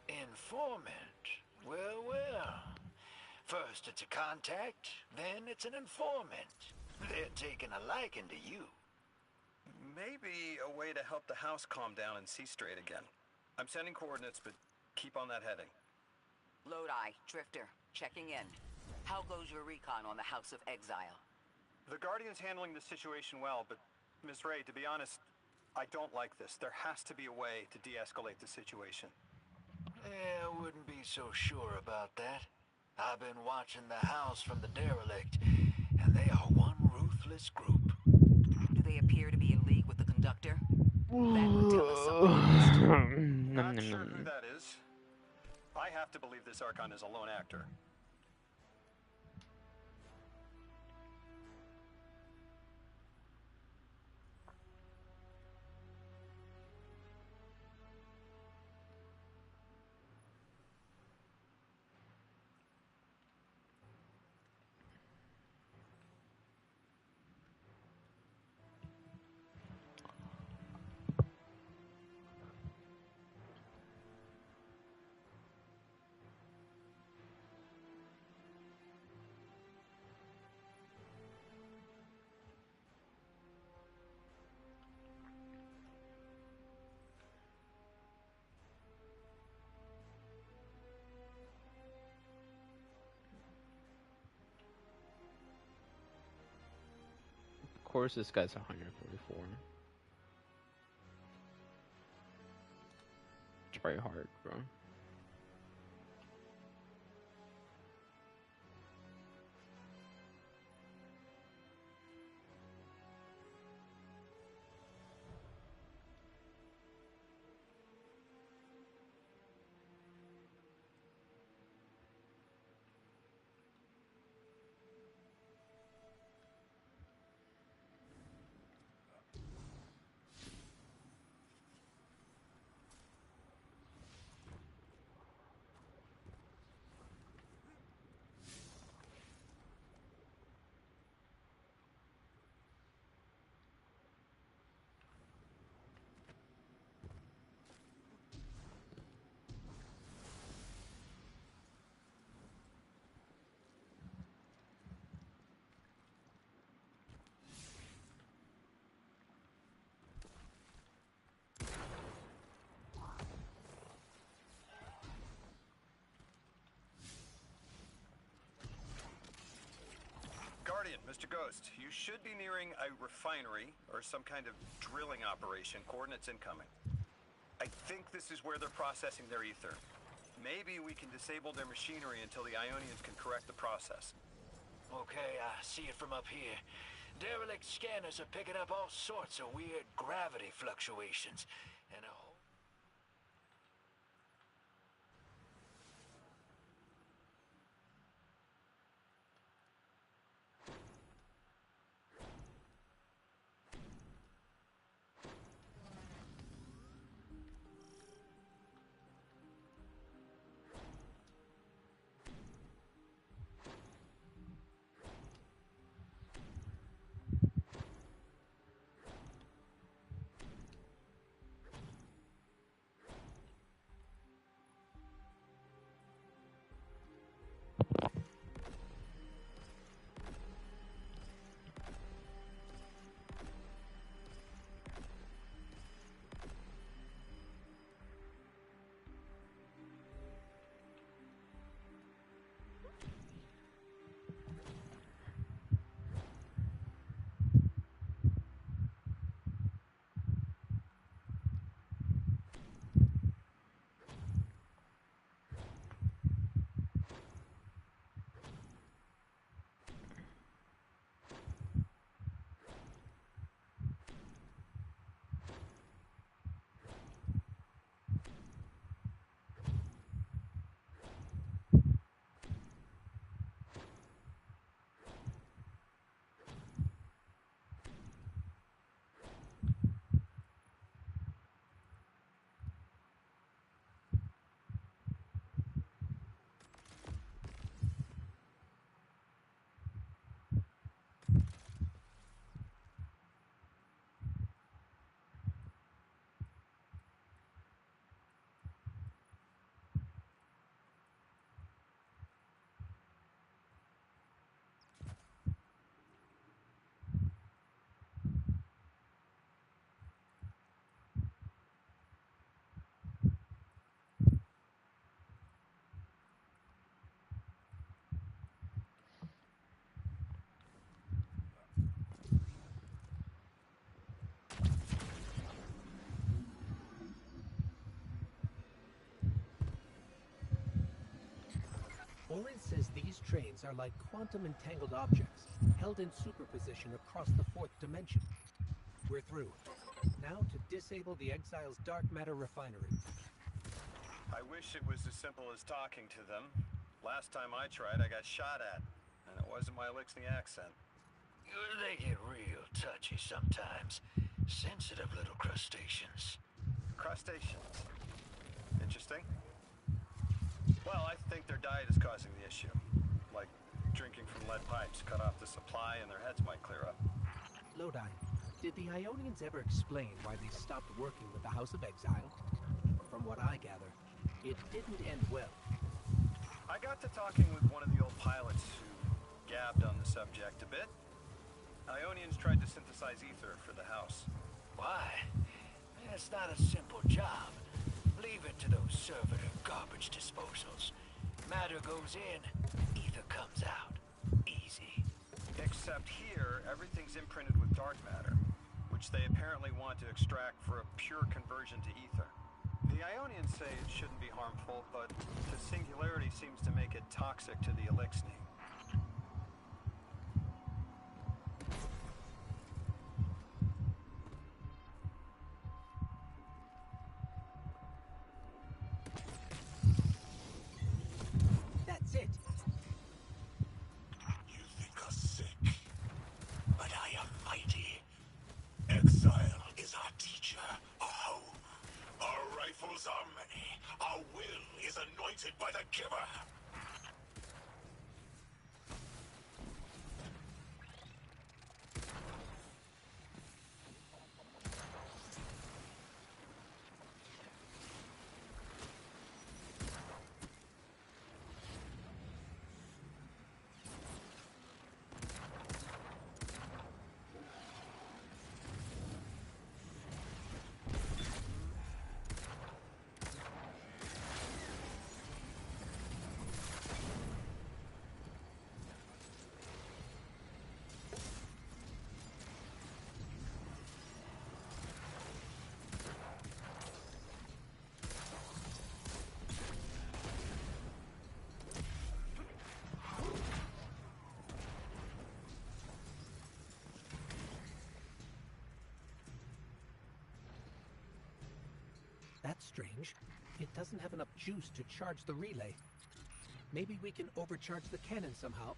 Informant? Well, well. First it's a contact, then it's an informant. They're taking a liking to you. Maybe a way to help the house calm down and see straight again. I'm sending coordinates, but keep on that heading. Lodi, Drifter, checking in. How goes your recon on the House of Exile? The Guardian's handling the situation well, but Miss Ray, to be honest, I don't like this. There has to be a way to de-escalate the situation. I wouldn't be so sure about that. I've been watching the house from the derelict, and they are one ruthless group. Do they appear to be in league with the Conductor? That would tell us something. Not sure who that is. I have to believe this Archon is a lone actor. Of course, this guy's 144. Try hard, bro. Guardian, Mr. Ghost, you should be nearing a refinery or some kind of drilling operation. Coordinates incoming. I think this is where they're processing their ether. Maybe we can disable their machinery until the Ionians can correct the process. Okay, I see it from up here. Derelict scanners are picking up all sorts of weird gravity fluctuations. And a whole... These trains are like quantum entangled objects, held in superposition across the fourth dimension. We're through. Now to disable the Exile's dark matter refinery. I wish it was as simple as talking to them. Last time I tried, I got shot at. And it wasn't my Elixni accent. They get real touchy sometimes. Sensitive little crustaceans. Crustaceans? Interesting. Well, I think their diet is causing the issue. Like drinking from lead pipes cut off the supply and their heads might clear up. Lodi, did the Ionians ever explain why they stopped working with the House of Exile? From what I gather, it didn't end well. I got to talking with one of the old pilots who gabbed on the subject a bit. Ionians tried to synthesize ether for the house. Why? It's not a simple job. Leave it to those servitor garbage disposals. Matter goes in, ether comes out. Easy. Except here, everything's imprinted with dark matter, which they apparently want to extract for a pure conversion to ether. The Ionians say it shouldn't be harmful, but the singularity seems to make it toxic to the Elixni. That's it. You think us sick, but I am mighty. Exile is our teacher, our home. Our rifles are many. Our will is anointed by the giver. That's strange. It doesn't have enough juice to charge the relay. Maybe we can overcharge the cannon somehow.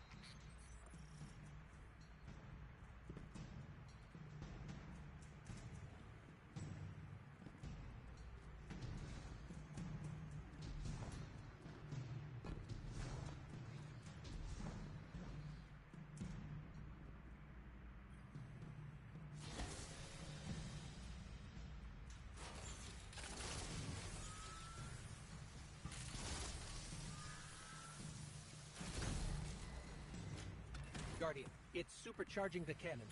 Guardian, it's supercharging the cannon.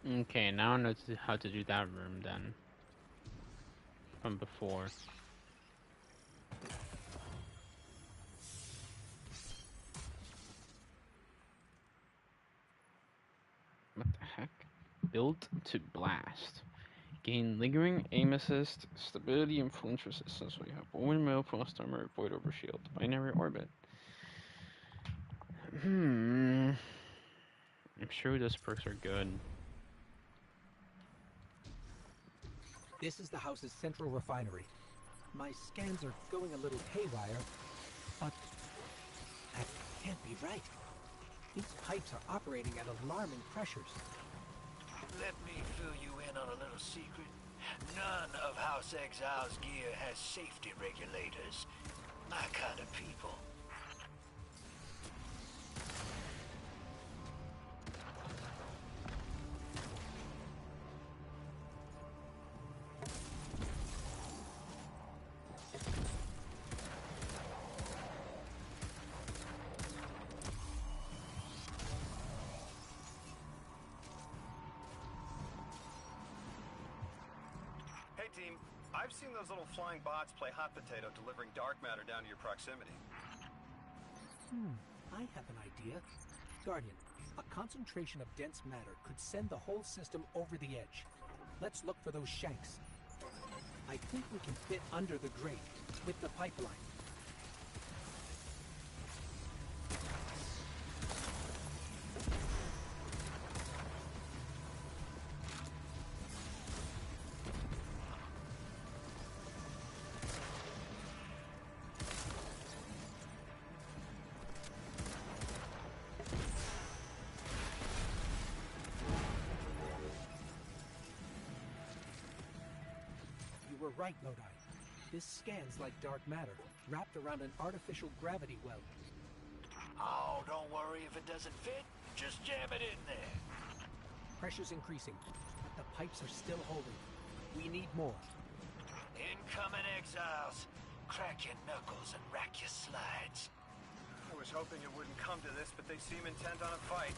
Okay, now I know how to do that room then. From before. What the heck? Built to blast. Gain lingering aim assist, stability, and flinch resistance. We have windmill, frost armor, void over shield, binary orbit. I'm sure those perks are good. This is the house's central refinery. My scans are going a little haywire, but that can't be right. These pipes are operating at alarming pressures. Let me fill you in on a little secret. None of House Exile's gear has safety regulators. My kind of people. Hey team, I've seen those little flying bots play hot potato delivering dark matter down to your proximity. I have an idea. Guardian, a concentration of dense matter could send the whole system over the edge. Let's look for those shanks. I think we can fit under the grate with the pipeline. You were right, Lodi. This scans like dark matter, wrapped around an artificial gravity well. Oh, don't worry if it doesn't fit. Just jam it in there. Pressure's increasing, but the pipes are still holding. We need more. Incoming exiles. Crack your knuckles and rack your slides. I was hoping it wouldn't come to this, but they seem intent on a fight.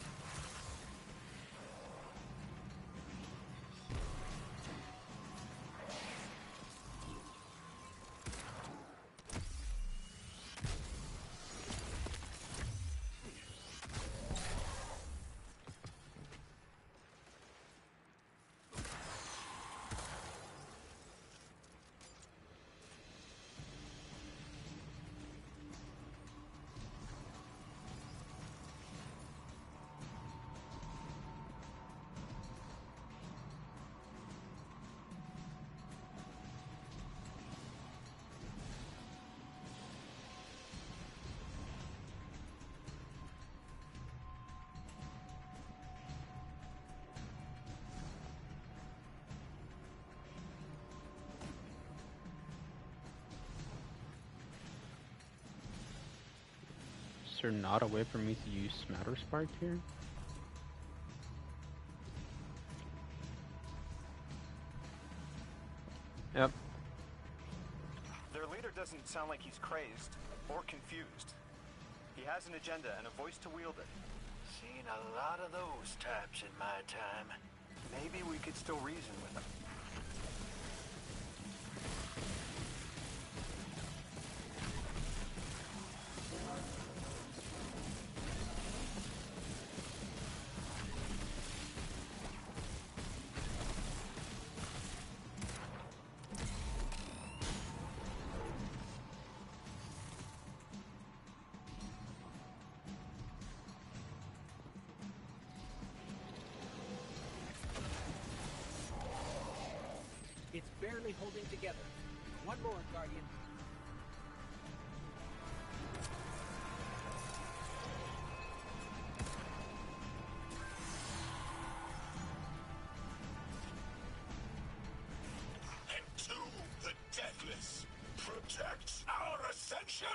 Is there not a way for me to use Smatter Spark here? Yep. Their leader doesn't sound like he's crazed or confused. He has an agenda and a voice to wield it. Seen a lot of those types in my time. Maybe we could still reason with him. It's barely holding together. One more, Guardian. And to the deathless, protect our ascension!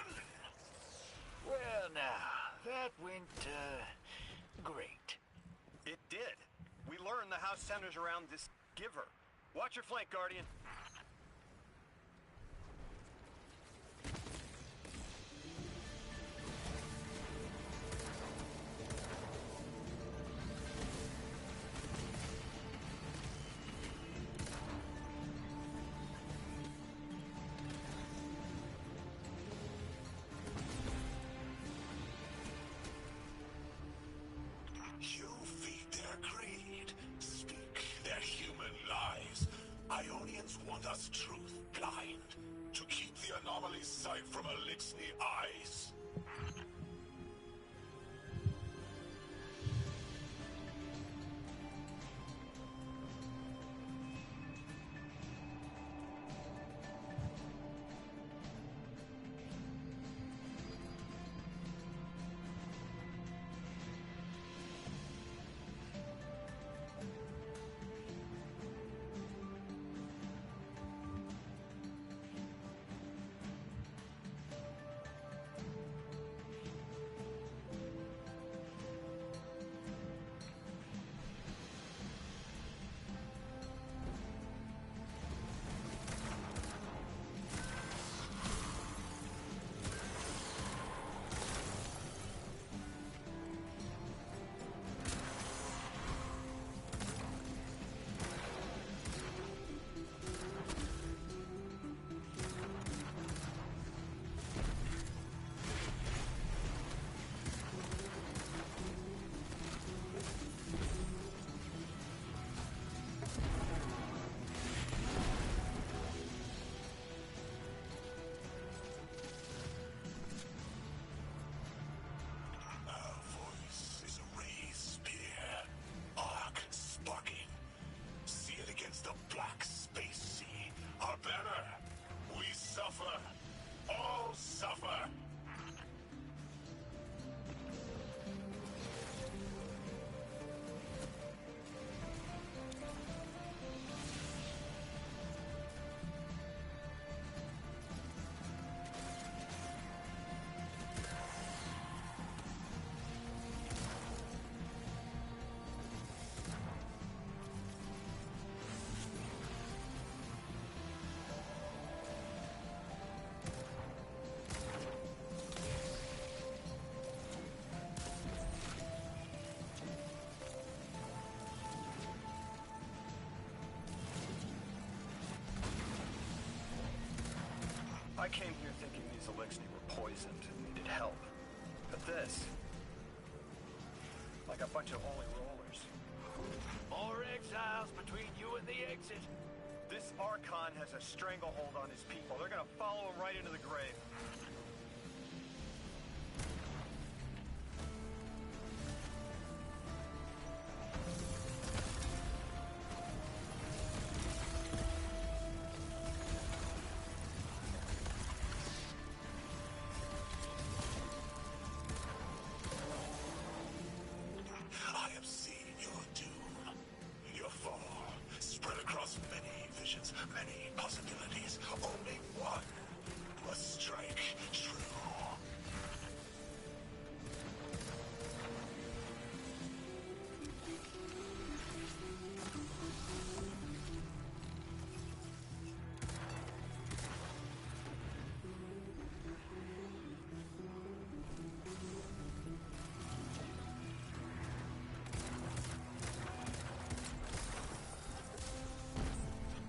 Well now, that went, great. It did. We learned the house centers around this giver. Watch your flank, Guardian. You feed their greed, speak their human lies. Ionians want us truth blind, to keep the anomaly's sight from Elixir eyes. I came here thinking these Elixni were poisoned and needed help. But this... like a bunch of holy rollers. More exiles between you and the exit. This Archon has a stranglehold on his people. They're gonna follow him right into the grave. I have seen your doom, your fall, spread across many visions, many possibilities. Only one must strike true.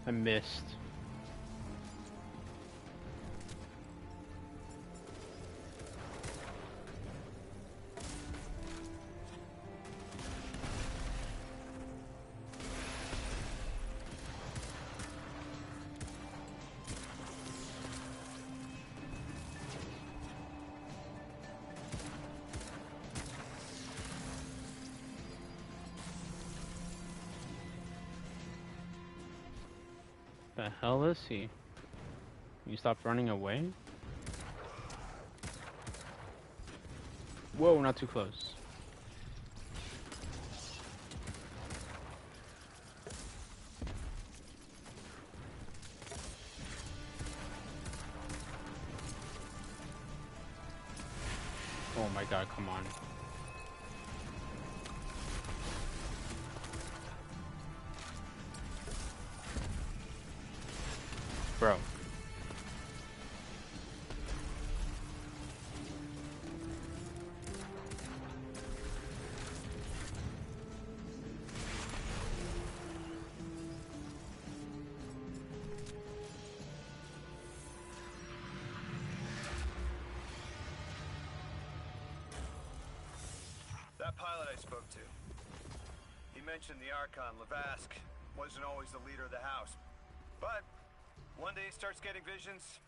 I missed. The hell is he? You stopped running away? Whoa, not too close. Oh my god, come on. Bro. That pilot I spoke to, he mentioned the Archon, Lavask, wasn't always the leader of the house. But one day he starts getting visions,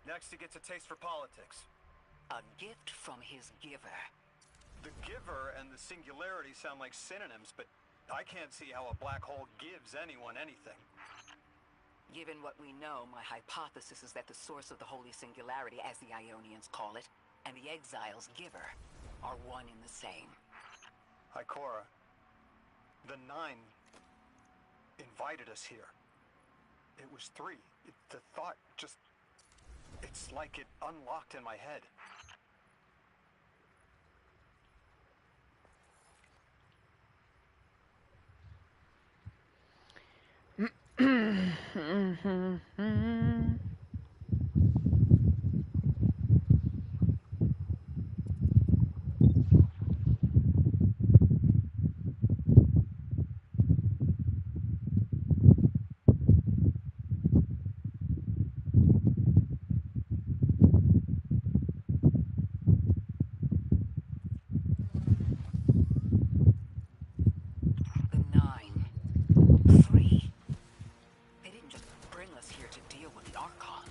next he gets a taste for politics. A gift from his giver. The giver and the singularity sound like synonyms, but I can't see how a black hole gives anyone anything. Given what we know, my hypothesis is that the source of the Holy Singularity, as the Ionians call it, and the Exile's giver are one and the same. Ikora, the Nine invited us here. It was 3. The thought just... it's like it unlocked in my head. The Nine. Free. They didn't just bring us here to deal with the Archon.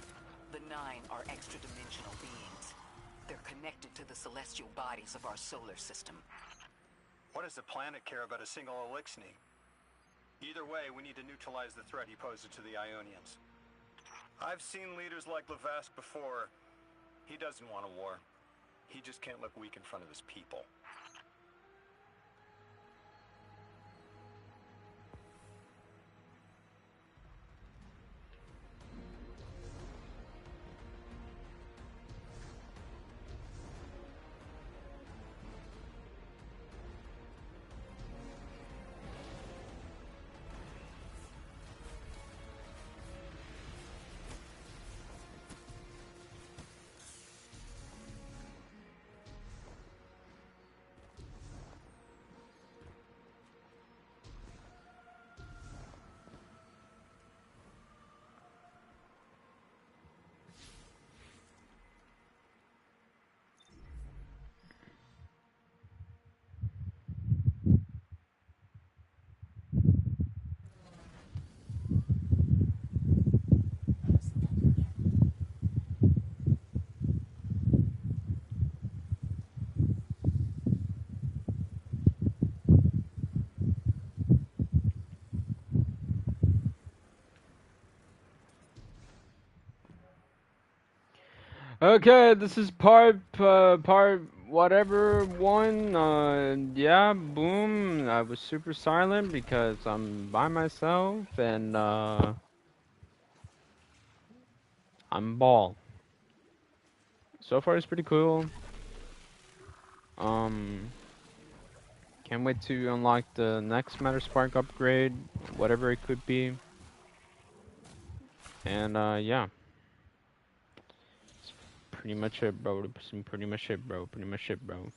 The Nine are extra-dimensional beings. They're connected to the celestial bodies of our solar system. What does the planet care about a single Elixni? Either way, we need to neutralize the threat he poses to the Ionians. I've seen leaders like Lavask before. He doesn't want a war. He just can't look weak in front of his people. Okay, this is part whatever one. Yeah, boom. I was super silent because I'm by myself and I'm ball. So far, it's pretty cool. Can't wait to unlock the next Matter Spark upgrade, whatever it could be. And yeah. Pretty much it, bro. Pretty much it, bro.